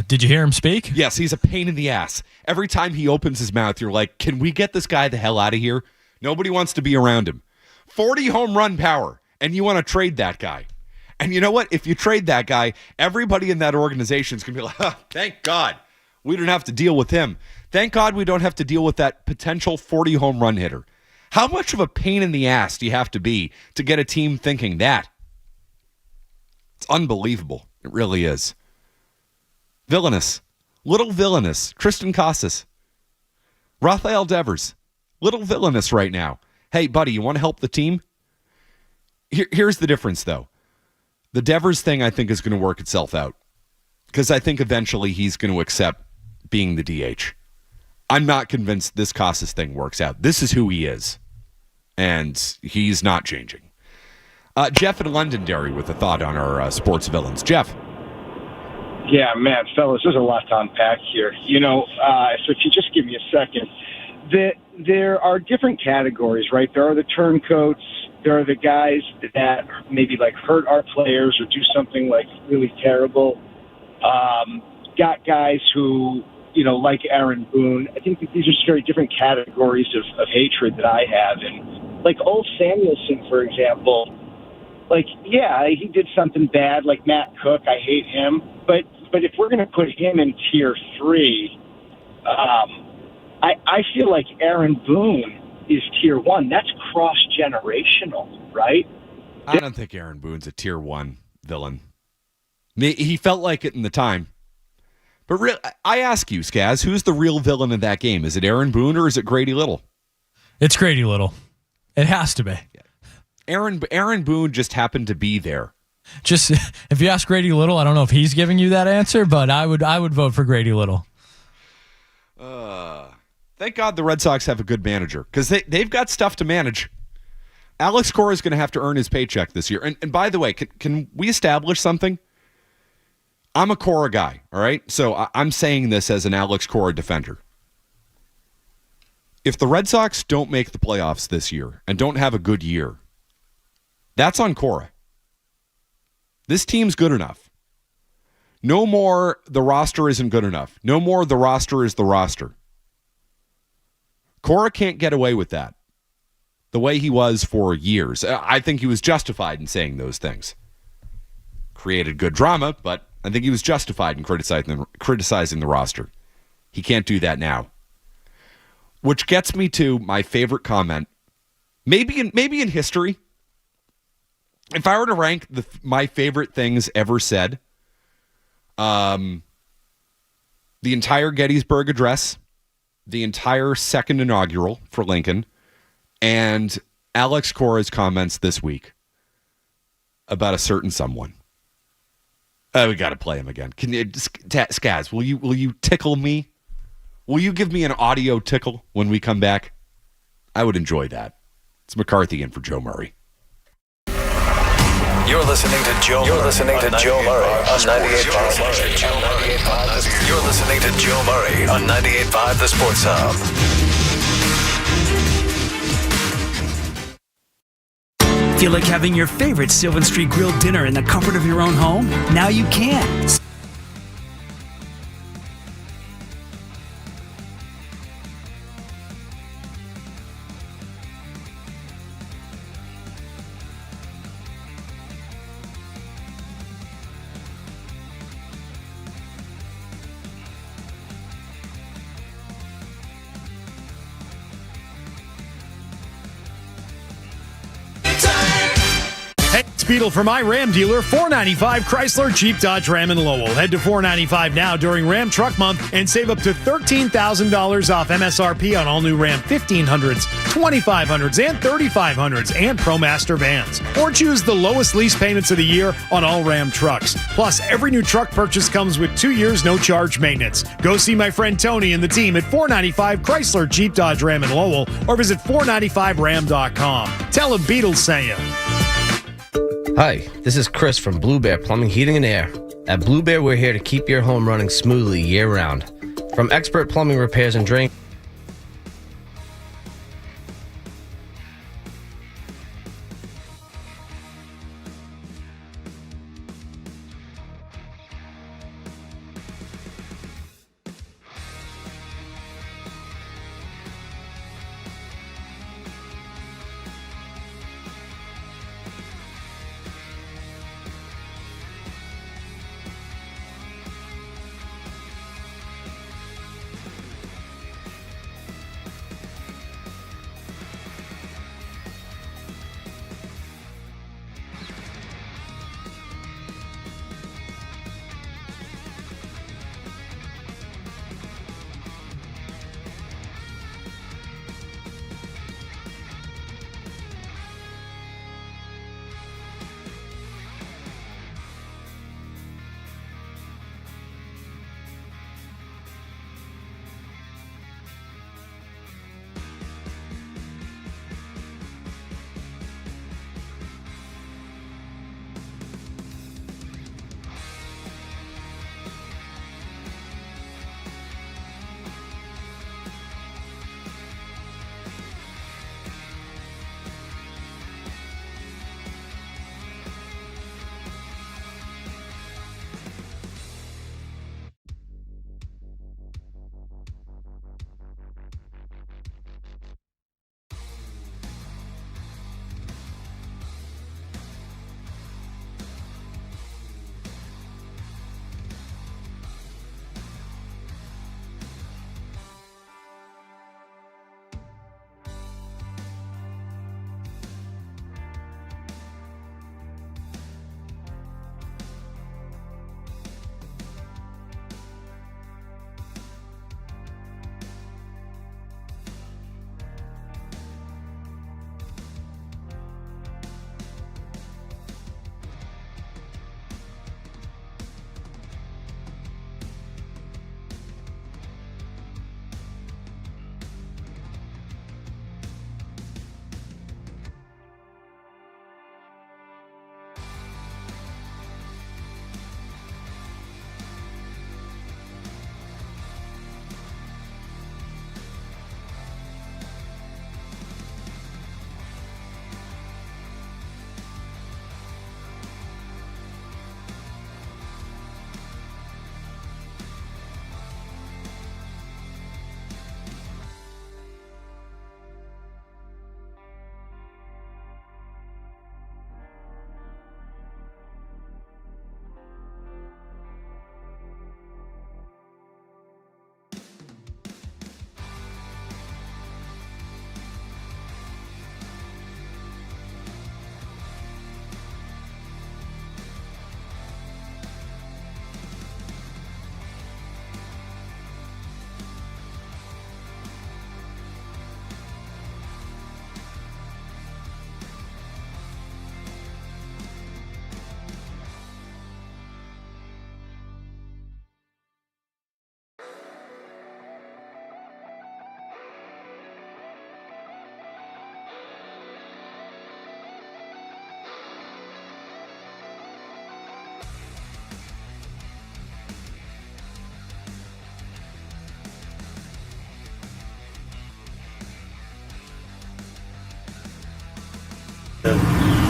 [SPEAKER 5] Did you hear him speak?
[SPEAKER 2] Yes, he's a pain in the ass. Every time he opens his mouth, you're like, can we get this guy the hell out of here? Nobody wants to be around him. 40 home run power, and you want to trade that guy. And you know what? If you trade that guy, everybody in that organization is going to be like, thank God we don't have to deal with him. Thank God we don't have to deal with that potential 40 home run hitter. How much of a pain in the ass do you have to be to get a team thinking that? It's unbelievable. It really is. Villainous. Little villainous. Tristan Casas. Rafael Devers. Little villainous right now. Hey, buddy, you want to help the team? Here's the difference, though. The Devers thing, I think, is going to work itself out. Because I think eventually he's going to accept being the DH. I'm not convinced this Casas thing works out. This is who he is. And he's not changing. Jeff in Londonderry with a thought on our sports villains. Jeff.
[SPEAKER 3] Yeah, man, fellas, there's a lot to unpack here. So if you just give me a second, there are different categories, right? There are the turncoats. There are the guys that maybe hurt our players or do something really terrible. Got guys who, like Aaron Boone. I think that these are just very different categories of hatred that I have. And Old Samuelson, for example, he did something bad, like Matt Cook. I hate him. But if we're going to put him in tier 3, I feel like Aaron Boone is tier 1. That's cross-generational, right?
[SPEAKER 2] I don't think Aaron Boone's a tier 1 villain. He felt like it in the time. But I ask you, Skaz, who's the real villain in that game? Is it Aaron Boone or is it Grady Little?
[SPEAKER 5] It's Grady Little. It has to be.
[SPEAKER 2] Aaron Boone just happened to be there.
[SPEAKER 5] Just if you ask Grady Little, I don't know if he's giving you that answer, but I would vote for Grady Little.
[SPEAKER 2] Thank God the Red Sox have a good manager because they've got stuff to manage. Alex Cora is going to have to earn his paycheck this year. And by the way, can we establish something? I'm a Cora guy, all right? So I'm saying this as an Alex Cora defender. If the Red Sox don't make the playoffs this year and don't have a good year, that's on Cora. This team's good enough. No more the roster isn't good enough. No more the roster is the roster. Cora can't get away with that the way he was for years. I think he was justified in saying those things. Created good drama, but I think he was justified in criticizing the roster. He can't do that now. Which gets me to my favorite comment, maybe in history. If I were to rank my favorite things ever said, the entire Gettysburg Address, the entire second inaugural for Lincoln, and Alex Cora's comments this week about a certain someone. We got to play him again. Can you, Skaz? Will you tickle me? Will you give me an audio tickle when we come back? I would enjoy that. It's McCarthy in for Joe Murray.
[SPEAKER 8] You're listening to Joe. You're listening to Joe Murray on 98.5. You're listening to Joe Murray on 98.5 The Sports Hub.
[SPEAKER 4] Feel like having your favorite Sylvan Street Grill dinner in the comfort of your own home? Now you can.
[SPEAKER 22] Hey, it's Beetle for my Ram dealer, 495 Chrysler Jeep Dodge Ram in Lowell. Head to 495 now during Ram Truck Month and save up to $13,000 off MSRP on all new Ram 1500s, 2500s, and 3500s and ProMaster vans. Or choose the lowest lease payments of the year on all Ram trucks. Plus, every new truck purchase comes with 2 years no-charge maintenance. Go see my friend Tony and the team at 495 Chrysler Jeep Dodge Ram in Lowell or visit 495ram.com. Tell him Beetle sent you.
[SPEAKER 23] Hi, this is Chris from Blue Bear Plumbing, Heating, and Air. At Blue Bear, we're here to keep your home running smoothly year-round. From expert plumbing repairs and drain...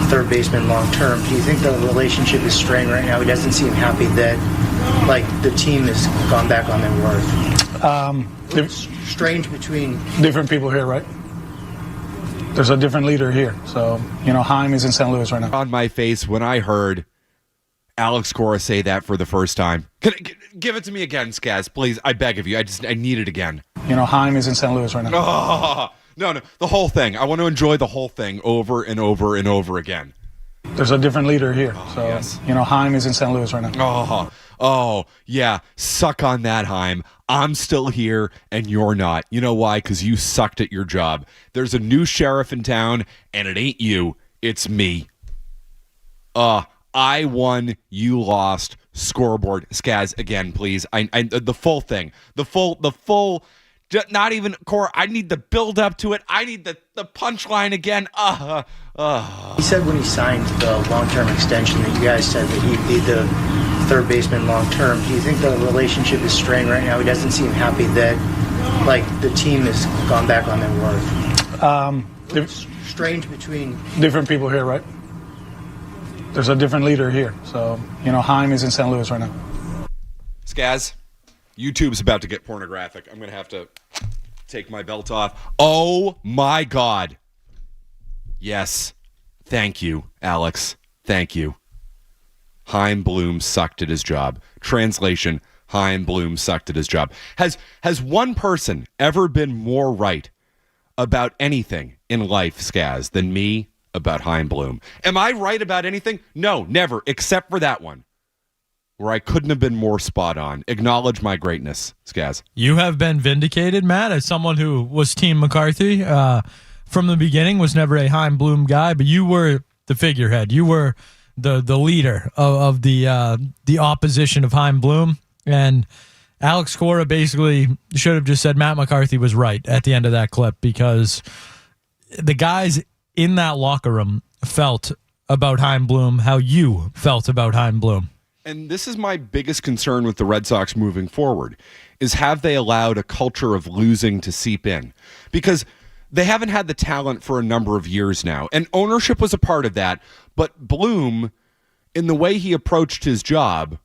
[SPEAKER 6] third baseman long term. Do you think the relationship is strained right now? He doesn't seem happy that, like, the team has gone back on their word. Strange between
[SPEAKER 21] different people here, right? There's a different leader here. So, Haim is in St. Louis right now.
[SPEAKER 2] On my face when I heard Alex Cora say that for the first time. Give it to me again, Skaz, please. I beg of you. I need it again.
[SPEAKER 21] Haim is in St. Louis right now.
[SPEAKER 2] Oh, no, the whole thing. I want to enjoy the whole thing over and over and over again.
[SPEAKER 21] There's a different leader here. So,
[SPEAKER 2] yes.
[SPEAKER 21] Haim is in St. Louis right
[SPEAKER 2] now. Oh, yeah. Suck on that, Haim. I'm still here and you're not. You know why? Because you sucked at your job. There's a new sheriff in town and it ain't you. It's me. I won, you lost. Scoreboard. Skaz, again, please. I the full thing. The full. Not even core. I need the build up to it. I need the punchline again.
[SPEAKER 6] He said when he signed the long-term extension that you guys said that he'd be the third baseman long-term. Do you think the relationship is strained right now? He doesn't seem happy that, like, the team has gone back on their word. Strange between
[SPEAKER 21] different people here, right? There's a different leader here. So, Haim is in St. Louis right now.
[SPEAKER 2] Skaz, YouTube's about to get pornographic. I'm going to have to take my belt off. Oh, my God. Yes. Thank you, Alex. Thank you. Chaim Bloom sucked at his job. Translation, Chaim Bloom sucked at his job. Has one person ever been more right about anything in life, Skaz, than me about Chaim Bloom? Am I right about anything? No, never, except for that one, where I couldn't have been more spot on. Acknowledge my greatness, Skaz.
[SPEAKER 5] You have been vindicated, Matt, as someone who was Team McCarthy from the beginning, was never a Chaim Bloom guy, but you were the figurehead. You were the leader of the opposition of Chaim Bloom, and Alex Cora basically should have just said Matt McCarthy was right at the end of that clip, because the guys in that locker room felt about Chaim Bloom how you felt about Chaim Bloom.
[SPEAKER 2] And this is my biggest concern with the Red Sox moving forward, is have they allowed a culture of losing to seep in? Because they haven't had the talent for a number of years now, and ownership was a part of that. But Bloom, in the way he approached his job,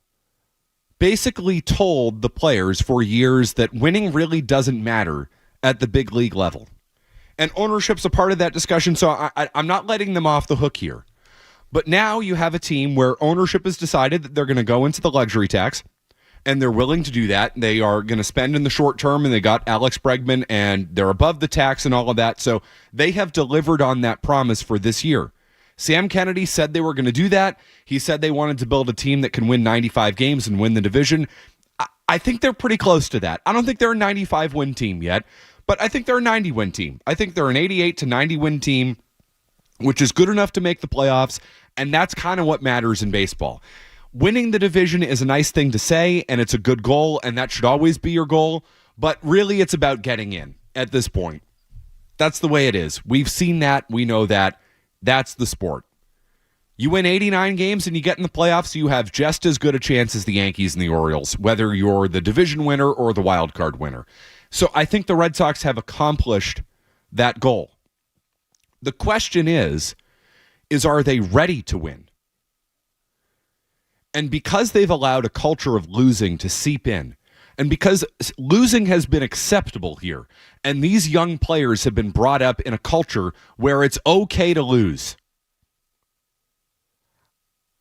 [SPEAKER 2] basically told the players for years that winning really doesn't matter at the big league level. And ownership's a part of that discussion, so I'm not letting them off the hook here. But now you have a team where ownership has decided that they're going to go into the luxury tax, and they're willing to do that. They are going to spend in the short term, and they got Alex Bregman, and they're above the tax and all of that. So they have delivered on that promise for this year. Sam Kennedy said they were going to do that. He said they wanted to build a team that can win 95 games and win the division. I think they're pretty close to that. I don't think they're a 95-win team yet, but I think they're a 90-win team. I think they're an 88 to 90-win team, which is good enough to make the playoffs, and that's kind of what matters in baseball. Winning the division is a nice thing to say, and it's a good goal, and that should always be your goal, but really it's about getting in at this point. That's the way it is. We've seen that. We know that. That's the sport. You win 89 games and you get in the playoffs, you have just as good a chance as the Yankees and the Orioles, whether you're the division winner or the wild card winner. So I think the Red Sox have accomplished that goal. The question is are they ready to win? And because they've allowed a culture of losing to seep in, and because losing has been acceptable here, and these young players have been brought up in a culture where it's okay to lose,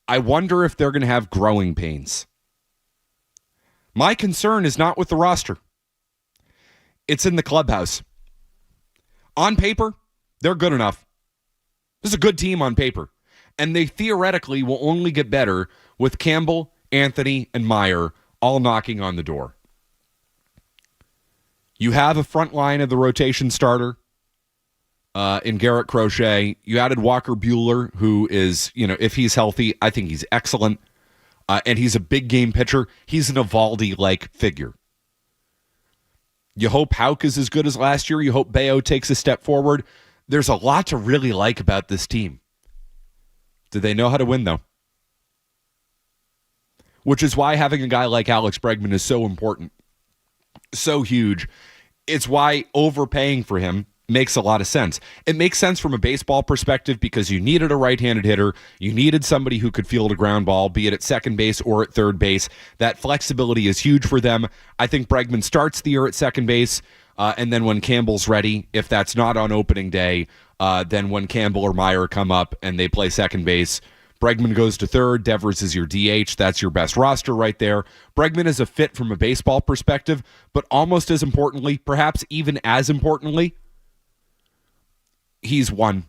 [SPEAKER 2] I wonder if they're going to have growing pains. My concern is not with the roster. It's in the clubhouse. On paper, they're good enough. This is a good team on paper. And they theoretically will only get better with Campbell, Anthony, and Meyer all knocking on the door. You have a front line of the rotation starter in Garrett Crochet. You added Walker Buehler, who is, if he's healthy, I think he's excellent. And he's a big game pitcher. He's an Evaldi-like figure. You hope Houck is as good as last year. You hope Bayo takes a step forward. There's a lot to really like about this team. Do they know how to win, though? Which is why having a guy like Alex Bregman is so important. So huge. It's why overpaying for him makes a lot of sense. It makes sense from a baseball perspective because you needed a right-handed hitter. You needed somebody who could field a ground ball, be it at second base or at third base. That flexibility is huge for them. I think Bregman starts the year at second base, and then when Campbell's ready, if that's not on opening day, then when Campbell or Meyer come up and they play second base, Bregman goes to third. Devers is your DH. That's your best roster right there. Bregman is a fit from a baseball perspective, but almost as importantly, perhaps even as importantly, he's won.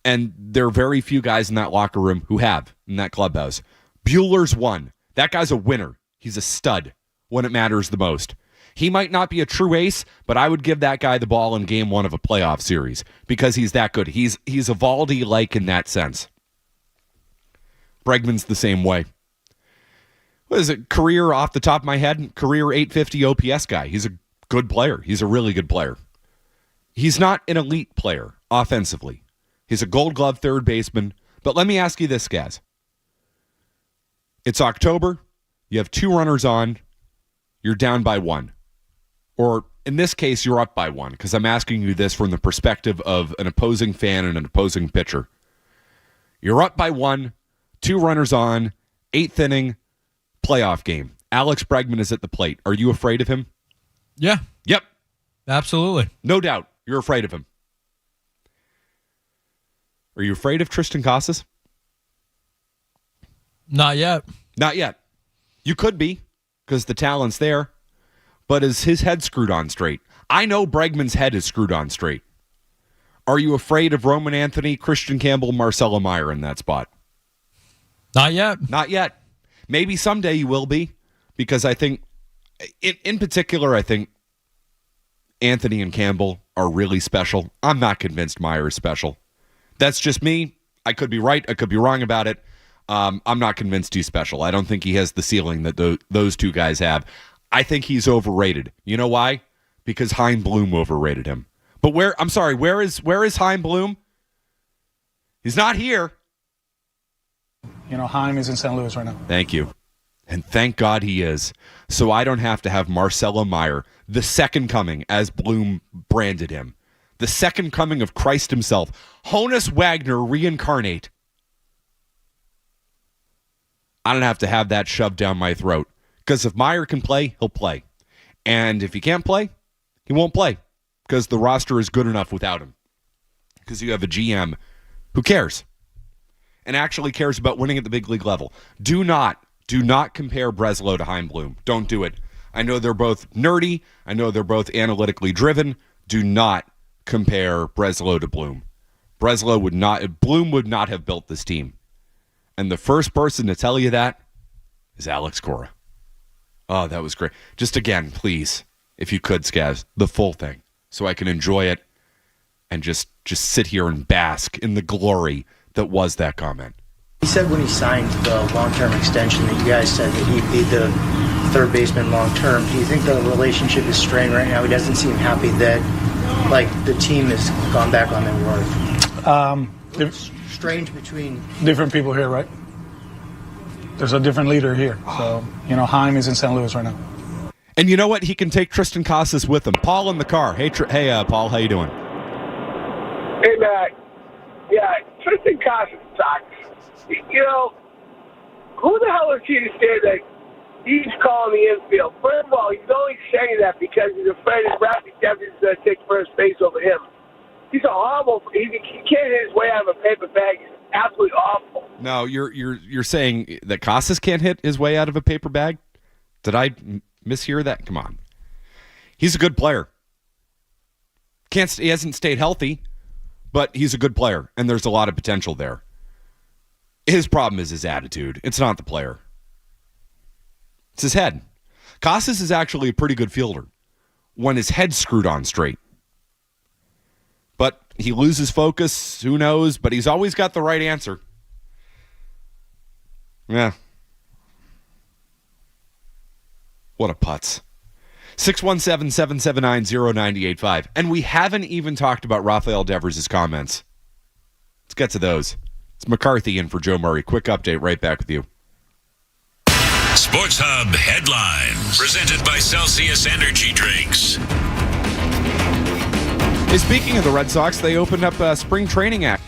[SPEAKER 2] And there are very few guys in that locker room who have, in that clubhouse. Buehler's won. That guy's a winner. He's a stud when it matters the most. He might not be a true ace, but I would give that guy the ball in game 1 of a playoff series because he's that good. He's Evaldi-like in that sense. Bregman's the same way. What is it? Career off the top of my head, career 850 OPS guy. He's a good player. He's a really good player. He's not an elite player offensively. He's a Gold Glove third baseman. But let me ask you this, guys. It's October. You have 2 runners on. You're down by 1. Or in this case, you're up by 1 because I'm asking you this from the perspective of an opposing fan and an opposing pitcher. You're up by 1. 2 runners on, 8th inning, playoff game. Alex Bregman is at the plate. Are you afraid of him?
[SPEAKER 5] Yeah.
[SPEAKER 2] Yep.
[SPEAKER 5] Absolutely.
[SPEAKER 2] No doubt. You're afraid of him. Are you afraid of Tristan Casas?
[SPEAKER 5] Not yet.
[SPEAKER 2] Not yet. You could be because the talent's there. But is his head screwed on straight? I know Bregman's head is screwed on straight. Are you afraid of Roman Anthony, Christian Campbell, Marcelo Meyer in that spot?
[SPEAKER 5] Not yet.
[SPEAKER 2] Not yet. Maybe someday you will be, because I think, in particular, I think Anthony and Campbell are really special. I'm not convinced Meyer is special. That's just me. I could be right. I could be wrong about it. I'm not convinced he's special. I don't think he has the ceiling that those 2 guys have. I think he's overrated. You know why? Because Chaim Bloom overrated him. But where is Chaim Bloom? He's not here.
[SPEAKER 21] You know, Chaim is in St. Louis right now.
[SPEAKER 2] Thank you. And thank God he is. So I don't have to have Marcelo Meyer, the second coming, as Bloom branded him. The second coming of Christ himself. Honus Wagner reincarnate. I don't have to have that shoved down my throat. Because if Meyer can play, he'll play. And if he can't play, he won't play. Because the roster is good enough without him. Because you have a GM who cares. And actually cares about winning at the big league level. Do not compare Breslow to Chaim Bloom. Don't do it. I know they're both nerdy. I know they're both analytically driven. Do not compare Breslow to Bloom. Bloom would not have built this team. And the first person to tell you that is Alex Cora. Oh, that was great. Just again, please, if you could, Scaz, the full thing, so I can enjoy it and just sit here and bask in the glory that was that comment.
[SPEAKER 6] He said when he signed the long-term extension that you guys said that he'd be the third baseman long-term. Do you think the relationship is strained right now? He doesn't seem happy that, the team has gone back on their word. Strange between
[SPEAKER 21] different people here, right? There's a different leader here. So, Chaim is in St. Louis right now.
[SPEAKER 2] And you know what? He can take Tristan Casas with him. Paul in the car. Hey, Paul, how you doing?
[SPEAKER 7] Hey, Matt. Yeah, Tristan Casas sucks. Who the hell is he to say that he's calling the infield? First of all, he's only saying that because he's afraid that Rafi Devers is going to take first base over him. He's a horrible. He can't hit his way out of a paper bag. He's absolutely awful.
[SPEAKER 2] No, you're saying that Casas can't hit his way out of a paper bag? Did I mishear that? Come on. He's a good player. He hasn't stayed healthy, but he's a good player, and there's a lot of potential there. His problem is his attitude. It's not the player. It's his head. Casas is actually a pretty good fielder when his head's screwed on straight. But he loses focus, who knows, but he's always got the right answer. Yeah. What a putz. 617-779-0985. And we haven't even talked about Rafael Devers' comments. Let's get to those. It's McCarthy in for Joe Murray. Quick update, right back with you.
[SPEAKER 8] Sports Hub headlines. Presented by Celsius Energy Drinks.
[SPEAKER 2] Hey, speaking of the Red Sox, they opened up spring training act.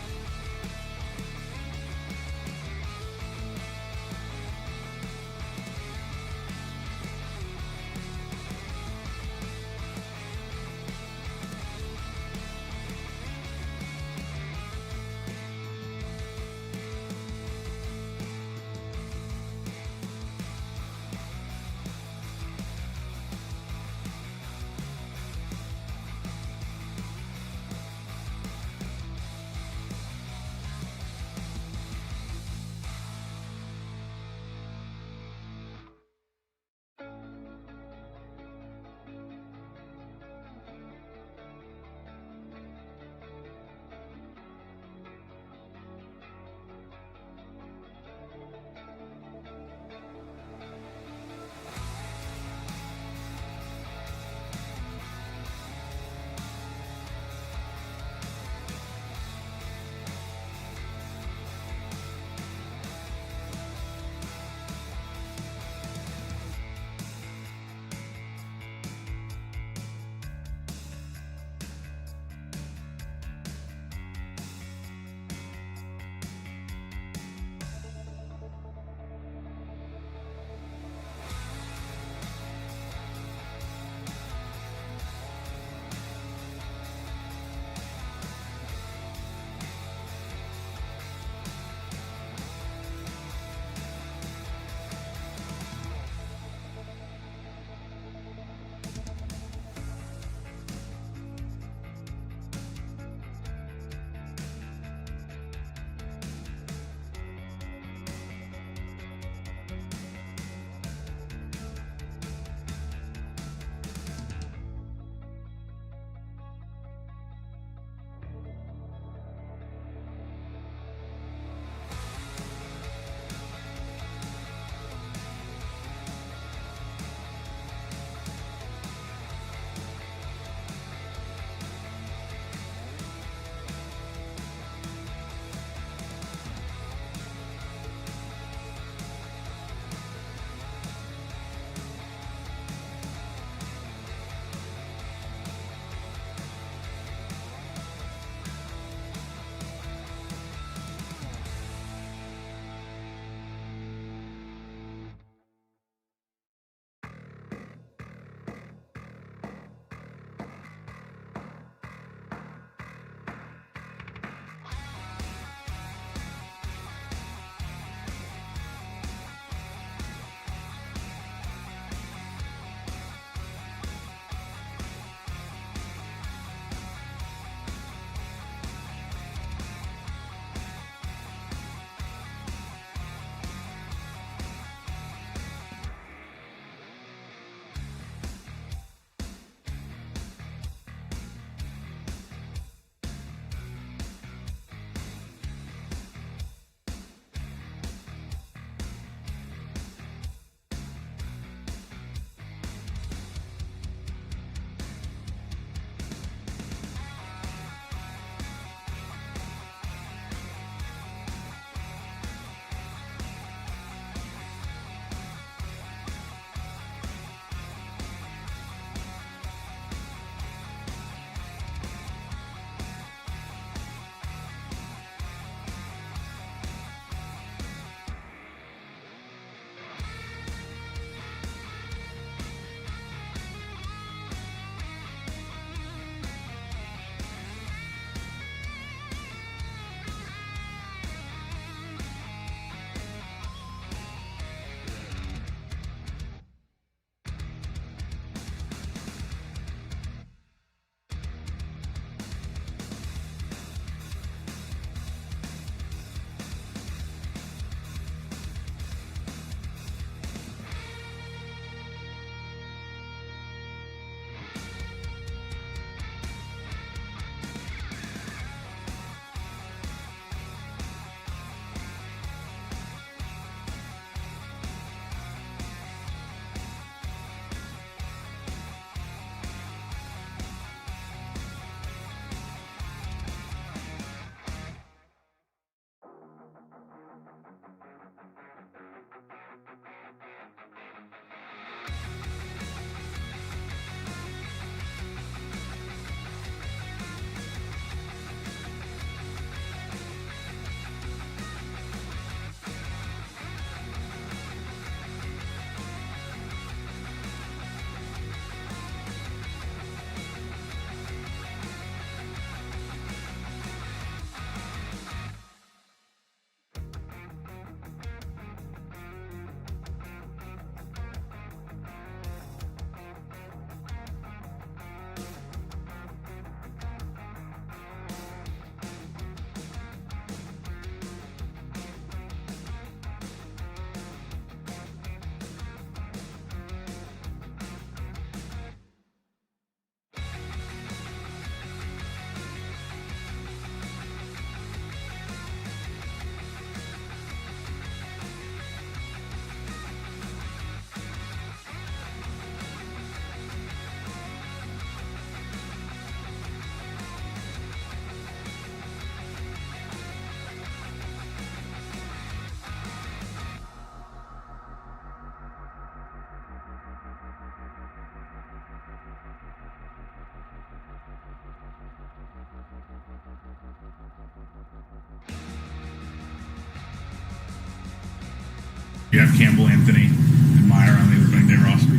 [SPEAKER 20] You have Campbell, Anthony, and Meyer on the opening day roster?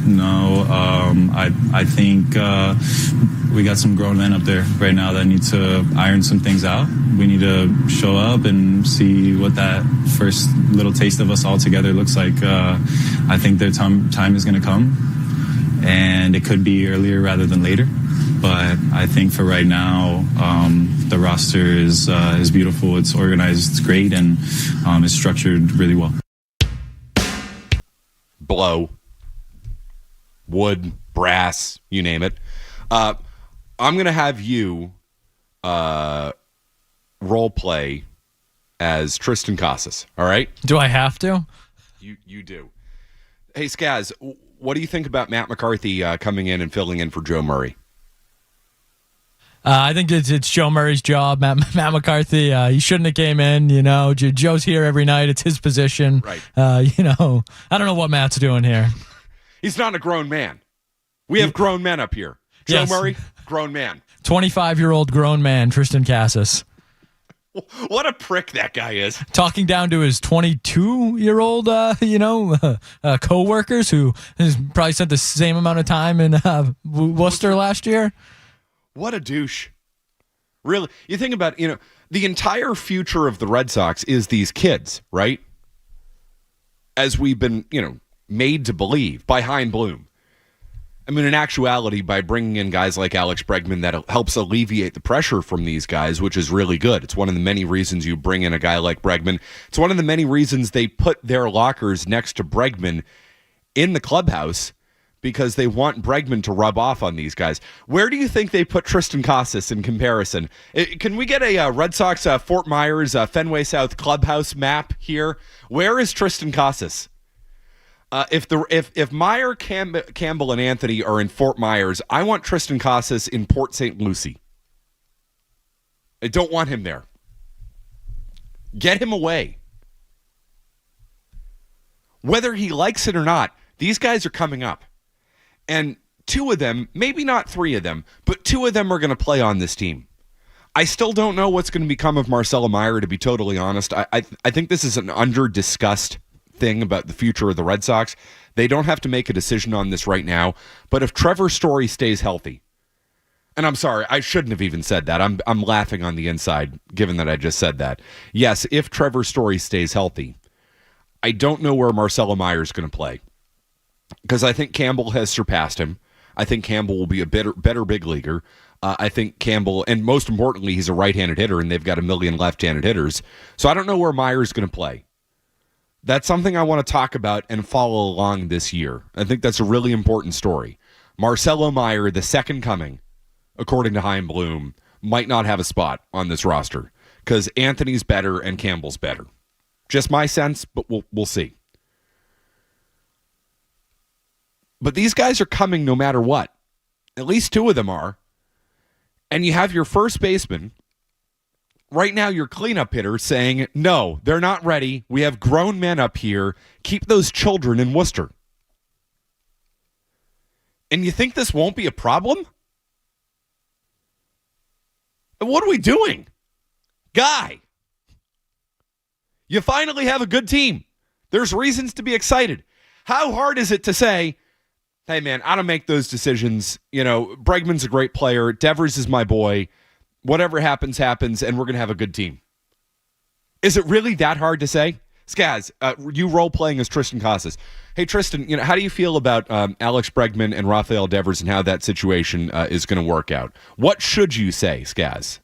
[SPEAKER 19] No. I think we got some grown men up there right now that need to iron some things out. We need to show up and see what that first little taste of us all together looks like. I think their time is going to come, and it could be earlier rather than later. But I think for right now, the roster is beautiful. It's organized, it's great, and it's structured really well.
[SPEAKER 2] Blow. Wood, brass, you name it. I'm going to have you role play as Tristan Casas, all right?
[SPEAKER 5] Do I have to?
[SPEAKER 2] You do. Hey, Skaz, what do you think about Matt McCarthy coming in and filling in for Joe Murray?
[SPEAKER 5] I think it's Joe Murray's job. Matt McCarthy, he shouldn't have came in. Joe's here every night. It's his position.
[SPEAKER 2] Right.
[SPEAKER 5] I don't know what Matt's doing here.
[SPEAKER 2] He's not a grown man. We have grown men up here. Joe
[SPEAKER 5] Yes.
[SPEAKER 2] Murray, grown man.
[SPEAKER 5] 25-year-old grown man, Tristan Casas.
[SPEAKER 2] What a prick that guy is.
[SPEAKER 5] Talking down to his 22-year-old, co-workers who has probably spent the same amount of time in Worcester last year.
[SPEAKER 2] What a douche. Really, you think about, the entire future of the Red Sox is these kids, right? As we've been, made to believe by Hein Bloom. I mean, in actuality, by bringing in guys like Alex Bregman, that helps alleviate the pressure from these guys, which is really good. It's one of the many reasons you bring in a guy like Bregman. It's one of the many reasons they put their lockers next to Bregman in the clubhouse, because they want Bregman to rub off on these guys. Where do you think they put Tristan Casas in comparison? Can we get a Red Sox Fort Myers Fenway South clubhouse map here? Where is Tristan Casas? If Meyer, Campbell, and Anthony are in Fort Myers, I want Tristan Casas in Port St. Lucie. I don't want him there. Get him away. Whether he likes it or not, these guys are coming up. And two of them, maybe not three of them, but two of them are going to play on this team. I still don't know what's going to become of Marcelo Meyer, to be totally honest. I think this is an under-discussed thing about the future of the Red Sox. They don't have to make a decision on this right now. But if Trevor Story stays healthy, and I'm sorry, I shouldn't have even said that. I'm laughing on the inside, given that I just said that. Yes, if Trevor Story stays healthy, I don't know where Marcelo Meyer is going to play, because I think Campbell has surpassed him. I think Campbell will be a better big leaguer. I think Campbell, and most importantly, he's a right-handed hitter, and they've got a million left-handed hitters. So I don't know where Meyer's going to play. That's something I want to talk about and follow along this year. I think that's a really important story. Marcelo Meyer, the second coming, according to Hein Bloom, might not have a spot on this roster because Anthony's better and Campbell's better. Just my sense, but we'll see. But these guys are coming no matter what. At least two of them are. And you have your first baseman, right now your cleanup hitter, saying, no, they're not ready. We have grown men up here. Keep those children in Worcester. And you think this won't be a problem? What are we doing? Guy, you finally have a good team. There's reasons to be excited. How hard is it to say, hey, man, I don't make those decisions. Bregman's a great player. Devers is my boy. Whatever happens, happens, and we're going to have a good team. Is it really that hard to say? Skaz, you role-playing as Tristan Casas. Hey, Tristan, how do you feel about Alex Bregman and Rafael Devers and how that situation is going to work out? What should you say, Skaz?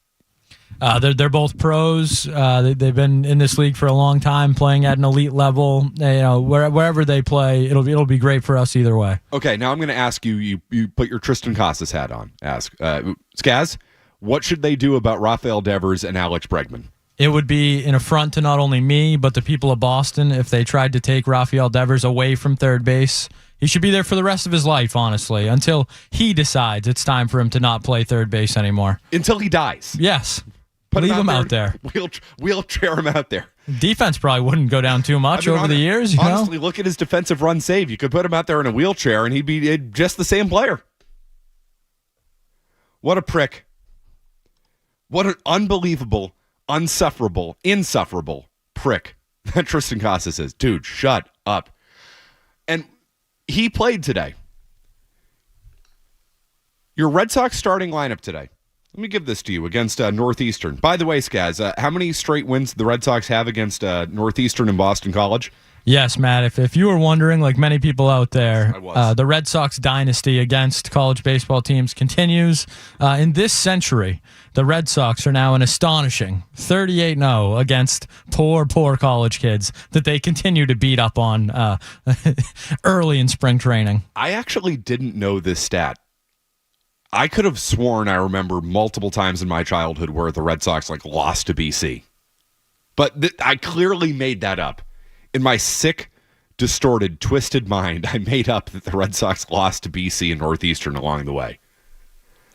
[SPEAKER 5] They're both pros. They've been in this league for a long time, playing at an elite level. Wherever they play, it'll be great for us either way.
[SPEAKER 2] Okay, now I'm going to ask you. You put your Tristan Casas hat on. Ask Skaz, what should they do about Rafael Devers and Alex Bregman?
[SPEAKER 5] It would be an affront to not only me but the people of Boston if they tried to take Rafael Devers away from third base. He should be there for the rest of his life, honestly, until he decides it's time for him to not play third base anymore.
[SPEAKER 2] Until he dies.
[SPEAKER 5] Yes. Leave him out there.
[SPEAKER 2] Wheelchair him out there.
[SPEAKER 5] Defense probably wouldn't go down too much over the years.
[SPEAKER 2] Honestly, look at his defensive run save. You could put him out there in a wheelchair, and he'd be just the same player. What a prick. What an unbelievable, insufferable prick Tristan Casa says, dude, shut up. And he played today. Your Red Sox starting lineup today. Let me give this to you against Northeastern. By the way, Skaz, how many straight wins the Red Sox have against Northeastern and Boston College?
[SPEAKER 5] Yes, Matt. If you were wondering, like many people out there, the Red Sox dynasty against college baseball teams continues. In this century, the Red Sox are now an astonishing 38-0 against poor college kids that they continue to beat up on early in spring training. I
[SPEAKER 2] actually didn't know this stat. I could have sworn I remember multiple times in my childhood where the Red Sox lost to BC. But I clearly made that up. In my sick, distorted, twisted mind, I made up that the Red Sox lost to BC and Northeastern along the way.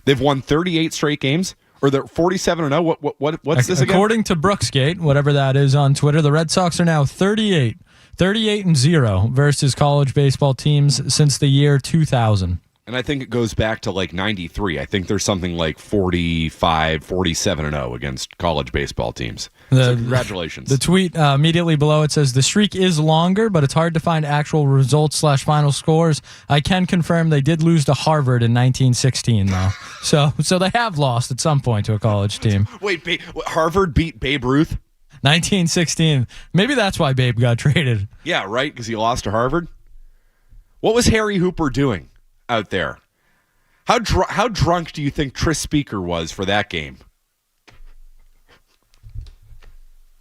[SPEAKER 2] They've won 38 straight games, or they're 47-0. What's this again?
[SPEAKER 5] According to Brooksgate, whatever that is on Twitter, the Red Sox are now 38-0 versus college baseball teams since the year 2000.
[SPEAKER 2] And I think it goes back to 93. I think there's something like 47-0 against college baseball teams. So congratulations.
[SPEAKER 5] The tweet immediately below it says, the streak is longer, but it's hard to find actual results/final scores. I can confirm they did lose to Harvard in 1916, though. so they have lost at some point to a college team.
[SPEAKER 2] Wait, Harvard beat Babe Ruth?
[SPEAKER 5] 1916. Maybe that's why Babe got traded.
[SPEAKER 2] Yeah, right, because he lost to Harvard. What was Harry Hooper doing out there? How drunk do you think Tris Speaker was for that game?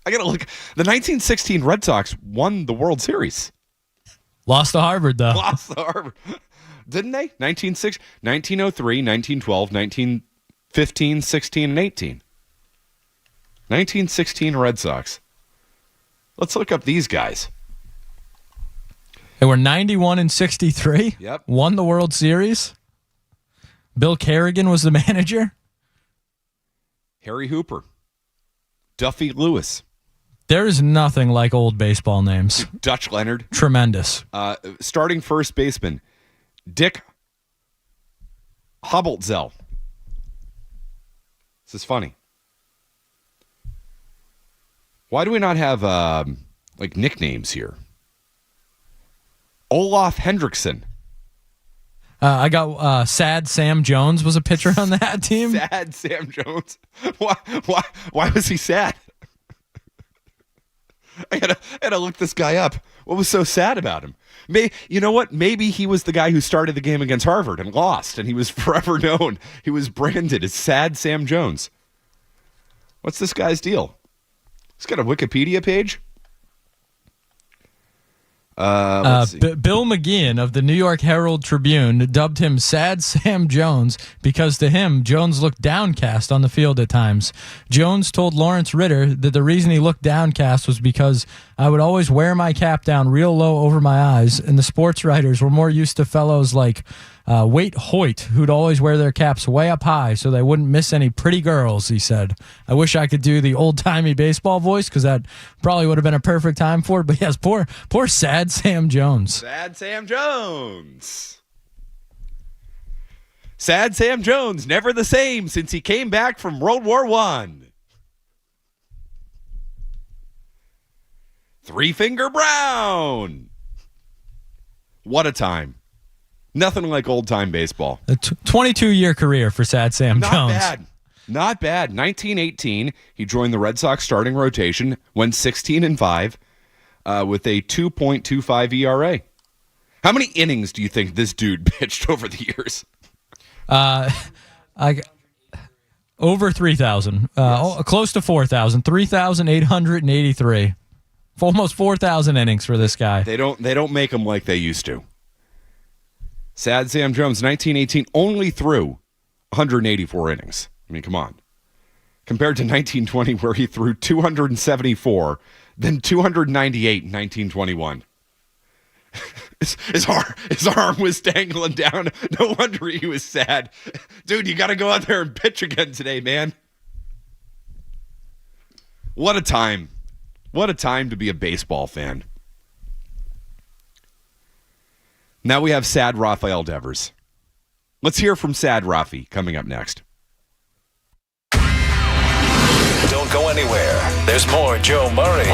[SPEAKER 2] I gotta look. The 1916 Red Sox won the World Series.
[SPEAKER 5] Lost to Harvard, though.
[SPEAKER 2] Lost to Harvard. Didn't they? 1903, 1912, 1915, 16, and 18. 1916 Red Sox. Let's look up these guys.
[SPEAKER 5] They were 91-63.
[SPEAKER 2] Yep.
[SPEAKER 5] Won the World Series. Bill Kerrigan was the manager.
[SPEAKER 2] Harry Hooper. Duffy Lewis.
[SPEAKER 5] There is nothing like old baseball names.
[SPEAKER 2] Dutch Leonard.
[SPEAKER 5] Tremendous.
[SPEAKER 2] Starting first baseman, Dick Hobboltzel. This is funny. Why do we not have nicknames here? Olaf Hendrickson.
[SPEAKER 5] I got Sad Sam Jones was a pitcher on that team.
[SPEAKER 2] Sad Sam Jones. Why was he sad? I gotta look this guy up. What was so sad about him? You know what? Maybe he was the guy who started the game against Harvard and lost, and he was forever known. He was branded as Sad Sam Jones. What's this guy's deal? He's got a Wikipedia page. Let's see.
[SPEAKER 5] Bill McGeehan of the New York Herald Tribune dubbed him Sad Sam Jones because to him, Jones looked downcast on the field at times. Jones told Lawrence Ritter that the reason he looked downcast was because I would always wear my cap down real low over my eyes, and the sports writers were more used to fellows like Waite Hoyt, who'd always wear their caps way up high so they wouldn't miss any pretty girls, he said. I wish I could do the old-timey baseball voice because that probably would have been a perfect time for it. But yes, poor Sad Sam Jones.
[SPEAKER 2] Sad Sam Jones. Sad Sam Jones, never the same since he came back from World War I. Three Finger Brown. What a time. Nothing like old-time baseball.
[SPEAKER 5] A 22-year career for Sad Sam Jones.
[SPEAKER 2] Not bad. 1918, he joined the Red Sox starting rotation, went 16-5 with a 2.25 ERA. How many innings do you think this dude pitched over the years?
[SPEAKER 5] Over 3,000. Close to 4,000. 3,883. Almost 4,000 innings for this guy.
[SPEAKER 2] They don't make them like they used to. Sad Sam Jones, 1918, only threw 184 innings. I mean, come on. Compared to 1920, where he threw 274, then 298 in 1921. His arm was dangling down. No wonder he was sad. Dude, you got to go out there and pitch again today, man. What a time. What a time to be a baseball fan. Now we have Sad Rafael Devers. Let's hear from Sad Rafi coming up next.
[SPEAKER 8] Don't go anywhere. There's more Joe Murray.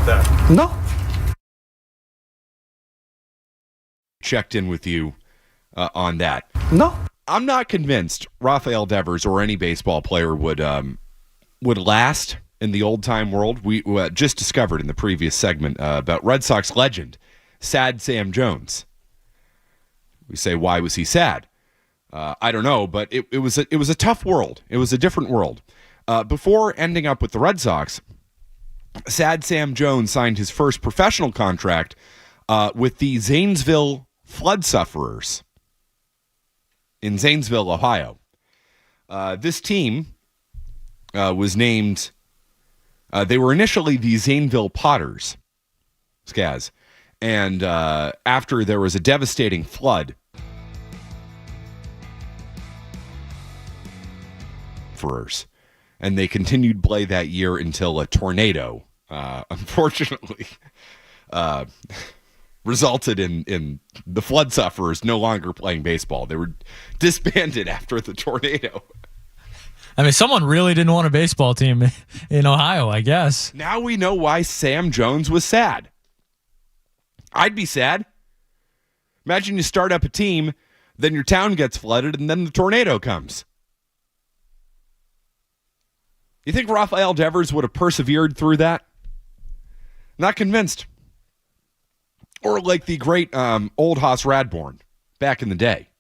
[SPEAKER 20] about that?
[SPEAKER 18] No.
[SPEAKER 2] Checked in with you on that.
[SPEAKER 18] No.
[SPEAKER 2] I'm not convinced Rafael Devers or any baseball player would last in the old-time world. We just discovered in the previous segment about Red Sox legend, sad Sam Jones. We say, why was he sad? I don't know, but it was a tough world. It was a different world. Before ending up with the Red Sox, sad Sam Jones signed his first professional contract with the Zanesville flood sufferers in Zanesville, Ohio. This team was named, they were initially the Zanesville Potters, Skaz. And after there was a devastating flood, and they continued play that year until a tornado, unfortunately, resulted in the flood sufferers no longer playing baseball. They were disbanded after the tornado.
[SPEAKER 5] I mean, someone really didn't want a baseball team in Ohio, I guess.
[SPEAKER 2] Now we know why Sam Jones was sad. I'd be sad. Imagine you start up a team, then your town gets flooded, and then the tornado comes. You think Rafael Devers would have persevered through that? Not convinced. Or like the great old Hoss Radbourn back in the day.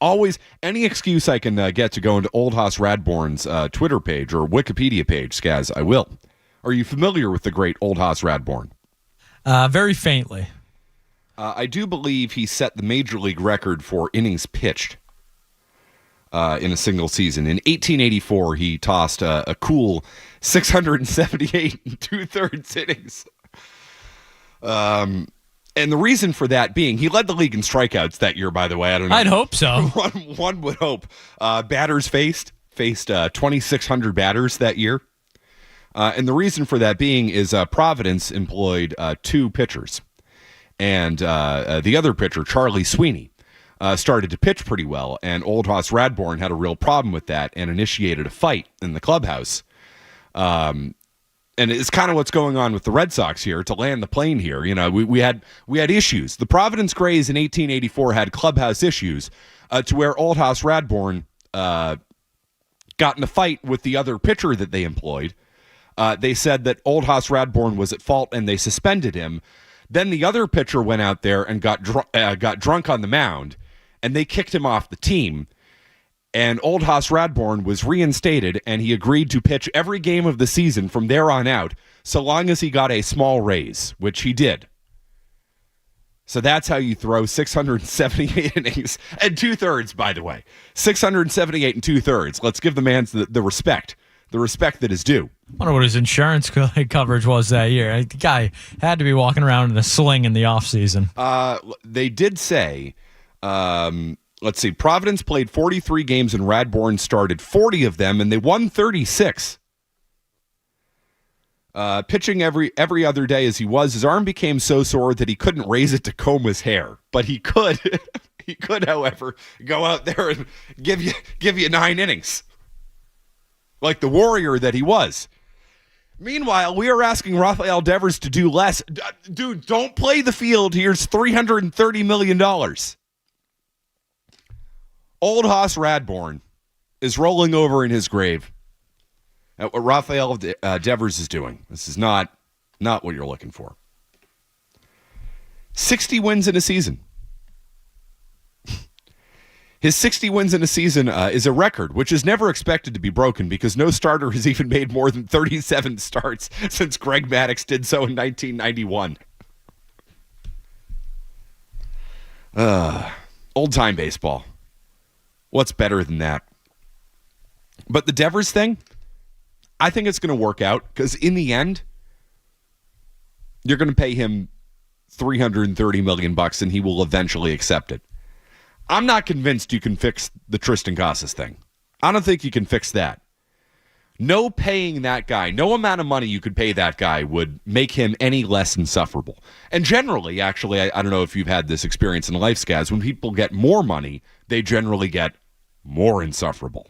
[SPEAKER 2] Always, any excuse I can get to go into old Hoss Radbourn's Twitter page or Wikipedia page, Skaz, I will. Are you familiar with the great old Hoss Radbourn?
[SPEAKER 5] Very faintly.
[SPEAKER 2] I do believe he set the major league record for innings pitched in a single season. In 1884, he tossed a cool 678 and 2/3 innings. And the reason for that being, he led the league in strikeouts that year, by the way. I don't know.
[SPEAKER 5] I'd hope so.
[SPEAKER 2] One would hope. Batters faced 2,600 batters that year. And the reason for that being is Providence employed two pitchers. And the other pitcher, Charlie Sweeney, started to pitch pretty well. And old Hoss Radbourn had a real problem with that and initiated a fight in the clubhouse. And it's kind of what's going on with the Red Sox here to land the plane here. You know, we had issues. The Providence Grays in 1884 had clubhouse issues to where old Hoss Radbourn got in a fight with the other pitcher that they employed. They said that old Hoss Radbourn was at fault and they suspended him. Then the other pitcher went out there and got drunk on the mound, and they kicked him off the team. And old Hoss Radbourn was reinstated, and he agreed to pitch every game of the season from there on out, so long as he got a small raise, which he did. So that's how you throw 678 innings and 2/3, by the way. 678 and 2/3. Let's give the man the respect that is due.
[SPEAKER 5] I wonder what his insurance coverage was that year. The guy had to be walking around in a sling in the offseason.
[SPEAKER 2] They did say, let's see, Providence played 43 games and Radbourn started 40 of them, and they won 36. Pitching every other day as he was, his arm became so sore that he couldn't raise it to comb his hair. But he could, however, go out there and give you 9 innings. Like the warrior that he was. Meanwhile, we are asking Rafael Devers to do less. Dude, don't play the field. Here's $330 million. Old Hoss Radbourn is rolling over in his grave at what Rafael Devers is doing. This is not what you're looking for. 60 wins in a season. His 60 wins in a season is a record, which is never expected to be broken because no starter has even made more than 37 starts since Greg Maddux did so in 1991. Old-time baseball. What's better than that? But the Devers thing, I think it's going to work out because in the end, you're going to pay him $330 million and he will eventually accept it. I'm not convinced you can fix the Tristan Casas thing. I don't think you can fix that. No paying that guy, no amount of money you could pay that guy would make him any less insufferable. And generally, actually, I don't know if you've had this experience in life, Skaz, when people get more money, they generally get more insufferable.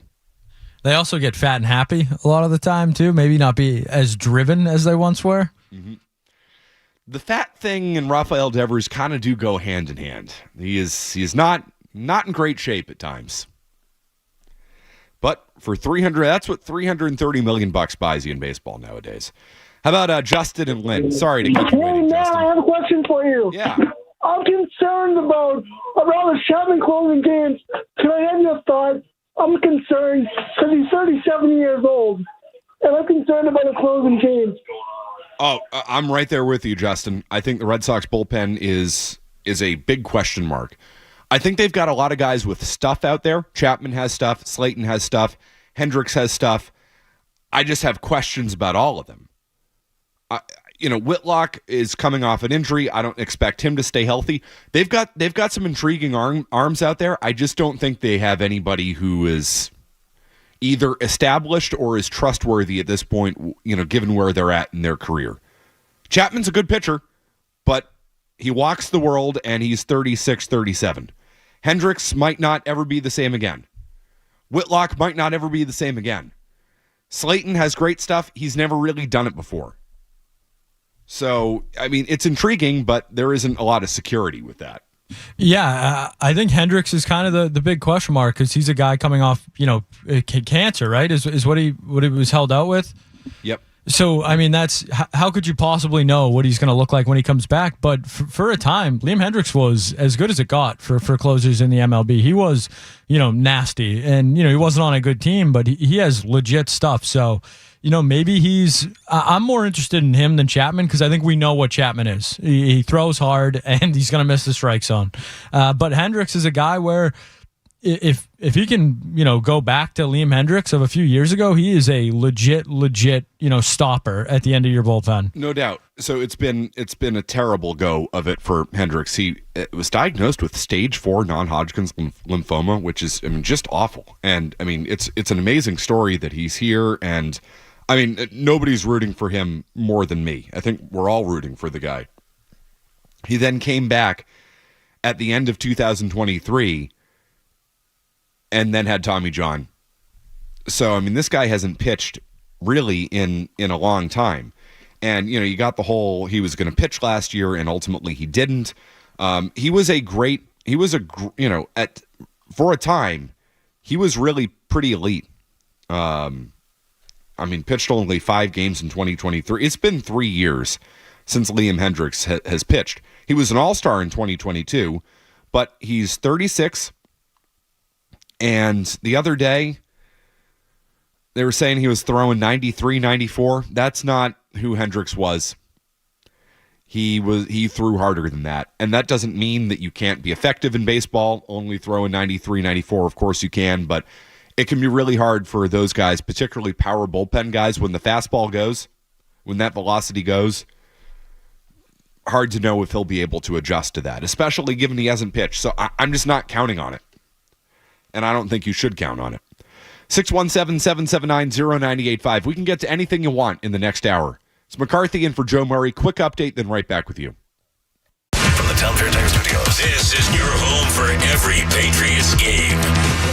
[SPEAKER 5] They also get fat and happy a lot of the time, too. Maybe not be as driven as they once were.
[SPEAKER 2] Mm-hmm. the fat thing and Rafael Devers kind of do go hand in hand. He is not in great shape at times. But for 300, that's what $330 million buys you in baseball nowadays. How about Justin and Lynn? Sorry to keep you waiting,
[SPEAKER 7] Matt,
[SPEAKER 2] Justin.
[SPEAKER 7] I have a question for you.
[SPEAKER 2] Yeah.
[SPEAKER 7] I'm concerned about the Chapman closing games. Can I have your thoughts? I'm concerned because he's 37 years old, and I'm concerned about the closing games.
[SPEAKER 2] Oh, I'm right there with you, Justin. I think the Red Sox bullpen is a big question mark. I think they've got a lot of guys with stuff out there. Chapman has stuff. Slayton has stuff. Hendricks has stuff. I just have questions about all of them. Whitlock is coming off an injury. I don't expect him to stay healthy. They've got some intriguing arms out there. I just don't think they have anybody who is either established or is trustworthy at this point, given where they're at in their career. Chapman's a good pitcher, but he walks the world and he's 36, 37. Hendricks might not ever be the same again. Whitlock might not ever be the same again. Slayton has great stuff. He's never really done it before. So, it's intriguing, but there isn't a lot of security with that.
[SPEAKER 5] Yeah, I think Hendricks is kind of the big question mark because he's a guy coming off, cancer, right? Is what he was held out with.
[SPEAKER 2] Yep.
[SPEAKER 5] So, that's how could you possibly know what he's going to look like when he comes back? But for a time, Liam Hendricks was as good as it got for closers in the MLB. He was, nasty, and he wasn't on a good team, but he has legit stuff. So, maybe I'm more interested in him than Chapman because I think we know what Chapman is. He throws hard and he's going to miss the strike zone. But Hendricks is a guy where if he can, go back to Liam Hendricks of a few years ago, he is a legit, stopper at the end of your bullpen.
[SPEAKER 2] No doubt. So it's been a terrible go of it for Hendricks. He was diagnosed with stage 4 non-Hodgkin's lymphoma, which is just awful. And it's an amazing story that he's here, and nobody's rooting for him more than me. I think we're all rooting for the guy. He then came back at the end of 2023 and then had Tommy John. So, this guy hasn't pitched really in a long time. And, you got the whole, he was going to pitch last year and ultimately he didn't. For a time, he was really pretty elite. Pitched only 5 games in 2023. It's been 3 years since Liam Hendricks has pitched. He was an all-star in 2022, but he's 36. And the other day, they were saying he was throwing 93, 94. That's not who Hendricks was. He threw harder than that. And that doesn't mean that you can't be effective in baseball, only throwing 93, 94. Of course you can, but it can be really hard for those guys, particularly power bullpen guys, when the fastball goes, when that velocity goes. Hard to know if he'll be able to adjust to that, especially given he hasn't pitched. So I'm just not counting on it. And I don't think you should count on it. 617-779-0985. We can get to anything you want in the next hour. It's McCarthy in for Joe Murray. Quick update, then right back with you.
[SPEAKER 8] From the Town Fair Tire Studios, this is your home for every Patriots game.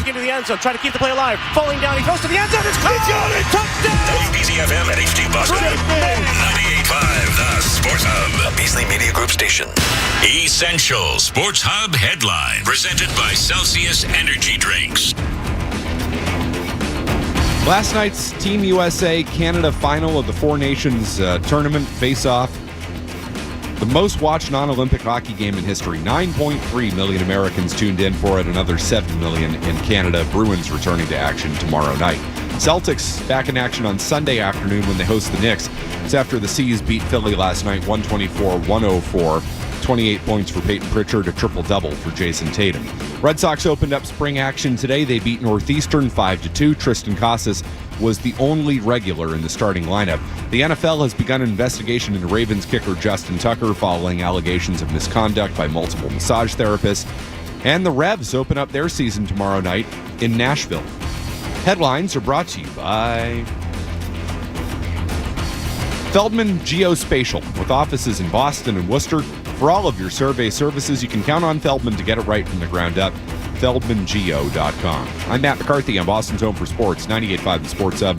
[SPEAKER 11] Into the end zone, trying to keep the play alive. Falling down, he goes to the end zone. It's got it! Touchdown!
[SPEAKER 8] WBZFM at HD Boston. 98.5, the Sports Hub, a Beasley Media Group station. Essential Sports Hub headline, presented by Celsius Energy Drinks.
[SPEAKER 2] Last night's Team USA Canada final of the Four Nations tournament face-off. The most watched non-Olympic hockey game in history. 9.3 million Americans tuned in for it. Another 7 million in Canada. Bruins returning to action tomorrow night. Celtics back in action on Sunday afternoon when they host the Knicks. It's after the Seas beat Philly last night 124-104. 28 points for Peyton Pritchard, a triple-double for Jason Tatum. Red Sox opened up spring action today. They beat Northeastern 5-2. Tristan Casas was the only regular in the starting lineup. The NFL has begun an investigation into Ravens kicker Justin Tucker following allegations of misconduct by multiple massage therapists. And the Revs open up their season tomorrow night in Nashville. Headlines are brought to you by Feldman Geospatial, with offices in Boston and Worcester. For all of your survey services, you can count on Feldman to get it right from the ground up. FeldmanGeo.com. I'm Matt McCarthy on Boston's Home for Sports, 98.5 The Sports Hub.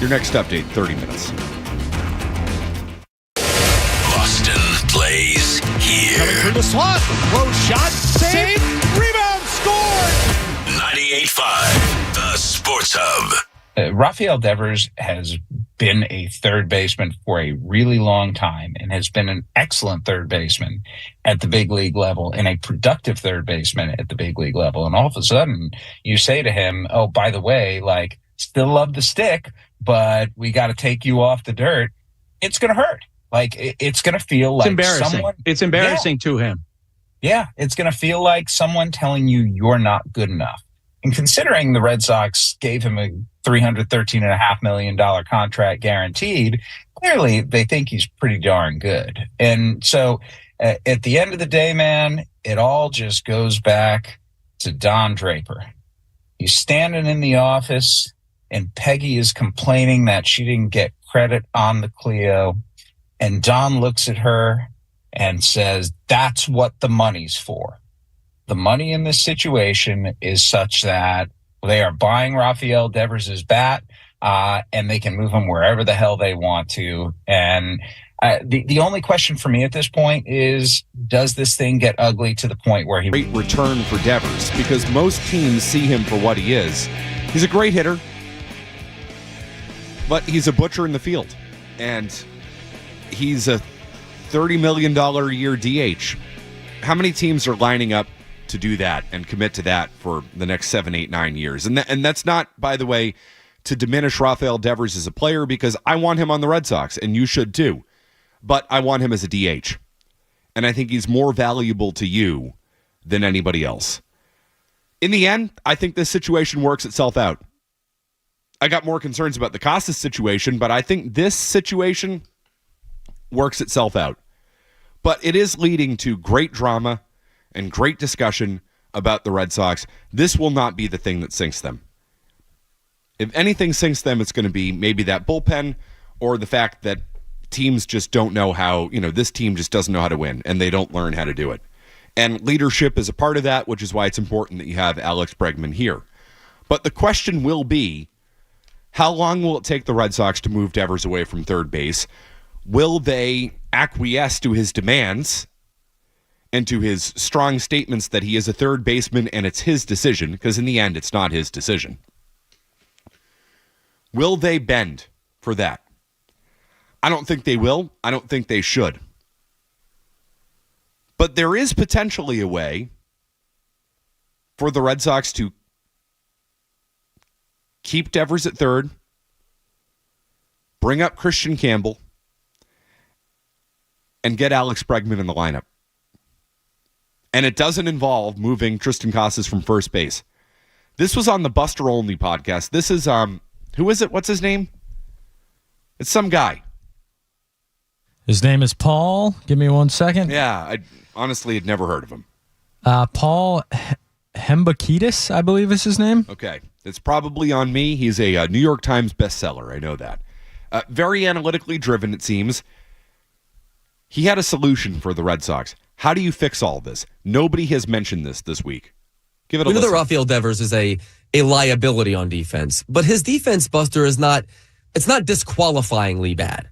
[SPEAKER 2] Your next update, 30 minutes.
[SPEAKER 8] Boston
[SPEAKER 11] the slot. Close shot. Save. Rebound. Scored.
[SPEAKER 8] 98.5, the Sports Hub.
[SPEAKER 10] Rafael Devers has been a third baseman for a really long time and has been an excellent third baseman at the big league level and a productive third baseman at the big league level. And all of a sudden you say to him, oh, by the way, like, still love the stick, but we got to take you off the dirt. It's going to hurt. Like, it's going to feel like
[SPEAKER 12] it's embarrassing to him.
[SPEAKER 10] Yeah, it's going to feel like someone telling you you're not good enough. And considering the Red Sox gave him a $313.5 million contract guaranteed, clearly they think he's pretty darn good. And so at the end of the day, man, it all just goes back to Don Draper. He's standing in the office and Peggy is complaining that she didn't get credit on the Clio. And Don looks at her and says, that's what the money's for. The money in this situation is such that they are buying Rafael Devers' bat, and they can move him wherever the hell they want to. And the only question for me at this point is, does this thing get ugly to the point where
[SPEAKER 2] great return for Devers? Because most teams see him for what he is. He's a great hitter, but he's a butcher in the field. And he's a $30 million a year DH. How many teams are lining up to do that and commit to that for the next 7, 8, 9 years? And that's not, by the way, to diminish Rafael Devers as a player, because I want him on the Red Sox, and you should too. But I want him as a DH. And I think he's more valuable to you than anybody else. In the end, I think this situation works itself out. I got more concerns about the Costas situation, but I think this situation works itself out. But it is leading to great drama and great discussion about the Red Sox. This will not be the thing that sinks them. If anything sinks them, it's going to be maybe that bullpen or the fact that teams just don't know how, this team just doesn't know how to win and they don't learn how to do it. And leadership is a part of that, which is why it's important that you have Alex Bregman here. But the question will be, how long will it take the Red Sox to move Devers away from third base? Will they acquiesce to his demands and to his strong statements that he is a third baseman and it's his decision? Because in the end, it's not his decision. Will they bend for that? I don't think they will. I don't think they should. But there is potentially a way for the Red Sox to keep Devers at third, bring up Christian Campbell, and get Alex Bregman in the lineup. And it doesn't involve moving Tristan Casas from first base. This was on the Buster Only podcast. This is, who is it? What's his name? It's some guy.
[SPEAKER 5] His name is Paul. Give me 1 second.
[SPEAKER 2] Yeah, I honestly had never heard of him.
[SPEAKER 5] Paul Hembakidis, I believe is his name.
[SPEAKER 2] Okay. It's probably on me. He's a New York Times bestseller. I know that. Very analytically driven, it seems. He had a solution for the Red Sox. How do you fix all this? Nobody has mentioned this week. Give it a listen.
[SPEAKER 13] We know that Rafael Devers is a liability on defense, but his defense, Buster, it's not disqualifyingly bad.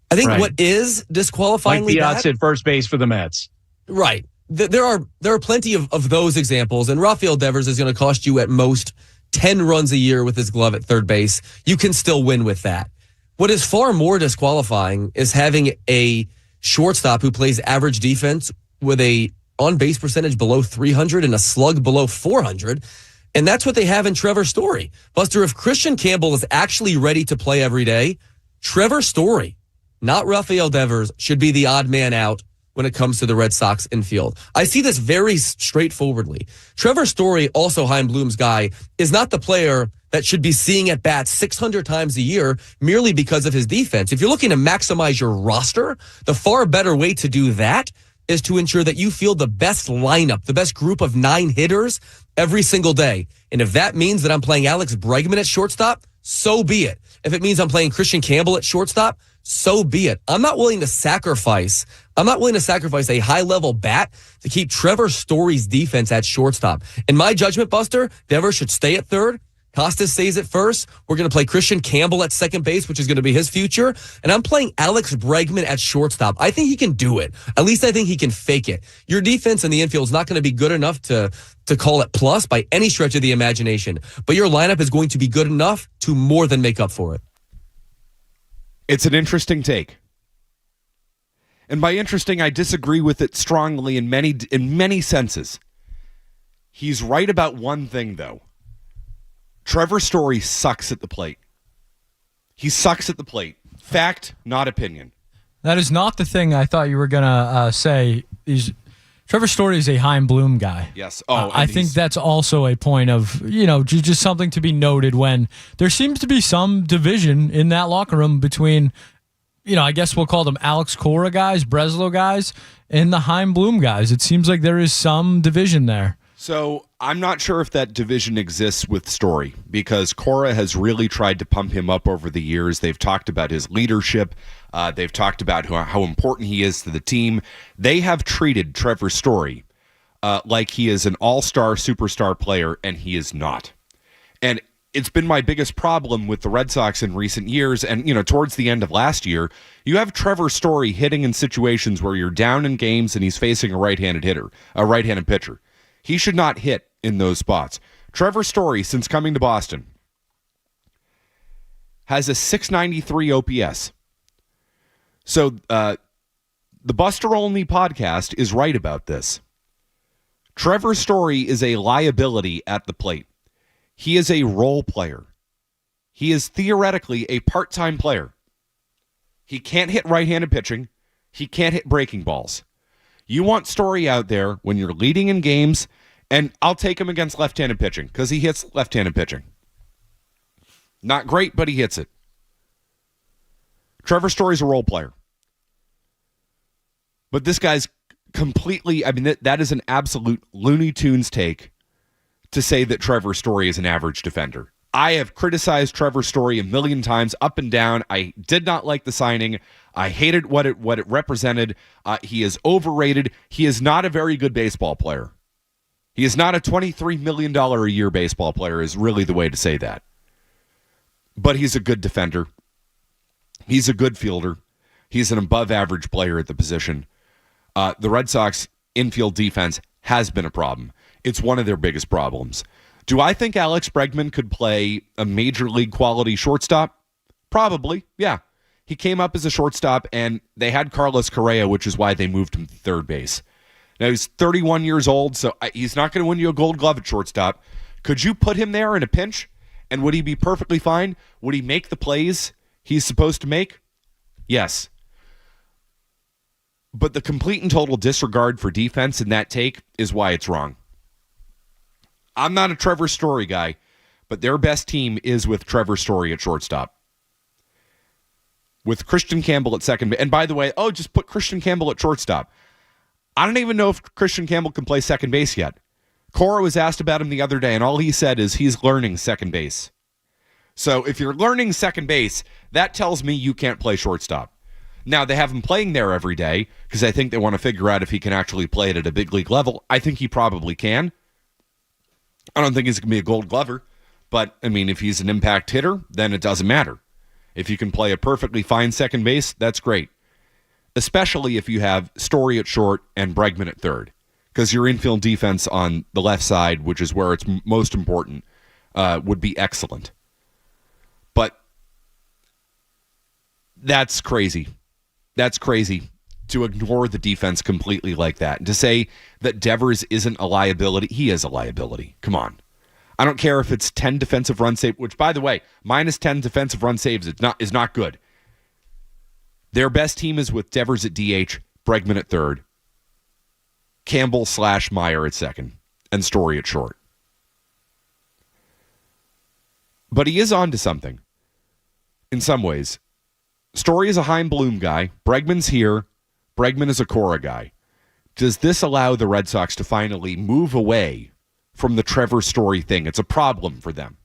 [SPEAKER 13] I think what is disqualifyingly
[SPEAKER 12] like
[SPEAKER 13] bad,
[SPEAKER 12] Biatz at first base for the Mets.
[SPEAKER 13] Right. There are plenty of those examples, and Rafael Devers is going to cost you at most 10 runs a year with his glove at third base. You can still win with that. What is far more disqualifying is having a shortstop who plays average defense with a on-base percentage below 300 and a slug below 400. And that's what they have in Trevor Story. Buster, if Christian Campbell is actually ready to play every day, Trevor Story, not Rafael Devers, should be the odd man out when it comes to the Red Sox infield. I see this very straightforwardly. Trevor Story, also Chaim Bloom's guy, is not the player that should be seeing at bats 600 times a year merely because of his defense. If you're looking to maximize your roster, the far better way to do that is to ensure that you field the best lineup, the best group of 9 hitters every single day. And if that means that I'm playing Alex Bregman at shortstop, so be it. If it means I'm playing Christian Campbell at shortstop, so be it. I'm not willing to sacrifice a high-level bat to keep Trevor Story's defense at shortstop. In my judgment, Buster, Devers should stay at third. Costas stays at first. We're going to play Christian Campbell at second base, which is going to be his future. And I'm playing Alex Bregman at shortstop. I think he can do it. At least I think he can fake it. Your defense in the infield is not going to be good enough to call it plus by any stretch of the imagination. But your lineup is going to be good enough to more than make up for it.
[SPEAKER 2] It's an interesting take. And by interesting, I disagree with it strongly in many senses. He's right about one thing, though. Trevor Story sucks at the plate. He sucks at the plate. Fact, not opinion.
[SPEAKER 5] That is not the thing I thought you were going to say. Trevor Story is a Heim Bloom guy.
[SPEAKER 2] Yes.
[SPEAKER 5] I think that's also a point of, just something to be noted when there seems to be some division in that locker room between, I guess we'll call them Alex Cora guys, Breslow guys, and the Heim Bloom guys. It seems like there is some division there.
[SPEAKER 2] So I'm not sure if that division exists with Story because Cora has really tried to pump him up over the years. They've talked about his leadership. They've talked about how important he is to the team. They have treated Trevor Story like he is an all-star superstar player, and he is not. And it's been my biggest problem with the Red Sox in recent years. And, towards the end of last year, you have Trevor Story hitting in situations where you're down in games and he's facing a right-handed pitcher. He should not hit in those spots. Trevor Story, since coming to Boston, has a 693 OPS. So the Buster Olney podcast is right about this. Trevor Story is a liability at the plate. He is a role player. He is theoretically a part-time player. He can't hit right-handed pitching. He can't hit breaking balls. You want Story out there when you're leading in games, and I'll take him against left-handed pitching because he hits left-handed pitching. Not great, but he hits it. Trevor Story's a role player. But this guy's completely, that is an absolute Looney Tunes take to say that Trevor Story is an average defender. I have criticized Trevor Story a million times up and down. I did not like the signing. I hated what it represented. He is overrated. He is not a very good baseball player. He is not a $23 million a year baseball player is really the way to say that. But he's a good defender. He's a good fielder. He's an above average player at the position. The Red Sox infield defense has been a problem. It's one of their biggest problems. Do I think Alex Bregman could play a major league quality shortstop? Probably, yeah. He came up as a shortstop, and they had Carlos Correa, which is why they moved him to third base. Now, he's 31 years old, so he's not going to win you a gold glove at shortstop. Could you put him there in a pinch, and would he be perfectly fine? Would he make the plays he's supposed to make? Yes. But the complete and total disregard for defense in that take is why it's wrong. I'm not a Trevor Story guy, but their best team is with Trevor Story at shortstop. With Christian Campbell at second base. And by the way, just put Christian Campbell at shortstop. I don't even know if Christian Campbell can play second base yet. Cora was asked about him the other day, and all he said is he's learning second base. So if you're learning second base, that tells me you can't play shortstop. Now, they have him playing there every day because I think they want to figure out if he can actually play it at a big league level. I think he probably can. I don't think he's going to be a gold glover, but, if he's an impact hitter, then it doesn't matter. If you can play a perfectly fine second base, that's great. Especially if you have Story at short and Bregman at third, because your infield defense on the left side, which is where it's most important, would be excellent. But that's crazy. That's crazy to ignore the defense completely like that. And to say that Devers isn't a liability, he is a liability. Come on. I don't care if it's 10 defensive run saves, which, by the way, minus 10 defensive run saves is not good. Their best team is with Devers at DH, Bregman at third, Campbell/Meyer at second, and Story at short. But he is on to something in some ways. Story is a Heim Bloom guy. Bregman's here. Bregman is a Cora guy. Does this allow the Red Sox to finally move away from the Trevor Story thing? It's a problem for them.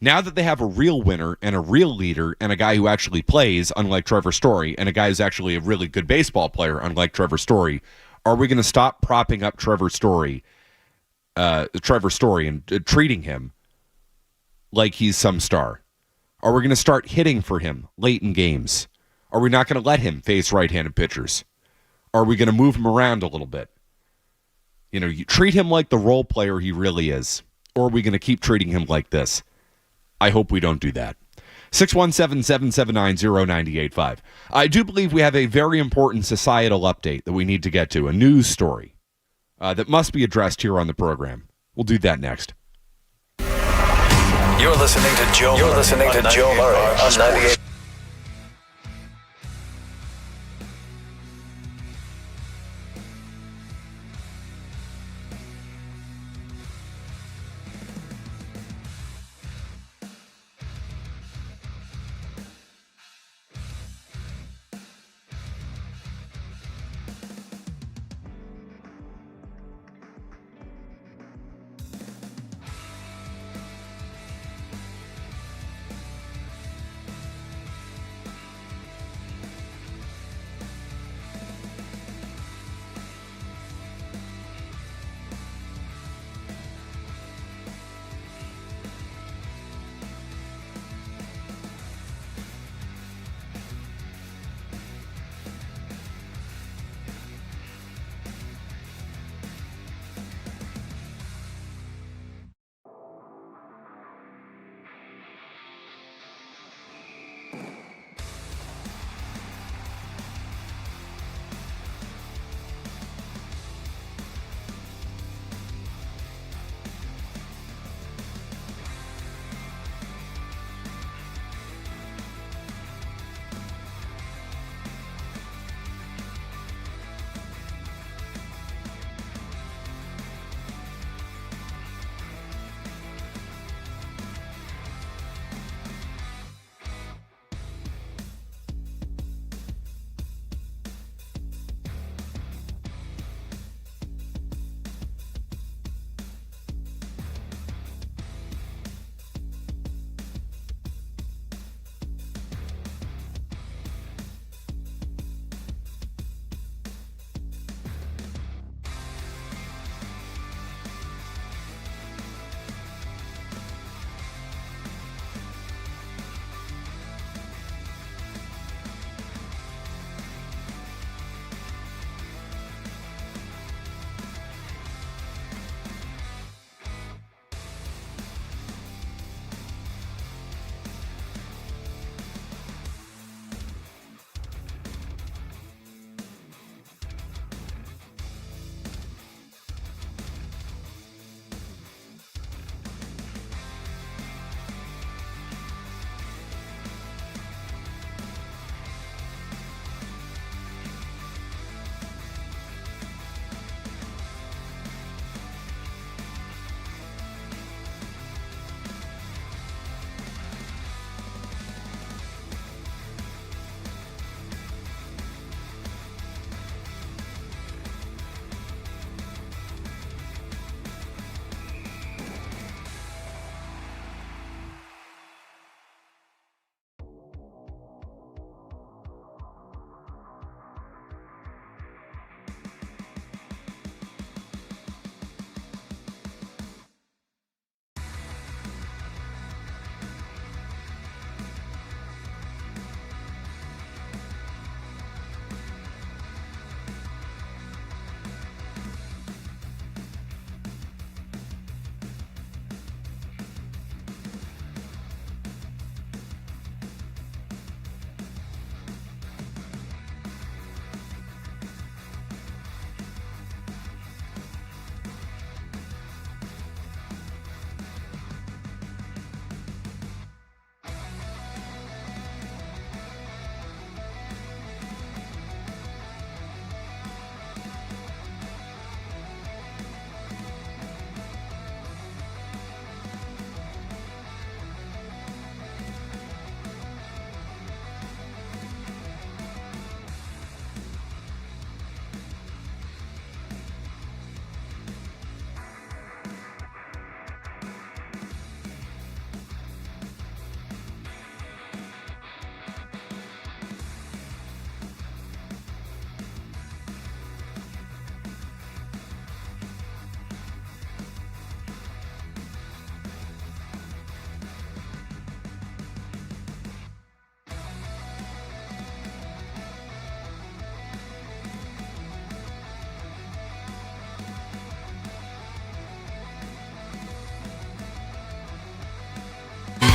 [SPEAKER 2] Now that they have a real winner and a real leader and a guy who actually plays, unlike Trevor Story, and a guy who's actually a really good baseball player, unlike Trevor Story, are we going to stop propping up Trevor Story and treating him like he's some star? Are we going to start hitting for him late in games? Are we not going to let him face right-handed pitchers? Are we going to move him around a little bit? You know, you treat him like the role player he really is. Or are we going to keep treating him like this? I hope we don't do that. 617-779-0985. I do believe we have a very important societal update that we need to get to, a news story that must be addressed here on the program. We'll do that next.
[SPEAKER 8] You're listening to Joe Murray on 98.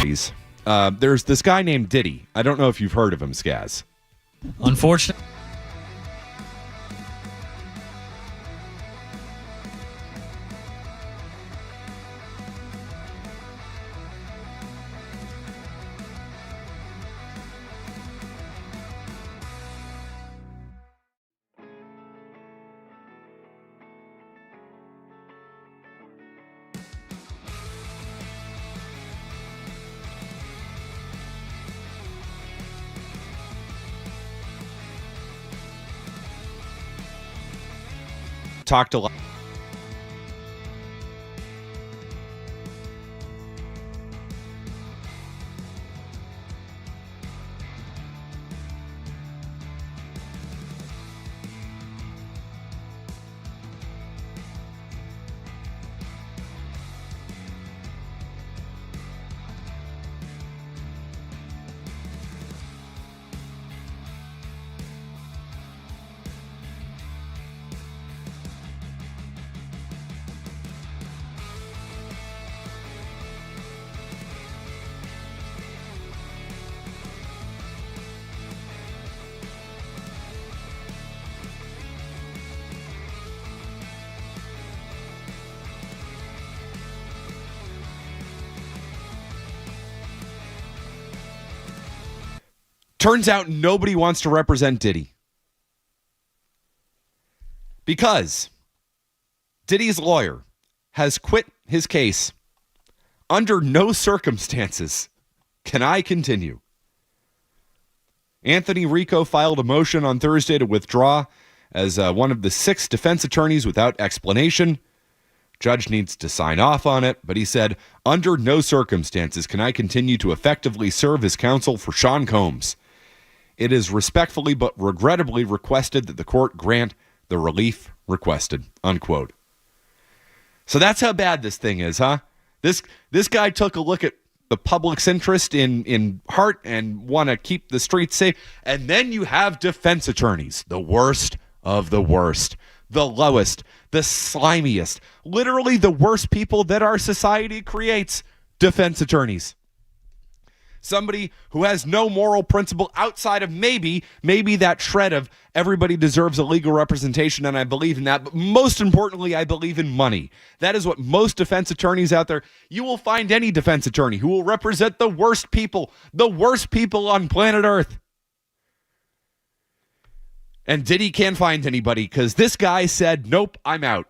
[SPEAKER 2] There's this guy named Diddy. I don't know if you've heard of him, Skaz.
[SPEAKER 5] Unfortunately.
[SPEAKER 2] Talked a lot. Turns out nobody wants to represent Diddy. Because Diddy's lawyer has quit his case. Under no circumstances can I continue. Anthony Rico filed a motion on Thursday to withdraw as one of the 6 defense attorneys without explanation. Judge needs to sign off on it, but he said, under no circumstances can I continue to effectively serve as counsel for Sean Combs. It is respectfully but regrettably requested that the court grant the relief requested, unquote. So that's how bad this thing is, huh? This guy took a look at the public's interest in heart and want to keep the streets safe. And then you have defense attorneys, the worst of the worst, the lowest, the slimiest, literally the worst people that our society creates, defense attorneys. Somebody who has no moral principle outside of maybe that shred of everybody deserves a legal representation, and I believe in that. But most importantly, I believe in money. That is what most defense attorneys out there, you will find any defense attorney who will represent the worst people on planet Earth. And Diddy can't find anybody because this guy said, nope, I'm out.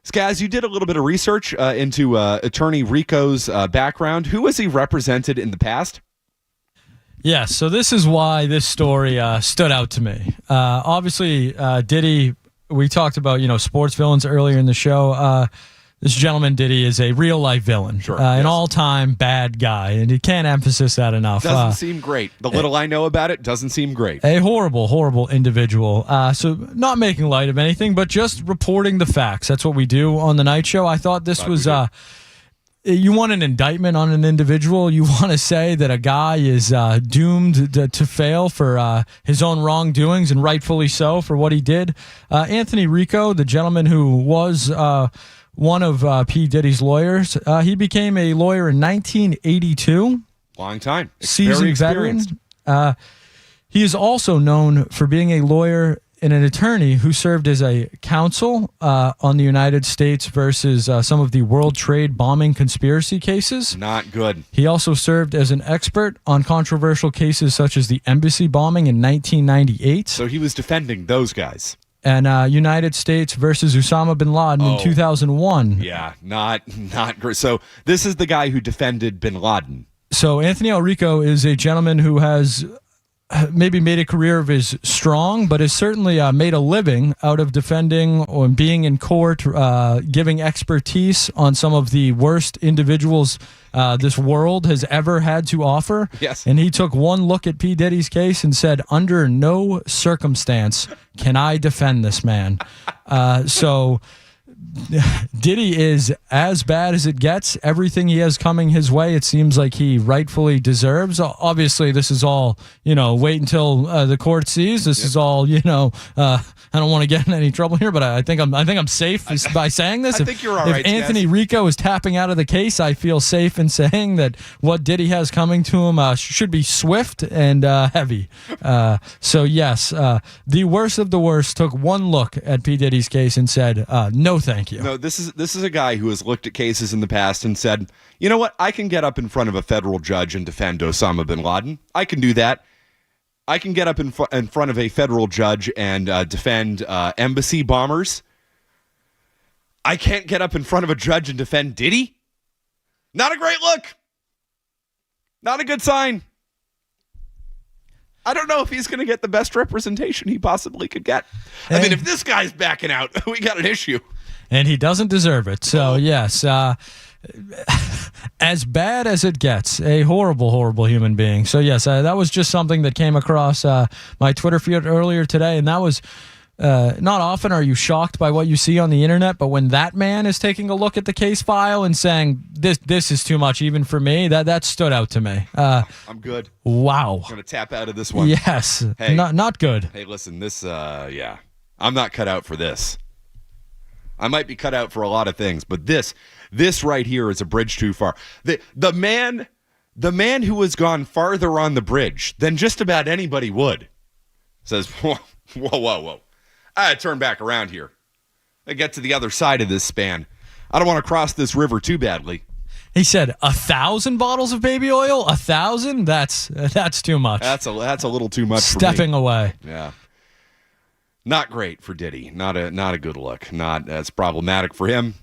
[SPEAKER 2] Skaz, you did a little bit of research into Attorney Rico's background. Who has he represented in the past?
[SPEAKER 5] Yes, so this is why this story stood out to me. Obviously, Diddy, we talked about, sports villains earlier in the show. This gentleman, Diddy, is a real-life villain,
[SPEAKER 2] sure,
[SPEAKER 5] an all-time bad guy, and you can't emphasize that enough.
[SPEAKER 2] Doesn't seem great. The little I know about it doesn't seem great.
[SPEAKER 5] A horrible, horrible individual. So not making light of anything, but just reporting the facts. That's what we do on the night show. I thought this was... you want an indictment on an individual. You want to say that a guy is doomed to fail for his own wrongdoings, and rightfully so for what he did. Anthony Rico, the gentleman who was... one of P. Diddy's lawyers. He became a lawyer in 1982.
[SPEAKER 2] Long time.
[SPEAKER 5] Seasoned veteran. He is also known for being a lawyer and an attorney who served as a counsel on the United States versus some of the World Trade bombing conspiracy cases.
[SPEAKER 2] Not good.
[SPEAKER 5] He also served as an expert on controversial cases such as the embassy bombing in 1998.
[SPEAKER 2] So he was defending those guys.
[SPEAKER 5] And United States versus Osama bin Laden in 2001.
[SPEAKER 2] Yeah, not great. So this is the guy who defended bin Laden.
[SPEAKER 5] So Anthony Rico is a gentleman who has maybe made a career of his strong, but has certainly made a living out of defending or being in court, giving expertise on some of the worst individuals this world has ever had to offer.
[SPEAKER 2] Yes.
[SPEAKER 5] And he took one look at P. Diddy's case and said, under no circumstance can I defend this man. So Diddy is as bad as it gets. Everything he has coming his way, it seems like he rightfully deserves. Obviously, this is all, wait until the court sees. This is all, I don't want to get in any trouble here, but I think I'm safe by saying this.
[SPEAKER 2] I think you're all right,
[SPEAKER 5] If Anthony
[SPEAKER 2] Skaz.
[SPEAKER 5] Rico is tapping out of the case, I feel safe in saying that what Diddy has coming to him should be swift and heavy. So yes, the worst of the worst took one look at P. Diddy's case and said, no, thank you.
[SPEAKER 2] No, this is a guy who has looked at cases in the past and said, you know what? I can get up in front of a federal judge and defend Osama bin Laden. I can do that. I can get up in front of a federal judge and defend embassy bombers. I can't get up in front of a judge and defend Diddy? Not a great look. Not a good sign. I don't know if he's going to get the best representation he possibly could get. I mean, if this guy's backing out, we got an issue.
[SPEAKER 5] And he doesn't deserve it. So, yes, as bad as it gets, a horrible, horrible human being. So, yes, that was just something that came across my Twitter feed earlier today, and that was not often are you shocked by what you see on the internet, but when that man is taking a look at the case file and saying, this is too much even for me, that stood out to me.
[SPEAKER 2] I'm good.
[SPEAKER 5] Wow.
[SPEAKER 2] I'm going to tap out of this one.
[SPEAKER 5] Yes.
[SPEAKER 2] Hey,
[SPEAKER 5] not good.
[SPEAKER 2] Hey, listen, this, I'm not cut out for this. I might be cut out for a lot of things, but this right here is a bridge too far. The man who has gone farther on the bridge than just about anybody would says, whoa. I gotta turn back around here. I get to the other side of this span. I don't want to cross this river too badly.
[SPEAKER 5] He said 1,000 bottles of baby oil? 1,000? That's too much.
[SPEAKER 2] That's a little too much for me.
[SPEAKER 5] Stepping away.
[SPEAKER 2] Yeah. Not great for Diddy. Not a good look. Not as problematic for him.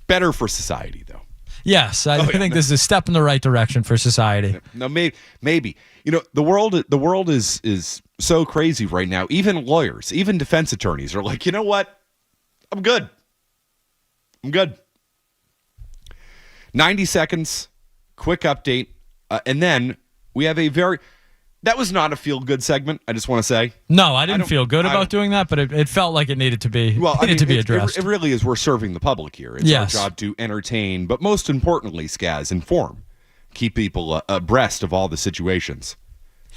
[SPEAKER 2] Better for society, though.
[SPEAKER 5] Yes, I think this is a step in the right direction for society.
[SPEAKER 2] No, maybe. The world is so crazy right now. Even lawyers, even defense attorneys are like, you know what? I'm good. 90 seconds, quick update, and then we have that was not a feel-good segment, I just want to say.
[SPEAKER 5] No, I didn't feel good about doing that, but it felt like it needed to be addressed.
[SPEAKER 2] It really is. We're serving the public here. It's our job to entertain, but most importantly, Skaz, inform. Keep people abreast of all the situations.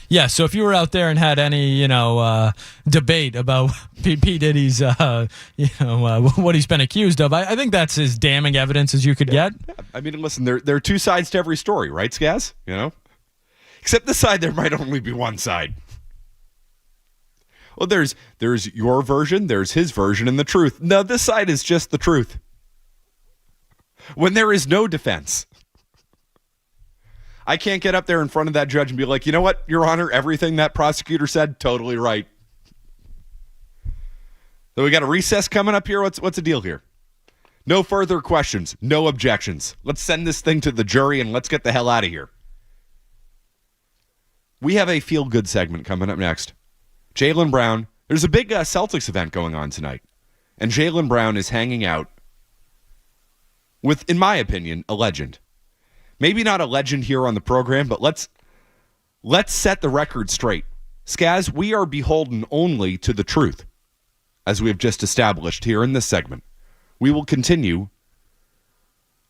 [SPEAKER 5] Yeah, so if you were out there and had any, debate about P. Diddy's, what he's been accused of, I think that's as damning evidence as you could get.
[SPEAKER 2] I mean, listen, there are two sides to every story, right, Skaz? Except this side, there might only be one side. Well, there's your version, there's his version, and the truth. No, this side is just the truth. When there is no defense. I can't get up there in front of that judge and be like, you know what, Your Honor, everything that prosecutor said, totally right. So we got a recess coming up here. What's the deal here? No further questions, no objections. Let's send this thing to the jury and let's get the hell out of here. We have a feel-good segment coming up next. Jaylen Brown. There's a big Celtics event going on tonight. And Jaylen Brown is hanging out with, in my opinion, a legend. Maybe not a legend here on the program, but let's set the record straight. Skaz, we are beholden only to the truth, as we have just established here in this segment. We will continue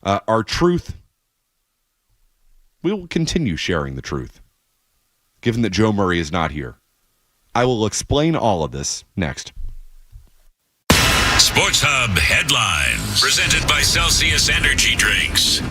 [SPEAKER 2] our truth. We will continue sharing the truth, given that Joe Murray is not here. I will explain all of this next.
[SPEAKER 8] Sports Hub Headlines, presented by Celsius Energy Drinks.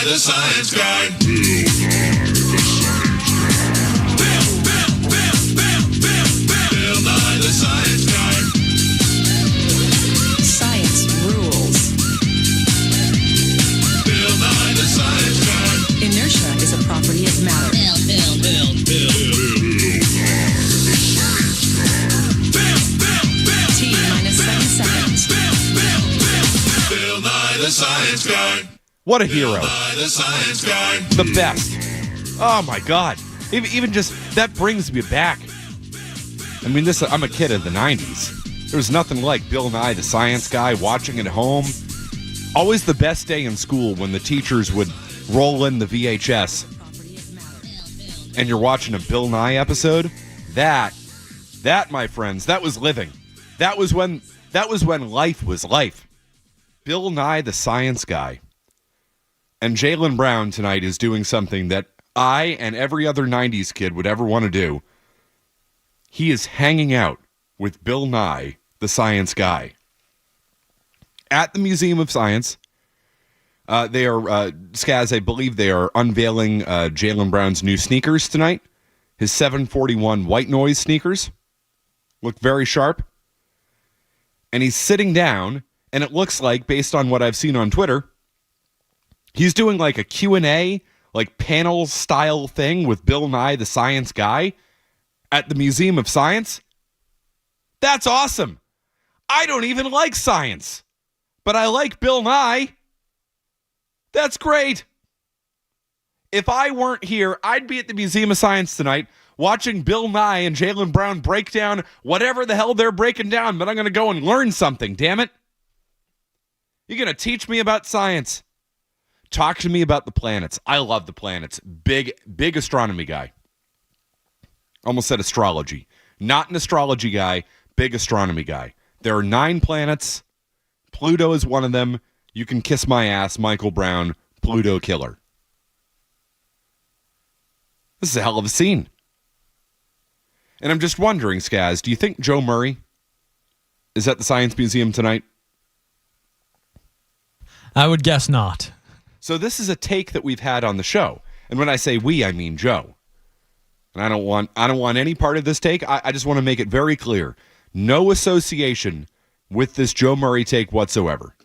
[SPEAKER 8] Nye the Science Guy. Bill Nye the Science Guy.
[SPEAKER 1] Science rules.
[SPEAKER 8] Bill Nye the Science Guy.
[SPEAKER 1] Inertia is a property of matter. T minus 7 seconds.
[SPEAKER 8] Bill Nye the Science Guy.
[SPEAKER 2] What a hero.
[SPEAKER 8] Bill Nye the Science Guy.
[SPEAKER 2] The best. Oh my God. Even just that brings me back. I mean, I'm a kid of the 90s. There was nothing like Bill Nye the Science Guy watching at home. Always the best day in school when the teachers would roll in the VHS and you're watching a Bill Nye episode. That, my friends, that was living. That was when life was life. Bill Nye the Science Guy. And Jaylen Brown tonight is doing something that I and every other 90s kid would ever want to do. He is hanging out with Bill Nye the Science Guy at the Museum of Science. They are, Skaz, I believe they are unveiling Jaylen Brown's new sneakers tonight. His 741 white noise sneakers look very sharp. And he's sitting down, and it looks like, based on what I've seen on Twitter, he's doing like a Q&A, like panel style thing with Bill Nye the Science Guy at the Museum of Science. That's awesome. I don't even like science, but I like Bill Nye. That's great. If I weren't here, I'd be at the Museum of Science tonight watching Bill Nye and Jaylen Brown break down whatever the hell they're breaking down, but I'm going to go and learn something, damn it. You're going to teach me about science. Talk to me about the planets. I love the planets. Big astronomy guy. Almost said astrology. Not an astrology guy, big astronomy guy. There are 9 planets. Pluto is one of them. You can kiss my ass, Michael Brown, Pluto killer. This is a hell of a scene. And I'm just wondering, Skaz, do you think Joe Murray is at the Science Museum tonight?
[SPEAKER 5] I would guess not.
[SPEAKER 2] So this is a take that we've had on the show. And when I say we, I mean Joe. And I don't want any part of this take. I just want to make it very clear. No association with this Joe Murray take whatsoever.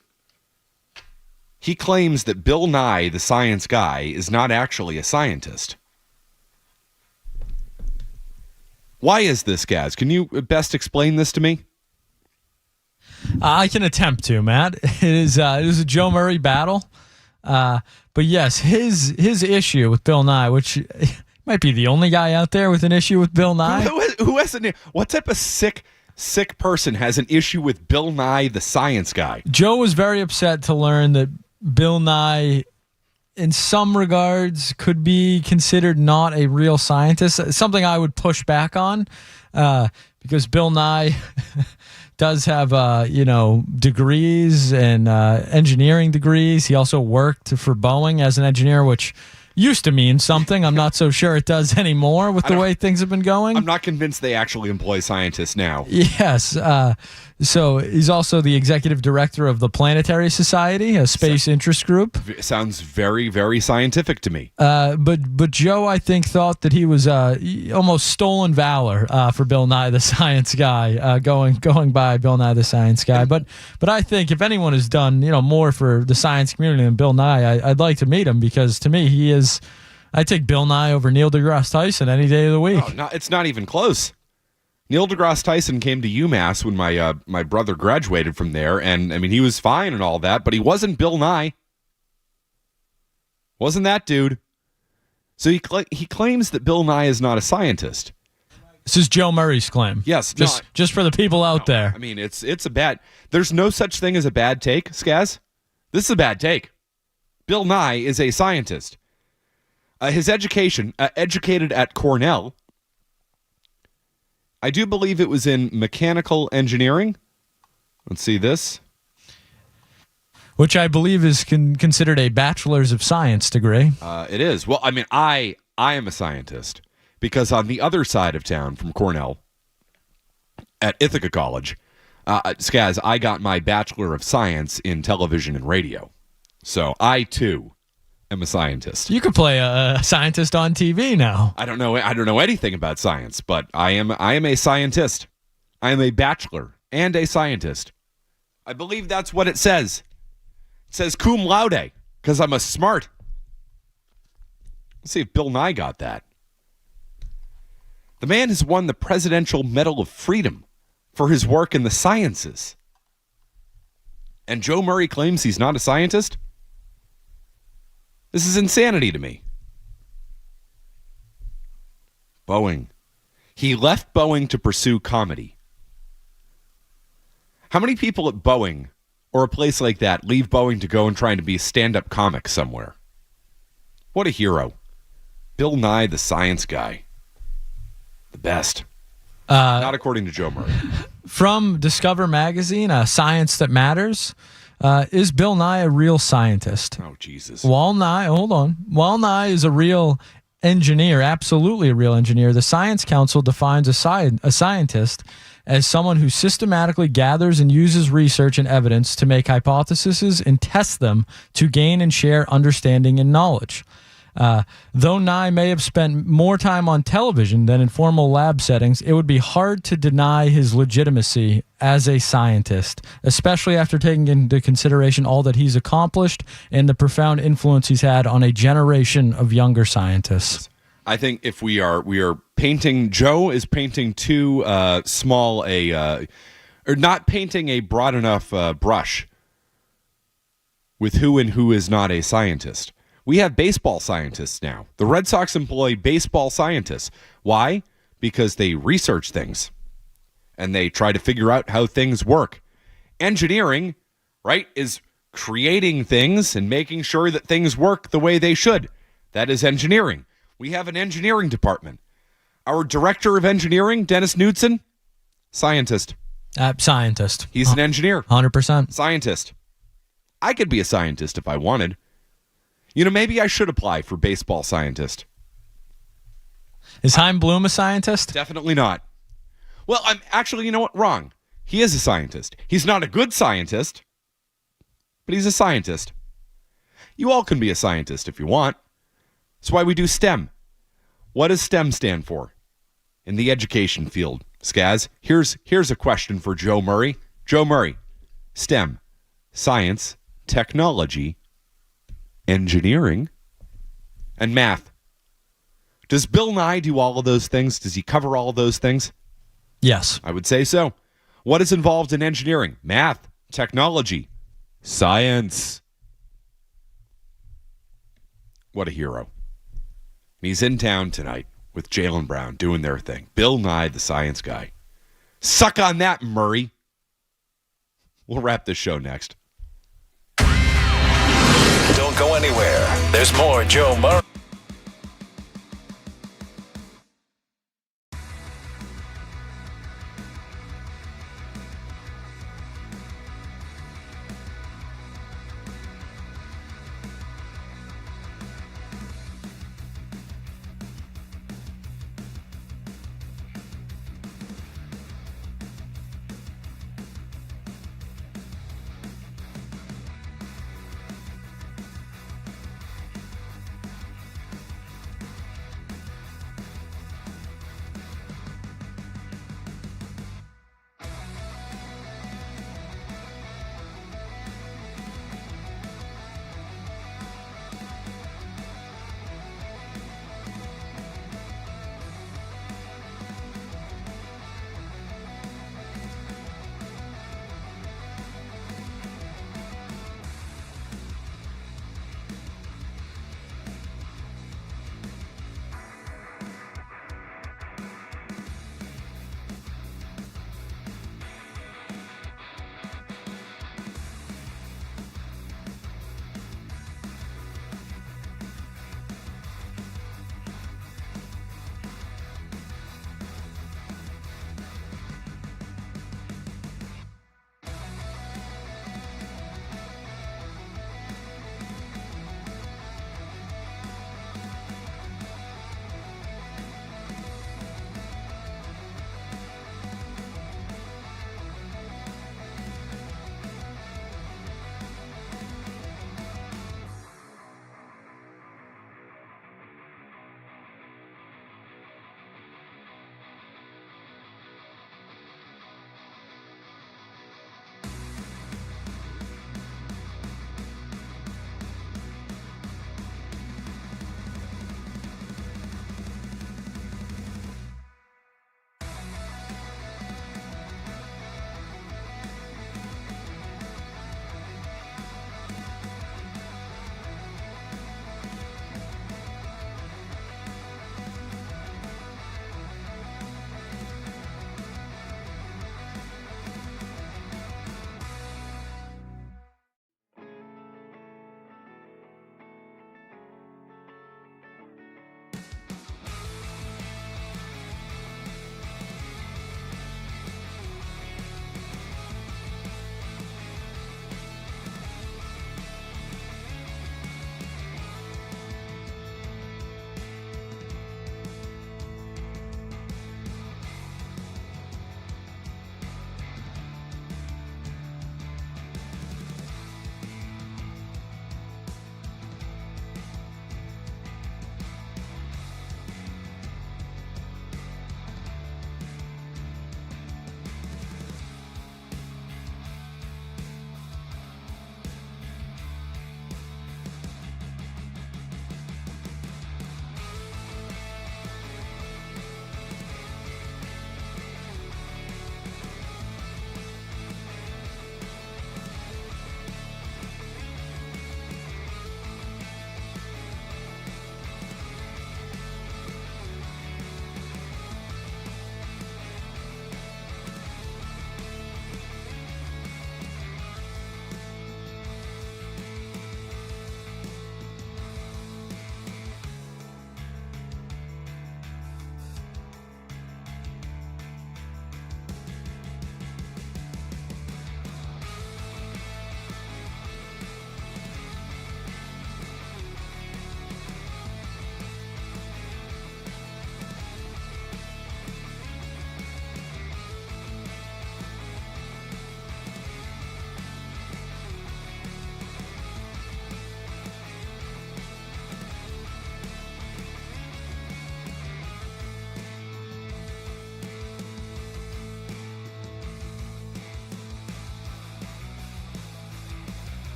[SPEAKER 2] He claims that Bill Nye, the Science Guy, is not actually a scientist. Why is this, Gaz? Can you best explain this to me?
[SPEAKER 5] I can attempt to, Matt. It is a Joe Murray battle. But yes, his issue with Bill Nye, which might be the only guy out there with an issue with Bill Nye.
[SPEAKER 2] Who has what type of sick person has an issue with Bill Nye, the Science Guy?
[SPEAKER 5] Joe was very upset to learn that Bill Nye, in some regards, could be considered not a real scientist. Something I would push back on, because Bill Nye does have degrees and engineering degrees. He also worked for Boeing as an engineer, which used to mean something. I'm not so sure it does anymore with the way things have been going.
[SPEAKER 2] I'm not convinced they actually employ scientists now.
[SPEAKER 5] Yes. So he's also the executive director of the Planetary Society, a space interest group.
[SPEAKER 2] Sounds very, very scientific to me.
[SPEAKER 5] But Joe, I think, thought that he was almost stolen valor for Bill Nye the Science Guy, going by Bill Nye the Science Guy. But I think if anyone has done more for the science community than Bill Nye, I'd like to meet him, because to me he is. I take Bill Nye over Neil deGrasse Tyson any day of the week.
[SPEAKER 2] No, it's not even close. Neil deGrasse Tyson came to UMass when my brother graduated from there, and I mean he was fine and all that, but he wasn't Bill Nye. Wasn't that dude? So he claims that Bill Nye is not a scientist.
[SPEAKER 5] This is Joe Murray's claim.
[SPEAKER 2] Yes,
[SPEAKER 5] just for the people out there.
[SPEAKER 2] I mean it's a bad. There's no such thing as a bad take, Skaz. This is a bad take. Bill Nye is a scientist. His education, educated at Cornell. I do believe it was in mechanical engineering. Let's see this.
[SPEAKER 5] Which I believe is considered a bachelor's of science degree.
[SPEAKER 2] It is. Well, I mean, I am a scientist, because on the other side of town from Cornell, at Ithaca College, Skaz, I got my Bachelor of Science in television and radio. So I, too, am a scientist.
[SPEAKER 5] You could play a scientist on TV now.
[SPEAKER 2] I don't know anything about science, but I am a scientist. I am a bachelor and a scientist. I believe that's what it says. It says cum laude because I'm a smart. Let's see if Bill Nye got that. The man has won the Presidential Medal of Freedom for his work in the sciences. And Joe Murray claims he's not a scientist? This is insanity to me. Boeing. He left Boeing to pursue comedy. How many people at Boeing or a place like that leave Boeing to go and try to be a stand-up comic somewhere? What a hero. Bill Nye, the science guy. The best. Not according to Joe Murray.
[SPEAKER 5] From Discover Magazine, Science That Matters. Is Bill Nye a real scientist?
[SPEAKER 2] Oh, Jesus.
[SPEAKER 5] Wal Nye is a real engineer, absolutely a real engineer. The Science Council defines a scientist as someone who systematically gathers and uses research and evidence to make hypotheses and test them to gain and share understanding and knowledge. Though Nye may have spent more time on television than in formal lab settings, it would be hard to deny his legitimacy as a scientist, especially after taking into consideration all that he's accomplished and the profound influence he's had on a generation of younger scientists.
[SPEAKER 2] I think if we are painting, Joe is painting too small or not painting a broad enough brush with who and who is not a scientist. We have baseball scientists now. The Red Sox employ baseball scientists. Why? Because they research things and they try to figure out how things work. Engineering, right, is creating things and making sure that things work the way they should. That is engineering. We have an engineering department. Our director of engineering, Dennis Knudsen, scientist.
[SPEAKER 5] Scientist.
[SPEAKER 2] He's an engineer.
[SPEAKER 5] 100%.
[SPEAKER 2] Scientist. I could be a scientist if I wanted. You know, maybe I should apply for baseball scientist.
[SPEAKER 5] Is Chaim Bloom a scientist?
[SPEAKER 2] Definitely not. Well, I'm actually, you know what? Wrong. He is a scientist. He's not a good scientist, but he's a scientist. You all can be a scientist if you want. That's why we do STEM. What does STEM stand for? In the education field, Skaz, here's a question for Joe Murray. Joe Murray, STEM, science, technology, engineering, and math. Does Bill Nye do all of those things? Does he cover all of those things?
[SPEAKER 5] Yes.
[SPEAKER 2] I would say so. What is involved in engineering? Math, technology, science. What a hero. He's in town tonight with Jaylen Brown doing their thing. Bill Nye, the science guy. Suck on that, Murray. We'll wrap this show next.
[SPEAKER 8] Don't go anywhere. There's more Joe Murray.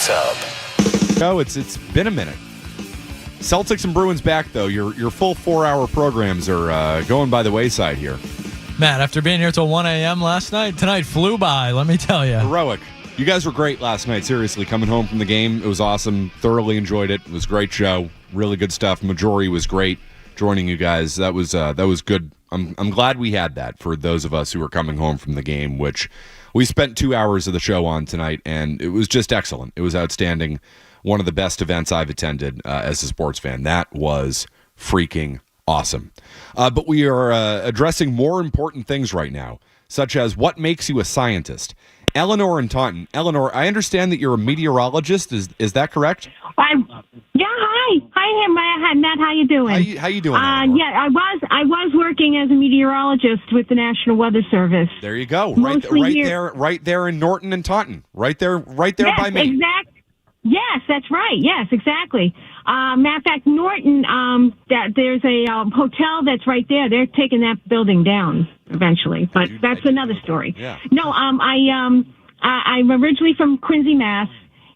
[SPEAKER 8] Sports Hub.
[SPEAKER 2] No, it's been a minute. Celtics and Bruins back, though. Your full 4-hour programs are going by the wayside here.
[SPEAKER 5] Matt, after being here till 1 a.m. last night, tonight flew by, let me tell you.
[SPEAKER 2] Heroic. You guys were great last night, seriously. Coming home from the game, it was awesome. Thoroughly enjoyed it. It was a great show. Really good stuff. Majority was great joining you guys. That was good. I'm glad we had that for those of us who were coming home from the game, which we spent 2 hours of the show on tonight, and it was just excellent. It was outstanding. One of the best events I've attended as a sports fan. That was freaking awesome. But we are addressing more important things right now, such as what makes you a scientist. Eleanor in Taunton. Eleanor, I understand that you're a meteorologist. Is that correct?
[SPEAKER 14] Hi, Matt. How you doing?
[SPEAKER 2] How you doing? Eleanor?
[SPEAKER 14] Yeah, I was working as a meteorologist with the National Weather Service.
[SPEAKER 2] There you go.
[SPEAKER 14] Mostly
[SPEAKER 2] Right there in Norton and Taunton. Right there by me.
[SPEAKER 14] Yes, that's right. Yes, exactly. Matter of fact, Norton, there's a hotel that's right there. They're taking that building down eventually, but that's another story.
[SPEAKER 2] Yeah.
[SPEAKER 14] No, I'm originally from Quincy, Mass,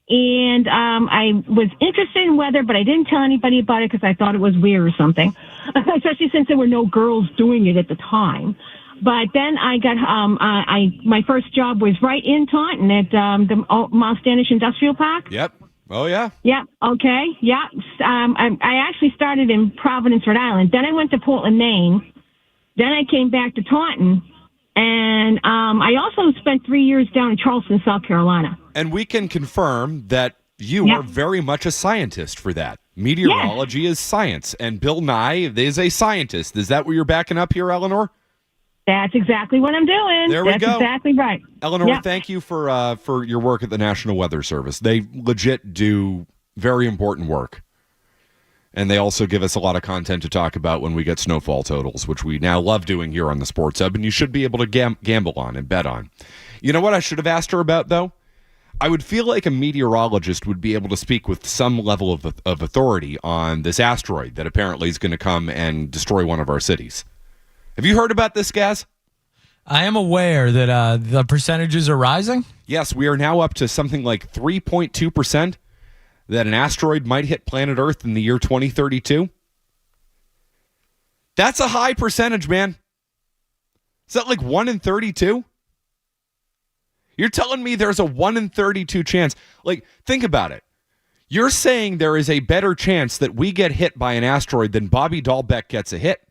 [SPEAKER 14] and I was interested in weather, but I didn't tell anybody about it because I thought it was weird or something, especially since there were no girls doing it at the time. But then I got my first job was right in Taunton at the Mount Standish Industrial Park.
[SPEAKER 2] Yep. Oh, yeah.
[SPEAKER 14] Yep. Okay. Yeah. I actually started in Providence, Rhode Island. Then I went to Portland, Maine. Then I came back to Taunton. And I also spent 3 years down in Charleston, South Carolina.
[SPEAKER 2] And we can confirm that you are very much a scientist for that. Meteorology is science. And Bill Nye is a scientist. Is that what you're backing up here, Eleanor?
[SPEAKER 14] That's exactly what I'm doing.
[SPEAKER 2] There we go.
[SPEAKER 14] That's exactly right.
[SPEAKER 2] Eleanor, thank you for your work at the National Weather Service. They legit do very important work. And they also give us a lot of content to talk about when we get snowfall totals, which we now love doing here on the Sports Hub, and you should be able to gamble on and bet on. You know what I should have asked her about, though? I would feel like a meteorologist would be able to speak with some level of authority on this asteroid that apparently is going to come and destroy one of our cities. Have you heard about this, Gaz?
[SPEAKER 5] I am aware that the percentages are rising.
[SPEAKER 2] Yes, we are now up to something like 3.2% that an asteroid might hit planet Earth in the year 2032. That's a high percentage, man. Is that like 1 in 32? You're telling me there's a 1 in 32 chance. Like, think about it. You're saying there is a better chance that we get hit by an asteroid than Bobby Dahlbeck gets a hit.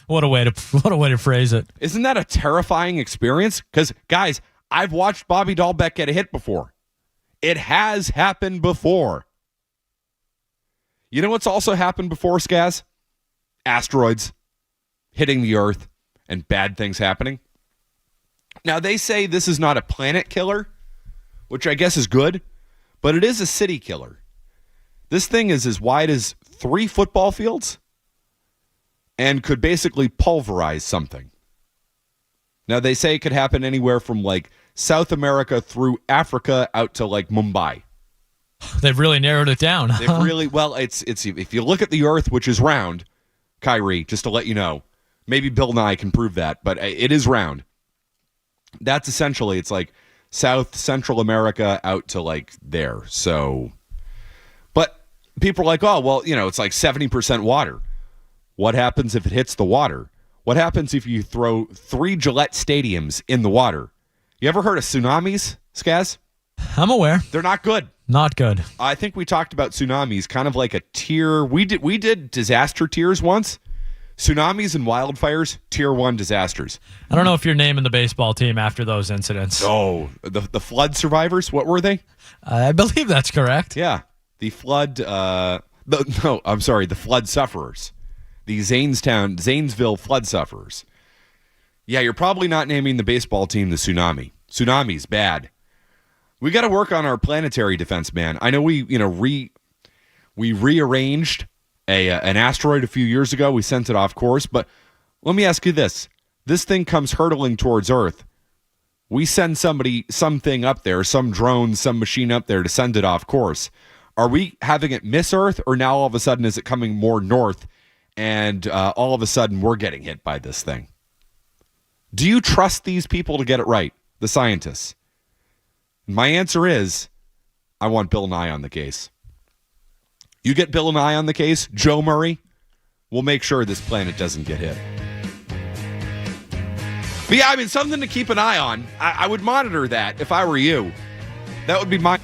[SPEAKER 5] What a way to phrase it.
[SPEAKER 2] Isn't that a terrifying experience? Because, guys, I've watched Bobby Dahlbeck get a hit before. It has happened before. You know what's also happened before, Skaz? Asteroids hitting the Earth and bad things happening. Now, they say this is not a planet killer, which I guess is good, but it is a city killer. This thing is as wide as 3 football fields and could basically pulverize something. Now, they say it could happen anywhere from like South America through Africa out to like Mumbai.
[SPEAKER 5] They've really narrowed it down.
[SPEAKER 2] They've really, well, it's if you look at the Earth, which is round, Kyrie, just to let you know, maybe Bill Nye can prove that, but it is round. That's essentially, it's like South Central America out to like there. So, but people are like, oh, well, you know, it's like 70% water. What happens if it hits the water? What happens if you throw 3 Gillette stadiums in the water? You ever heard of tsunamis, Skaz?
[SPEAKER 5] I'm aware.
[SPEAKER 2] They're not good.
[SPEAKER 5] Not good.
[SPEAKER 2] I think we talked about tsunamis, kind of like a tier. We did disaster tiers once. Tsunamis and wildfires, tier 1 disasters.
[SPEAKER 5] I don't know if you're naming the baseball team after those incidents.
[SPEAKER 2] Oh, the flood survivors. What were they?
[SPEAKER 5] I believe that's correct.
[SPEAKER 2] Yeah, the flood. The flood sufferers. The Zanesville flood sufferers. Yeah, you're probably not naming the baseball team the Tsunami. Tsunami's bad. We got to work on our planetary defense, man. I know we rearranged an asteroid a few years ago. We sent it off course, but let me ask you this. This thing comes hurtling towards Earth. We send something up there, some drone, some machine up there to send it off course. Are we having it miss Earth, or now all of a sudden is it coming more north and all of a sudden we're getting hit by this thing? Do you trust these people to get it right, the scientists? My answer is I want Bill Nye on the case. You get Bill Nye on the case, Joe Murray, we'll make sure this planet doesn't get hit. But yeah, I mean, something to keep an eye on. I would monitor that if I were you. That would be my...